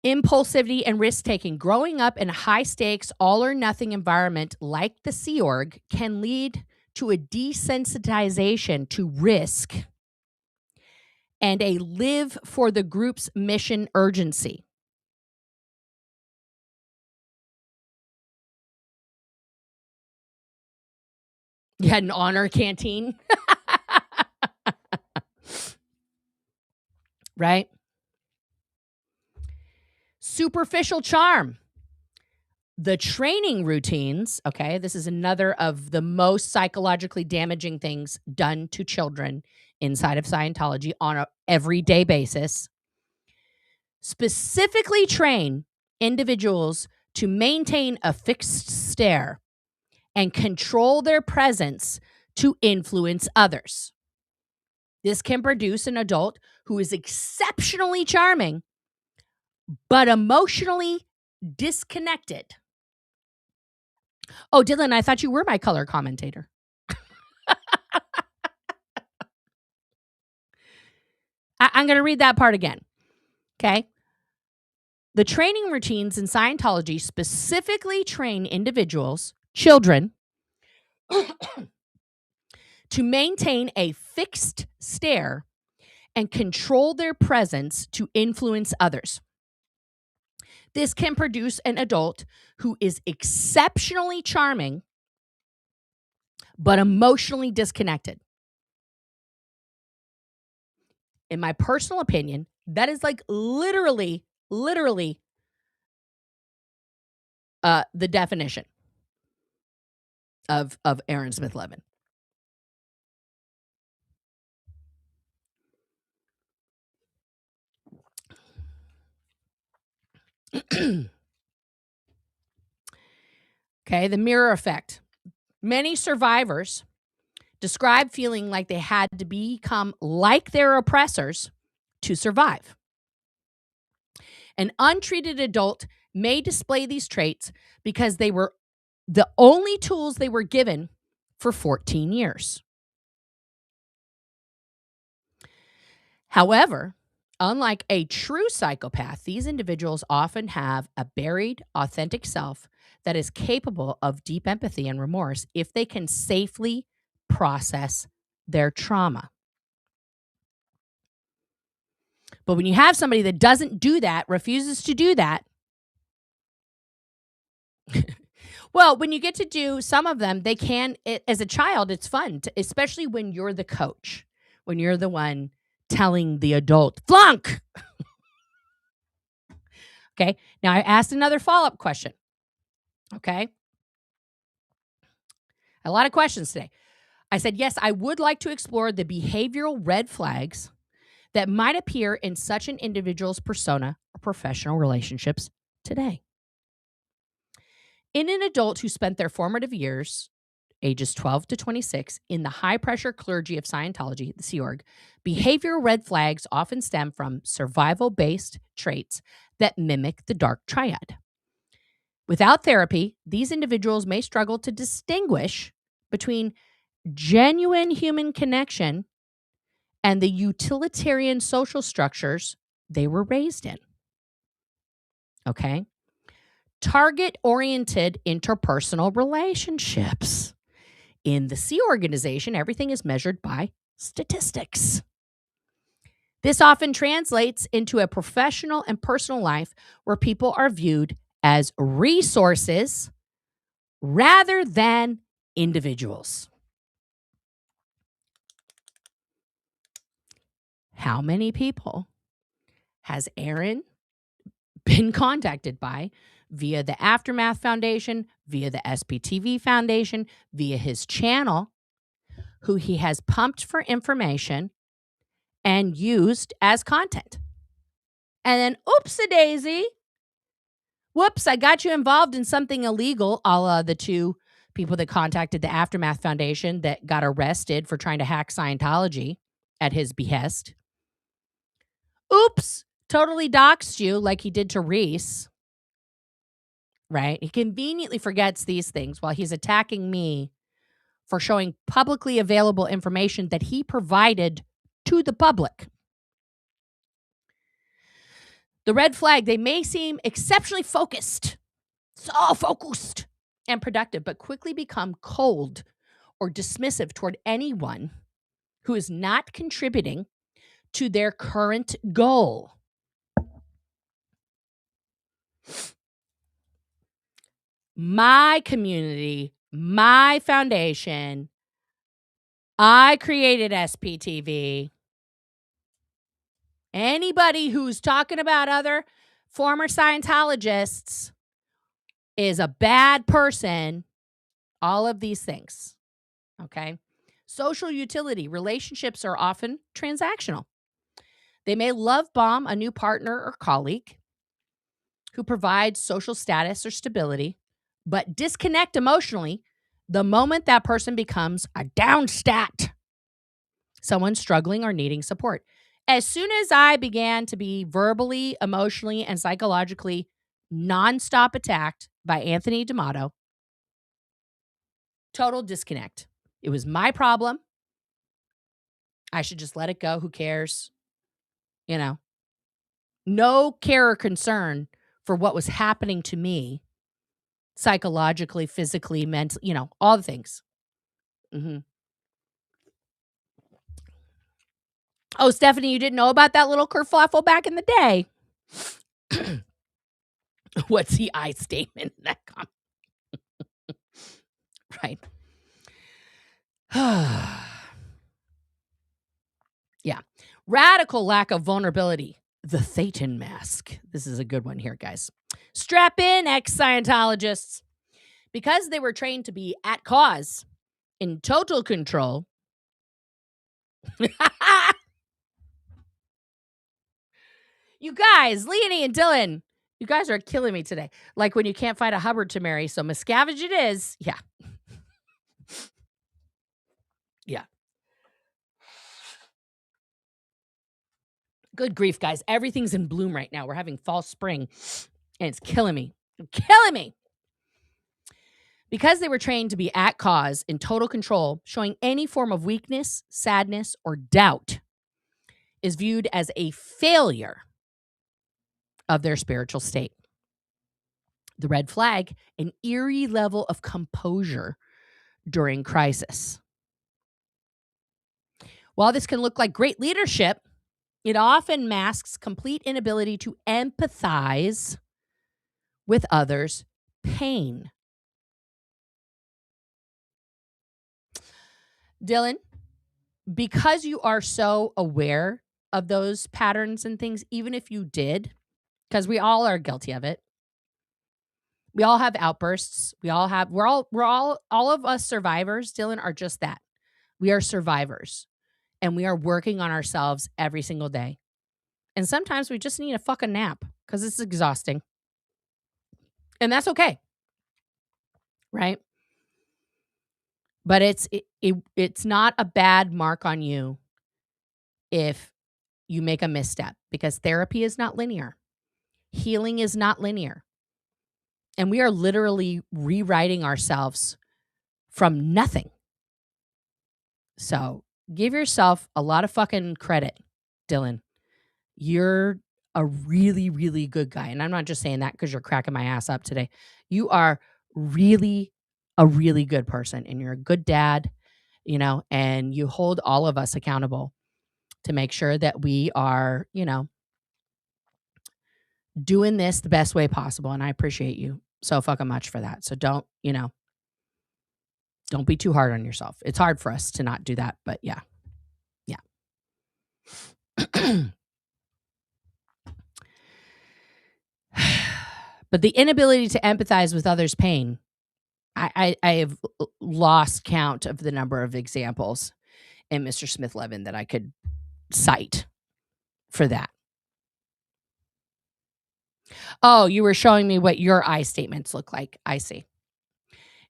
Impulsivity and risk taking. Growing up in a high stakes, all or nothing environment like the Sea Org can lead to a desensitization to risk and a live for the group's mission urgency. You had an honor canteen, right? Superficial charm. The training routines, okay, this is another of the most psychologically damaging things done to children inside of Scientology on an everyday basis, specifically train individuals to maintain a fixed stare and control their presence to influence others. This can produce an adult who is exceptionally charming, but emotionally disconnected. Oh, Dylan, I thought you were my color commentator. I'm going to read that part again. Okay. The training routines in Scientology specifically train individuals, children, to maintain a fixed stare and control their presence to influence others. This can produce an adult who is exceptionally charming, but emotionally disconnected. In my personal opinion, that is like literally the definition of Aaron Smith Levin. Okay, the mirror effect. Many survivors describe feeling like they had to become like their oppressors to survive. An untreated adult may display these traits because they were the only tools they were given for 14 years. However, unlike a true psychopath, these individuals often have a buried, authentic self that is capable of deep empathy and remorse if they can safely process their trauma. But when you have somebody that doesn't do that, refuses to do that, well, when you get to do some of them, they can, as a child, it's fun, especially when you're the coach, when you're the one telling the adult, flunk. Okay. Now I asked another follow-up question. Okay. A lot of questions today. I said, yes, I would like to explore the behavioral red flags that might appear in such an individual's persona or professional relationships today. In an adult who spent their formative years, ages 12 to 26, in the high-pressure clergy of Scientology, the Sea Org, behavioral red flags often stem from survival-based traits that mimic the dark triad. Without therapy, these individuals may struggle to distinguish between genuine human connection and the utilitarian social structures they were raised in. Okay? Target-oriented interpersonal relationships. In the Sea organization, everything is measured by statistics. This often translates into a professional and personal life where people are viewed as resources rather than individuals. How many people has Aaron been contacted by via the Aftermath Foundation, via the SPTV Foundation, via his channel, who he has pumped for information and used as content. And then, oops-a-daisy, whoops, I got you involved in something illegal, a la the two people that contacted the Aftermath Foundation that got arrested for trying to hack Scientology at his behest. Oops, totally doxed you like he did to Reese. Right? He conveniently forgets these things while he's attacking me for showing publicly available information that he provided to the public. The red flag, they may seem exceptionally focused, so focused and productive, but quickly become cold or dismissive toward anyone who is not contributing to their current goal. My community, my foundation, I created SPTV. Anybody who's talking about other former Scientologists is a bad person. All of these things. Okay. Social utility. Relationships are often transactional. They may love bomb a new partner or colleague who provides social status or stability, but disconnect emotionally the moment that person becomes a downstat, someone struggling or needing support. As soon as I began to be verbally, emotionally, and psychologically nonstop attacked by Anthony D'Amato, total disconnect. It was my problem. I should just let it go. Who cares? You know, no care or concern for what was happening to me psychologically, physically, mentally, all the things. Oh, Stephanie, you didn't know about that little kerfluffle back in the day. What's the I statement in that comment? Right. Yeah. Radical lack of vulnerability. The Thetan mask. This is a good one here, guys. Strap in, ex-Scientologists. Because they were trained to be at cause, in total control. You guys, Leonie and Dylan, you guys are killing me today. Like when you can't find a Hubbard to marry, so Miscavige it is. Yeah. Yeah. Good grief, guys. Everything's in bloom right now. We're having fall spring, and it's killing me. Killing me. Because they were trained to be at cause, in total control, showing any form of weakness, sadness, or doubt is viewed as a failure of their spiritual state. The red flag, an eerie level of composure during crisis. While this can look like great leadership, it often masks complete inability to empathize with others' pain. Dylan, because you are so aware of those patterns and things, even if you did, because we all are guilty of it. We all have outbursts. We're all of us survivors, Dylan, are just that. We are survivors, and we are working on ourselves every single day. And sometimes we just need a fucking nap because it's exhausting. And that's okay. Right? But it's not a bad mark on you if you make a misstep, because therapy is not linear. Healing is not linear. And we are literally rewriting ourselves from nothing. So give yourself a lot of fucking credit, Dylan. You're a really, really good guy. And I'm not just saying that because you're cracking my ass up today. You are really a really good person, and you're a good dad, and you hold all of us accountable to make sure that we are, doing this the best way possible. And I appreciate you so fucking much for that. So don't be too hard on yourself. It's hard for us to not do that, but yeah. But the inability to empathize with others' pain, I have lost count of the number of examples in Mr. Smith-Levin that I could cite for that. Oh, you were showing me what your I statements look like. I see.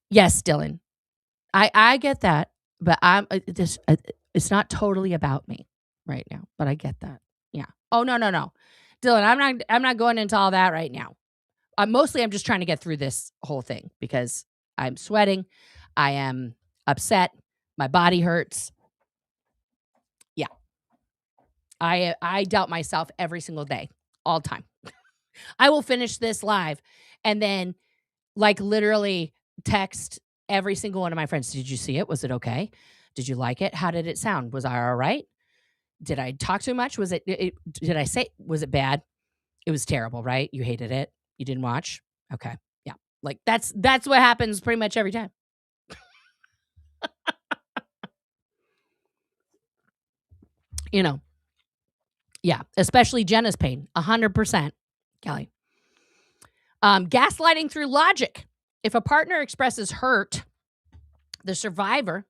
Yes, Dylan. I get that, but it's not totally about me right now, but I get that. Yeah. Oh, no. Dylan, I'm not going into all that right now. Mostly I'm just trying to get through this whole thing because I'm sweating. I am upset. My body hurts. Yeah. I doubt myself every single day, all the time. I will finish this live and then like literally text every single one of my friends. Did you see it? Was it okay? Did you like it? How did it sound? Was I all right? Did I talk too much? Was did I say, was it bad? It was terrible, right? You hated it. You didn't watch. Okay. Yeah. Like that's what happens pretty much every time. You know, yeah, especially Jenna's pain, 100%, Kelly. Gaslighting through logic. If a partner expresses hurt, the survivor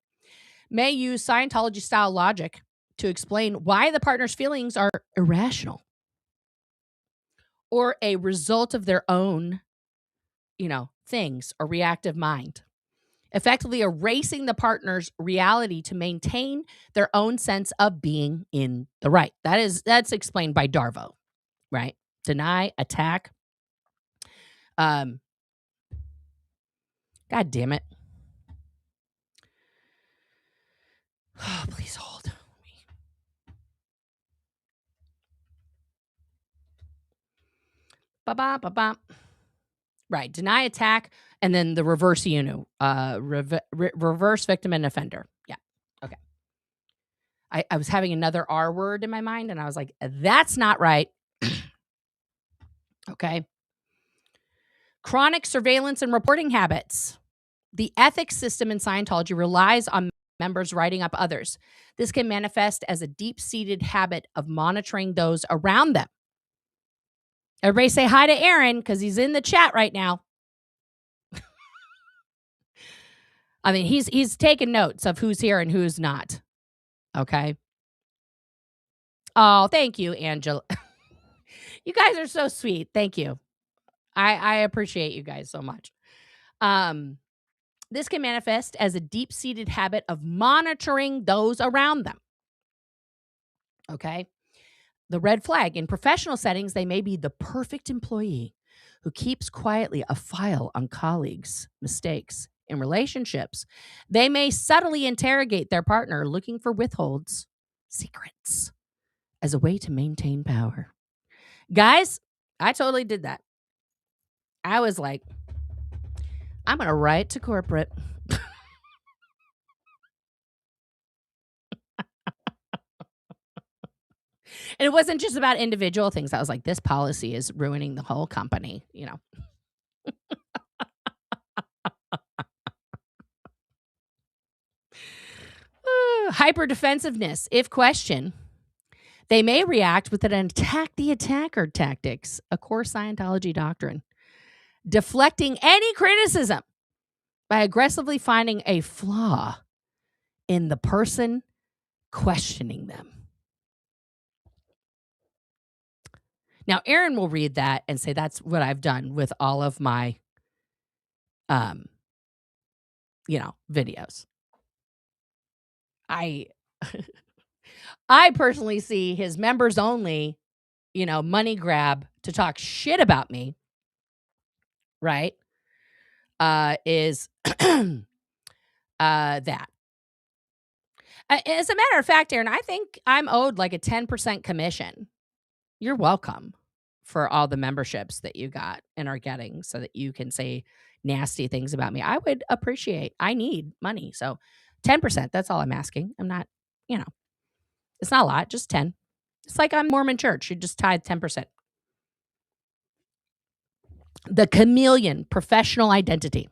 may use Scientology-style logic to explain why the partner's feelings are irrational or a result of their own, things or reactive mind, effectively erasing the partner's reality to maintain their own sense of being in the right. That's explained by Darvo, right? Deny, attack. God damn it. Oh, please hold. Ba-ba. Right. Deny, attack, and then the reverse reverse victim and offender. Yeah. Okay. I was having another R word in my mind, and I was like, that's not right. Okay. Chronic surveillance and reporting habits. The ethics system in Scientology relies on members writing up others. This can manifest as a deep-seated habit of monitoring those around them. Everybody say hi to Aaron because he's in the chat right now. I mean, he's taking notes of who's here and who's not. Okay. Oh, thank you, Angela. You guys are so sweet. Thank you. I appreciate you guys so much. This can manifest as a deep-seated habit of monitoring those around them. Okay. The red flag. In professional settings, they may be the perfect employee who keeps quietly a file on colleagues' mistakes. In relationships, they may subtly interrogate their partner, looking for withholds, secrets, as a way to maintain power. Guys, I totally did that. I was like, I'm going to write to corporate. And it wasn't just about individual things. I was like, this policy is ruining the whole company, Hyper defensiveness. If questioned, they may react with an attack the attacker tactics, a core Scientology doctrine, deflecting any criticism by aggressively finding a flaw in the person questioning them. Now, Aaron will read that and say that's what I've done with all of my, videos. I personally see his members only, money grab to talk shit about me, right? Is that. As a matter of fact, Aaron, I think I'm owed like a 10% commission. You're welcome for all the memberships that you got and are getting so that you can say nasty things about me. I would appreciate, I need money. So 10%, that's all I'm asking. I'm not, it's not a lot, just 10. It's like I'm Mormon church. You just tithe 10%. The chameleon professional identity.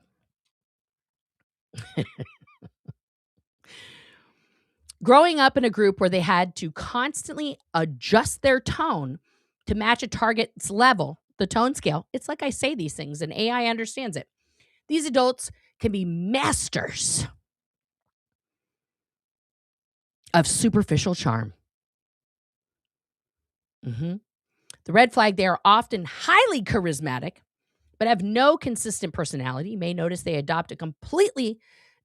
Growing up in a group where they had to constantly adjust their tone to match a target's level, the tone scale, it's like I say these things and AI understands it. These adults can be masters of superficial charm. The red flag, they are often highly charismatic, but have no consistent personality. You may notice they adopt a completely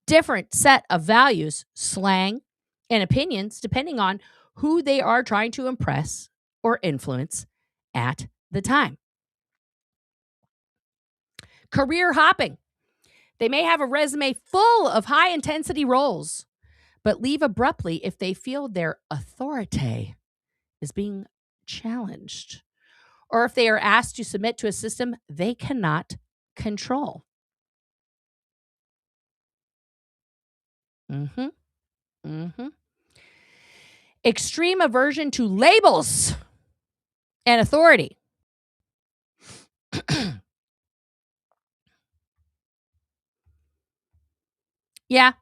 different set of values, slang, and opinions depending on who they are trying to impress or influence at the time. Career hopping. They may have a resume full of high-intensity roles, but leave abruptly if they feel their authority is being challenged, or if they are asked to submit to a system they cannot control. Extreme aversion to labels and authority. Yeah.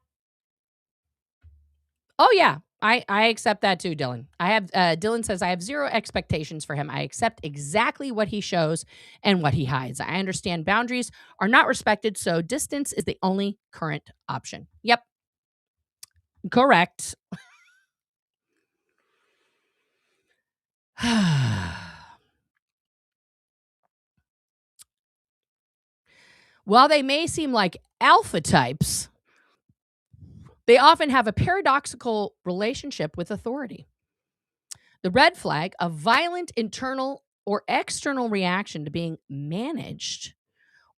Oh, yeah. I accept that too, Dylan. Dylan says, I have zero expectations for him. I accept exactly what he shows and what he hides. I understand boundaries are not respected, so distance is the only current option. Yep. Correct. While they may seem like alpha types, they often have a paradoxical relationship with authority. The red flag, a violent internal or external reaction to being managed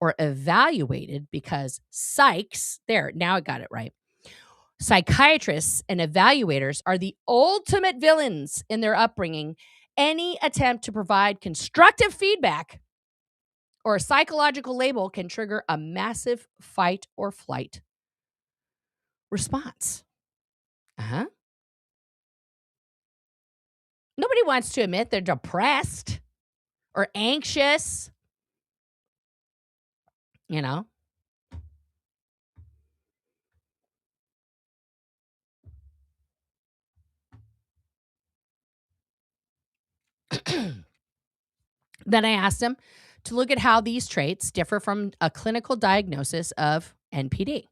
or evaluated because psychs, there, now I got it right. Psychiatrists and evaluators are the ultimate villains in their upbringing. Any attempt to provide constructive feedback or a psychological label can trigger a massive fight or flight response. Nobody wants to admit they're depressed or anxious, you know. Then I asked him to look at how these traits differ from a clinical diagnosis of NPD.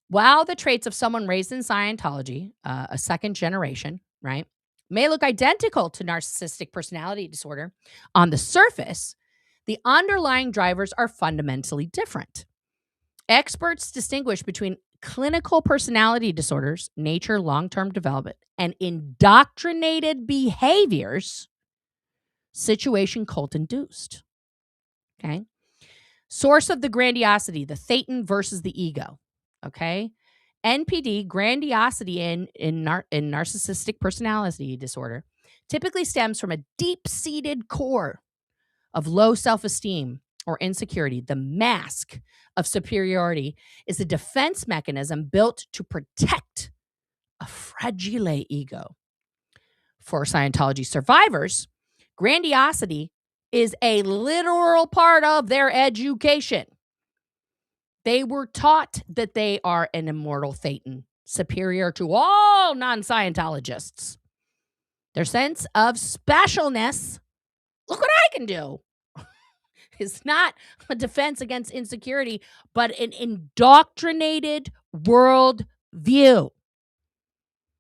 While the traits of someone raised in Scientology, a second generation, right, may look identical to narcissistic personality disorder, on the surface, the underlying drivers are fundamentally different. Experts distinguish between clinical personality disorders, nature, long-term development, and indoctrinated behaviors, situation cult-induced. Okay? Source of the grandiosity, the thetan versus the ego. Okay? NPD, grandiosity in narcissistic personality disorder, typically stems from a deep-seated core of low self-esteem or insecurity. The mask of superiority is a defense mechanism built to protect a fragile ego. For Scientology survivors, grandiosity is a literal part of their education. They were taught that they are an immortal thetan, superior to all non-Scientologists. Their sense of specialness, look what I can do, is not a defense against insecurity, but an indoctrinated world view.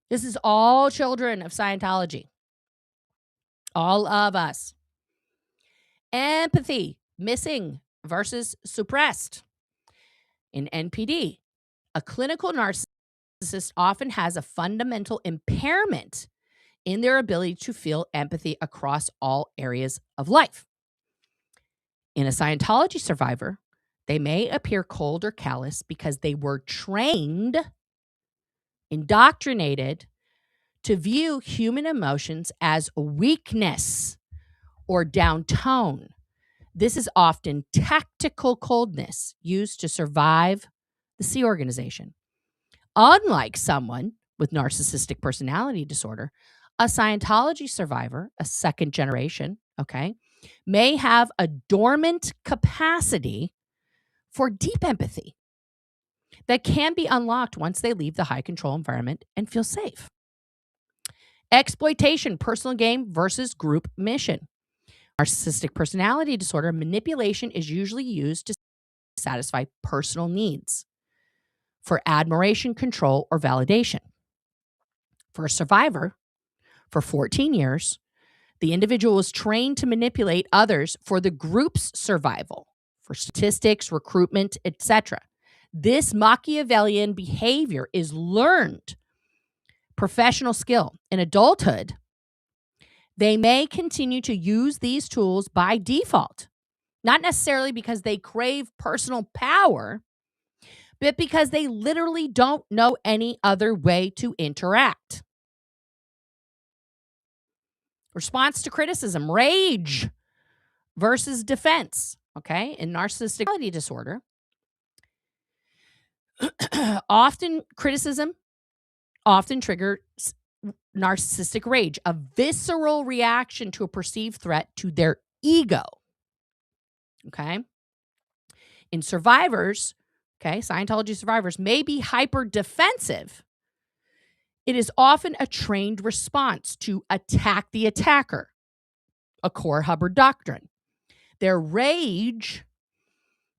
This is all children of Scientology. All of us. Empathy, missing versus suppressed. In NPD, a clinical narcissist often has a fundamental impairment in their ability to feel empathy across all areas of life. In a Scientology survivor, they may appear cold or callous because they were trained, indoctrinated to view human emotions as weakness or down tone. This is often tactical coldness used to survive the Sea Organization. Unlike someone with narcissistic personality disorder, a Scientology survivor, a second generation, okay, may have a dormant capacity for deep empathy that can be unlocked once they leave the high control environment and feel safe. Exploitation, personal gain versus group mission. Narcissistic personality disorder, manipulation is usually used to satisfy personal needs for admiration, control, or validation. For a survivor, for 14 years, the individual was trained to manipulate others for the group's survival, for statistics, recruitment, etc. This Machiavellian behavior is learned professional skill. In adulthood, they may continue to use these tools by default, not necessarily because they crave personal power, but because they literally don't know any other way to interact. Response to criticism, rage versus defense. Okay. In narcissistic personality disorder, often criticism often triggers narcissistic rage, a visceral reaction to a perceived threat to their ego. Okay. In survivors, okay, Scientology survivors may be hyper defensive. It is often a trained response to attack the attacker, a core Hubbard doctrine. Their rage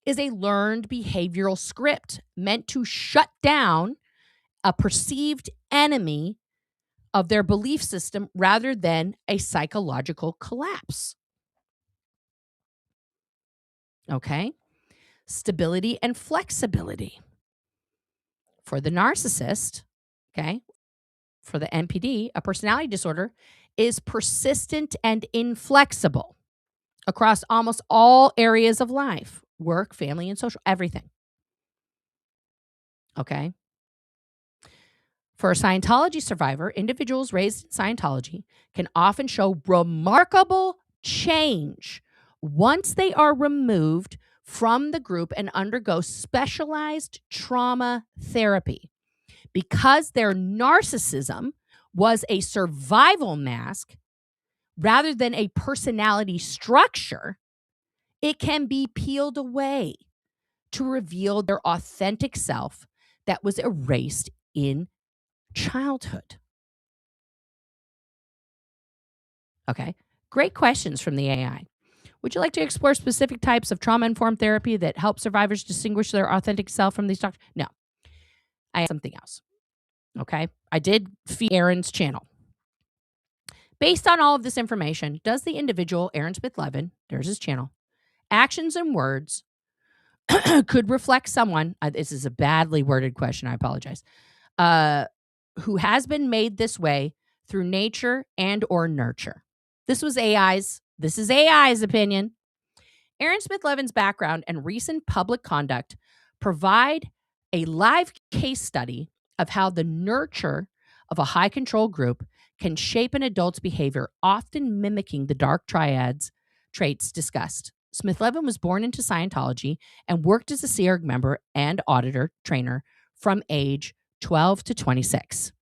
is a learned behavioral script meant to shut down a perceived enemy of their belief system rather than a psychological collapse. Okay? Stability and flexibility. For the narcissist, okay, for the NPD, a personality disorder is persistent and inflexible across almost all areas of life, work, family, and social, everything. Okay? For a Scientology survivor, individuals raised in Scientology can often show remarkable change once they are removed from the group and undergo specialized trauma therapy. Because their narcissism was a survival mask rather than a personality structure, it can be peeled away to reveal their authentic self that was erased in childhood. Okay, great questions from the AI. Would you like to explore specific types of trauma-informed therapy that help survivors distinguish their authentic self from these doctors? No, I have something else. Okay, I did feed Aaron's channel. Based on all of this information, does the individual, Aaron Smith-Levin, there's his channel, actions and words could reflect someone, this is a badly worded question, I apologize, who has been made this way through nature and or nurture? This is AI's opinion. Aaron Smith-Levin's background and recent public conduct provide a live case study of how the nurture of a high control group can shape an adult's behavior, often mimicking the dark triads traits discussed. Smith-Levin was born into Scientology and worked as a Sea Org member and auditor trainer from age 12 to 26.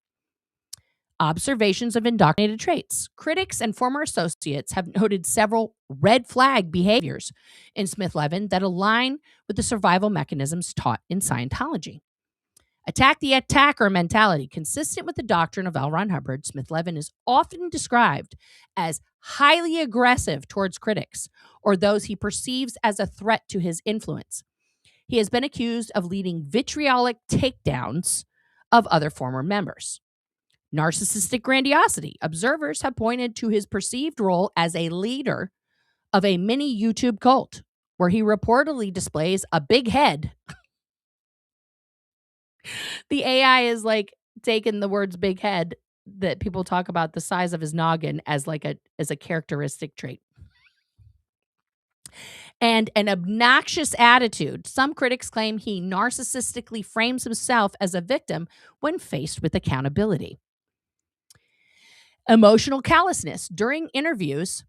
Observations of indoctrinated traits. Critics and former associates have noted several red flag behaviors in Smith-Levin that align with the survival mechanisms taught in Scientology. Attack the attacker mentality, consistent with the doctrine of L. Ron Hubbard, Smith-Levin is often described as highly aggressive towards critics or those he perceives as a threat to his influence. He has been accused of leading vitriolic takedowns of other former members. Narcissistic grandiosity. Observers have pointed to his perceived role as a leader of a mini YouTube cult, where he reportedly displays a big head. The AI is like taking the words big head that people talk about, the size of his noggin, as a characteristic trait. And an obnoxious attitude. Some critics claim he narcissistically frames himself as a victim when faced with accountability. Emotional callousness. During interviews,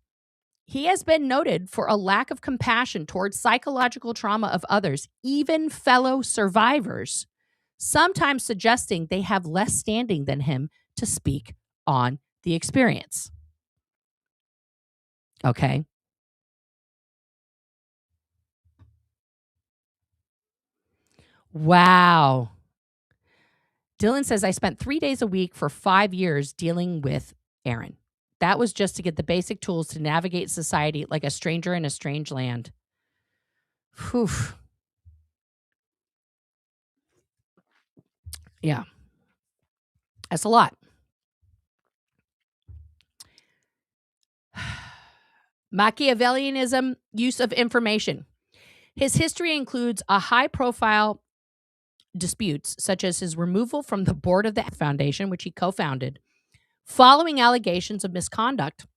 he has been noted for a lack of compassion towards psychological trauma of others, even fellow survivors, sometimes suggesting they have less standing than him to speak on the experience. Okay. Wow. Dylan says, I spent 3 days a week for 5 years dealing with Aaron. That was just to get the basic tools to navigate society like a stranger in a strange land. Whew. Yeah. That's a lot. Machiavellianism, use of information. His history includes a high-profile disputes, such as his removal from the board of the foundation, which he co-founded, following allegations of misconduct,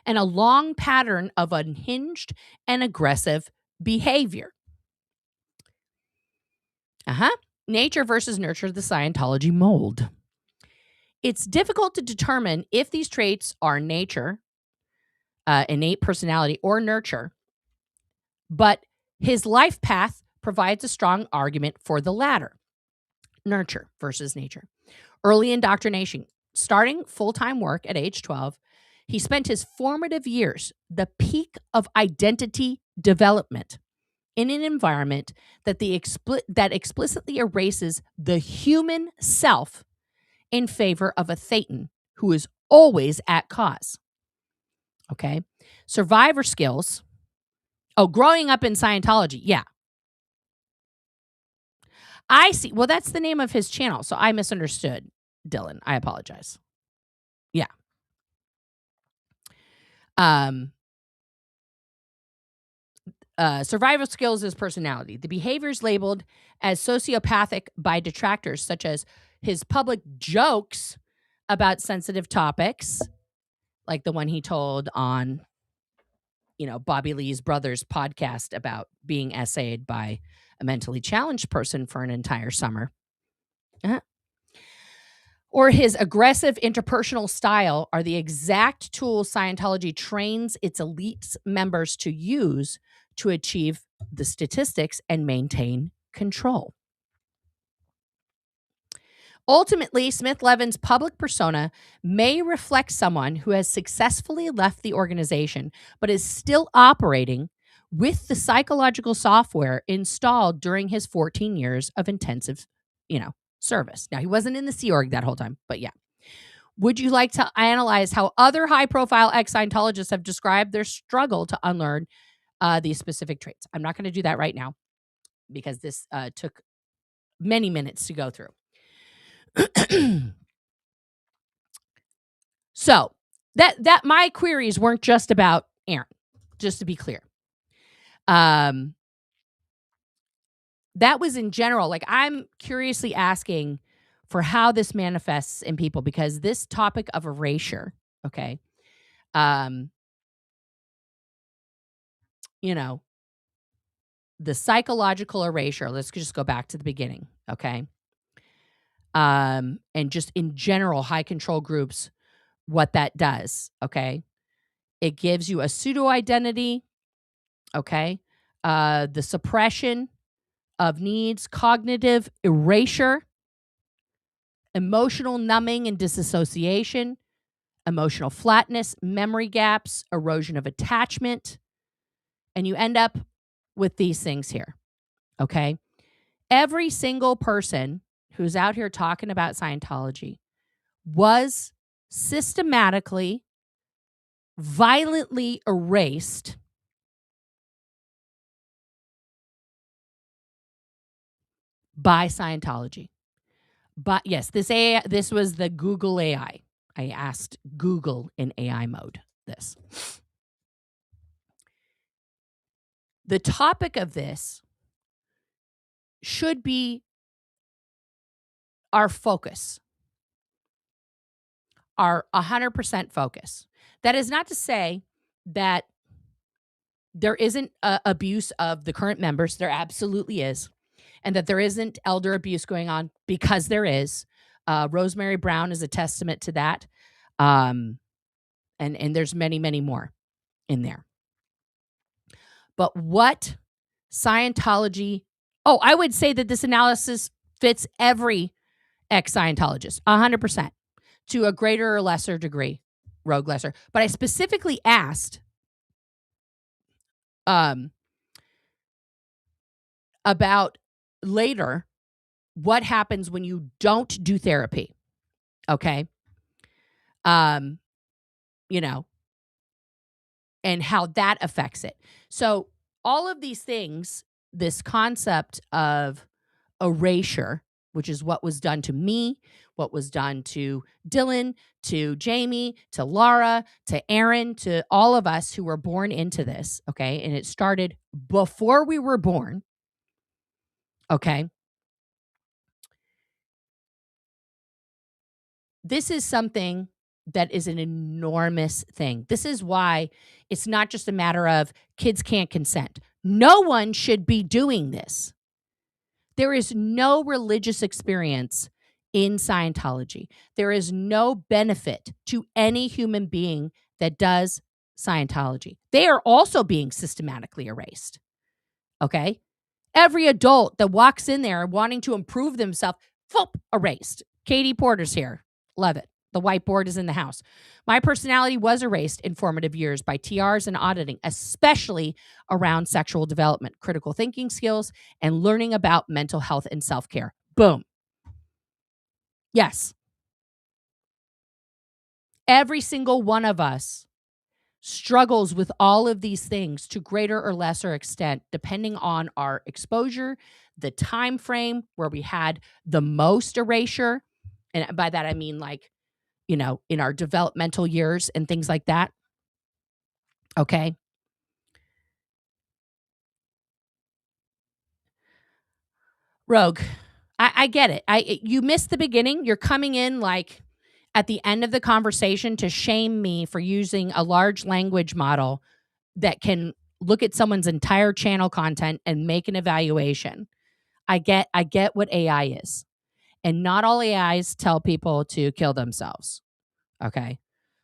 and a long pattern of unhinged and aggressive behavior. Nature versus nurture, the Scientology mold. It's difficult to determine if these traits are nature, innate personality, or nurture, but his life path provides a strong argument for the latter. Nurture versus nature. Early indoctrination. Starting full-time work at age 12, he spent his formative years, the peak of identity development, in an environment that explicitly erases the human self in favor of a Thetan who is always at cause. Okay? Survivor skills. Oh, growing up in Scientology. Yeah. I see. Well, that's the name of his channel, so I misunderstood, Dylan. I apologize. Yeah. Survival skills is personality. The behaviors labeled as sociopathic by detractors, such as his public jokes about sensitive topics, like the one he told on, Bobby Lee's brother's podcast about being essayed by a mentally challenged person for an entire summer. Or his aggressive interpersonal style are the exact tools Scientology trains its elite members to use to achieve the statistics and maintain control. Ultimately, Smith-Levin's public persona may reflect someone who has successfully left the organization, but is still operating with the psychological software installed during his 14 years of intensive, service. Now, he wasn't in the Sea Org that whole time, but yeah. Would you like to analyze how other high-profile ex-Scientologists have described their struggle to unlearn these specific traits? I'm not going to do that right now because this took many minutes to go through. So that my queries weren't just about Aaron, just to be clear. That was in general. Like, I'm curiously asking for how this manifests in people, because this topic of erasure, okay, the psychological erasure, let's just go back to the beginning, okay? And just in general, high control groups, what that does, okay? It gives you a pseudo identity, okay? The suppression of needs, cognitive erasure, emotional numbing and disassociation, emotional flatness, memory gaps, erosion of attachment, and you end up with these things here, okay? Every single person who's out here talking about Scientology was systematically, violently erased by Scientology. But yes, this was the Google AI. I asked Google in AI mode this. The topic of this should be our focus, our 100% focus. That is not to say that there isn't abuse of the current members. There absolutely is. And that there isn't elder abuse going on, because there is. Rosemary Brown is a testament to that. And there's many, many more in there. But what Scientology... Oh, I would say that this analysis fits every ex-Scientologist, 100%, to a greater or lesser degree, rogue lesser. But I specifically asked about later what happens when you don't do therapy, okay? And how that affects it. So all of these things, this concept of erasure, which is what was done to me, what was done to Dylan, to Jamie, to Laura, to Aaron, to all of us who were born into this, okay? And it started before we were born, okay? This is something that is an enormous thing. This is why it's not just a matter of kids can't consent. No one should be doing this. There is no religious experience in Scientology. There is no benefit to any human being that does Scientology. They are also being systematically erased. Okay? Every adult that walks in there wanting to improve themselves, erased. Katie Porter's here. Love it. The whiteboard is in the house. My personality was erased in formative years by TRs and auditing, especially around sexual development, critical thinking skills, and learning about mental health and self-care. Boom. Yes. Every single one of us struggles with all of these things to greater or lesser extent, depending on our exposure, the time frame where we had the most erasure. And by that, I mean like, you know, in our developmental years and things like that. Okay. Rogue, I get it. You missed the beginning. You're coming in like at the end of the conversation to shame me for using a large language model that can look at someone's entire channel content and make an evaluation. I get what AI is. And not all AIs tell people to kill themselves. Okay.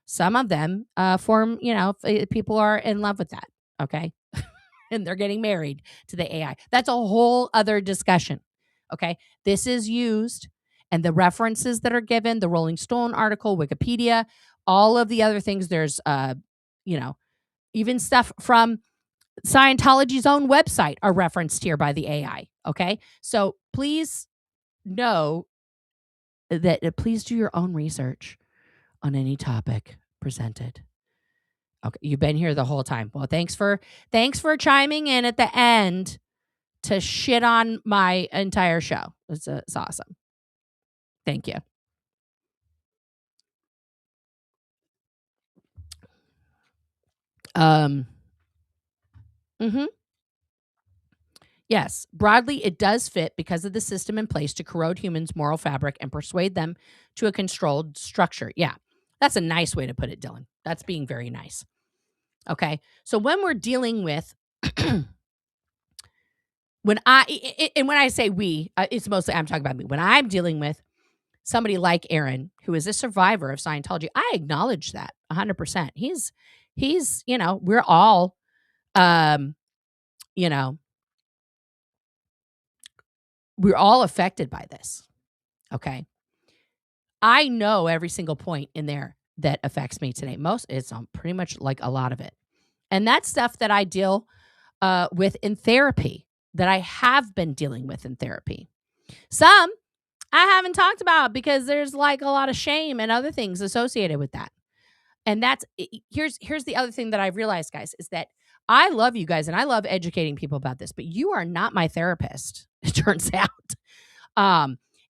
Some of them form, you know, people are in love with that. Okay. And they're getting married to the AI. That's a whole other discussion. Okay. This is used, and the references that are given, the Rolling Stone article, Wikipedia, all of the other things. There's, you know, even stuff from Scientology's own website are referenced here by the AI. Okay. So please know that please do your own research on any topic presented. Okay, you've been here the whole time. Well, thanks for chiming in at the end to shit on my entire show. It's awesome. Thank you. Yes, broadly, it does fit because of the system in place to corrode humans' moral fabric and persuade them to a controlled structure. Yeah, that's a nice way to put it, Dylan. That's being very nice. Okay, so when we're dealing with, when I say we, it's mostly I'm talking about me. When I'm dealing with somebody like Aaron, who is a survivor of Scientology, I acknowledge that 100%. He's, you know, we're all, you know, we're all affected by this. Okay. I know every single point in there that affects me today. It's pretty much like a lot of it. And that's stuff that I deal with in therapy, that I have been dealing with in therapy. Some I haven't talked about because there's like a lot of shame and other things associated with that. And that's, here's the other thing that I've realized, guys, is that I love you guys and I love educating people about this, but you are not my therapist, it turns out.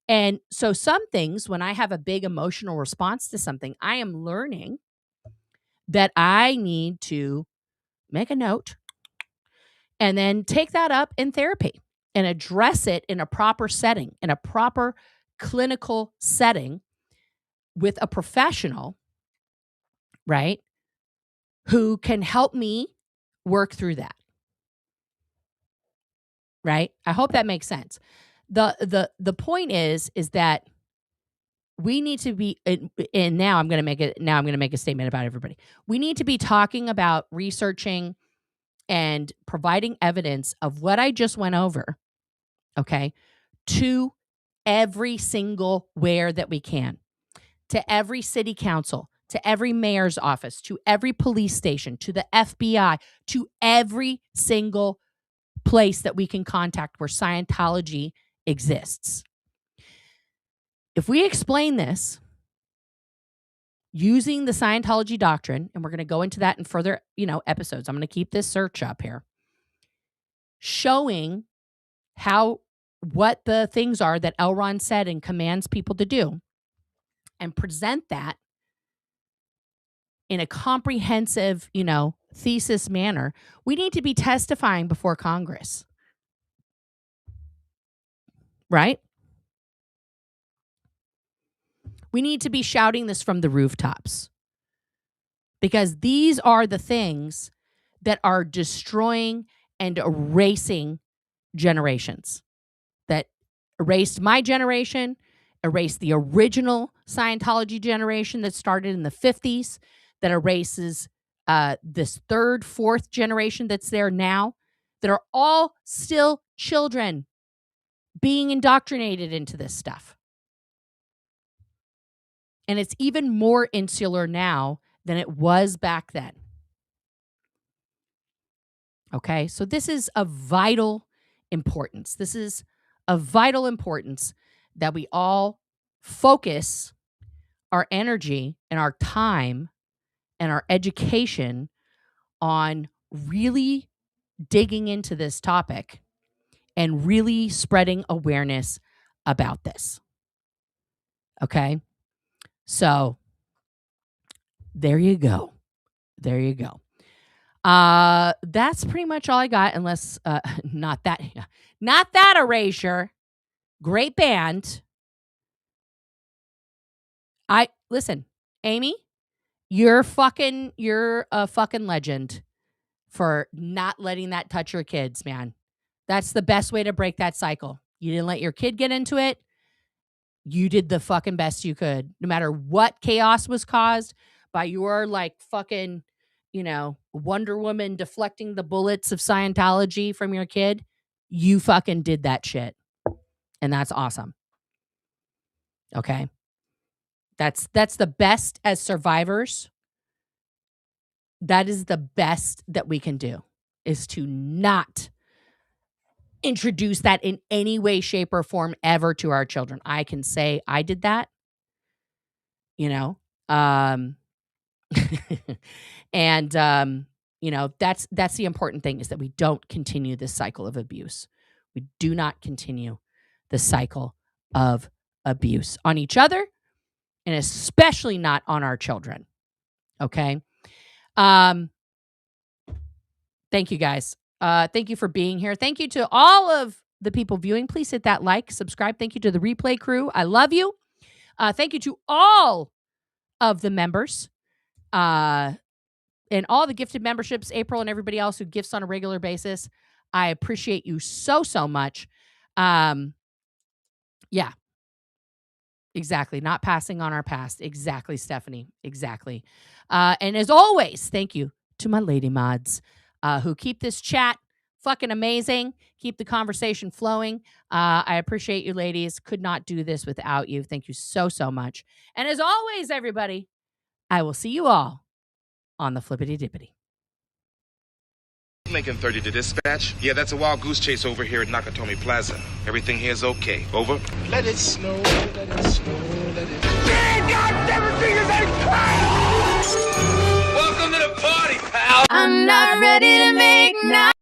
And so some things, when I have a big emotional response to something, I am learning that I need to make a note and then take that up in therapy and address it in a proper setting, in a proper clinical setting with a professional, right, who can help me work through that. Right? I hope that makes sense. The point is that we need to be, and now I'm going to make a statement about everybody. We need to be talking about researching and providing evidence of what I just went over, okay, to every single where that we can, to every city council, to every mayor's office, to every police station, to the FBI, to every single place that we can contact where Scientology exists. If we explain this using the Scientology doctrine, and we're going to go into that in further, episodes. I'm going to keep this search up here, showing how what the things are that L. Ron said and commands people to do, and present that in a comprehensive, thesis manner, we need to be testifying before Congress. Right? We need to be shouting this from the rooftops, because these are the things that are destroying and erasing generations, that erased my generation, erased the original Scientology generation that started in the 50s, that erases this third, fourth generation that's there now, that are all still children being indoctrinated into this stuff. And it's even more insular now than it was back then. Okay, so this is of vital importance. This is of vital importance that we all focus our energy and our time and our education on really digging into this topic and really spreading awareness about this. Okay, so there you go. There you go. That's pretty much all I got, unless not that erasure. Great band. Listen, Amy, you're a fucking legend for not letting that touch your kids, man. That's the best way to break that cycle. You didn't let your kid get into it. You did the fucking best you could, no matter what chaos was caused by your fucking, Wonder Woman deflecting the bullets of Scientology from your kid. You fucking did that shit. And that's awesome. Okay. That's the best as survivors. That is the best that we can do, is to not introduce that in any way, shape, or form ever to our children. I can say I did that, and that's the important thing, is that we don't continue this cycle of abuse. We do not continue the cycle of abuse on each other, and especially not on our children. Okay. Thank you guys. Thank you for being here. Thank you to all of the people viewing. Please hit that like, subscribe. Thank you to the replay crew. I love you. Thank you to all of the members, and all the gifted memberships, April and everybody else who gifts on a regular basis. I appreciate you so, so much. Yeah. Exactly. Not passing on our past. Exactly, Stephanie. Exactly. And as always, thank you to my lady mods who keep this chat fucking amazing. Keep the conversation flowing. I appreciate you, ladies. Could not do this without you. Thank you so, so much. And as always, everybody, I will see you all on the flippity dippity. Lincoln 30 to dispatch. Yeah, that's a wild goose chase over here at Nakatomi Plaza. Everything here is okay. Over. Let it snow, let it snow, let it... Yeah, God, everything is okay! Welcome to the party, pal! I'm not ready to make now.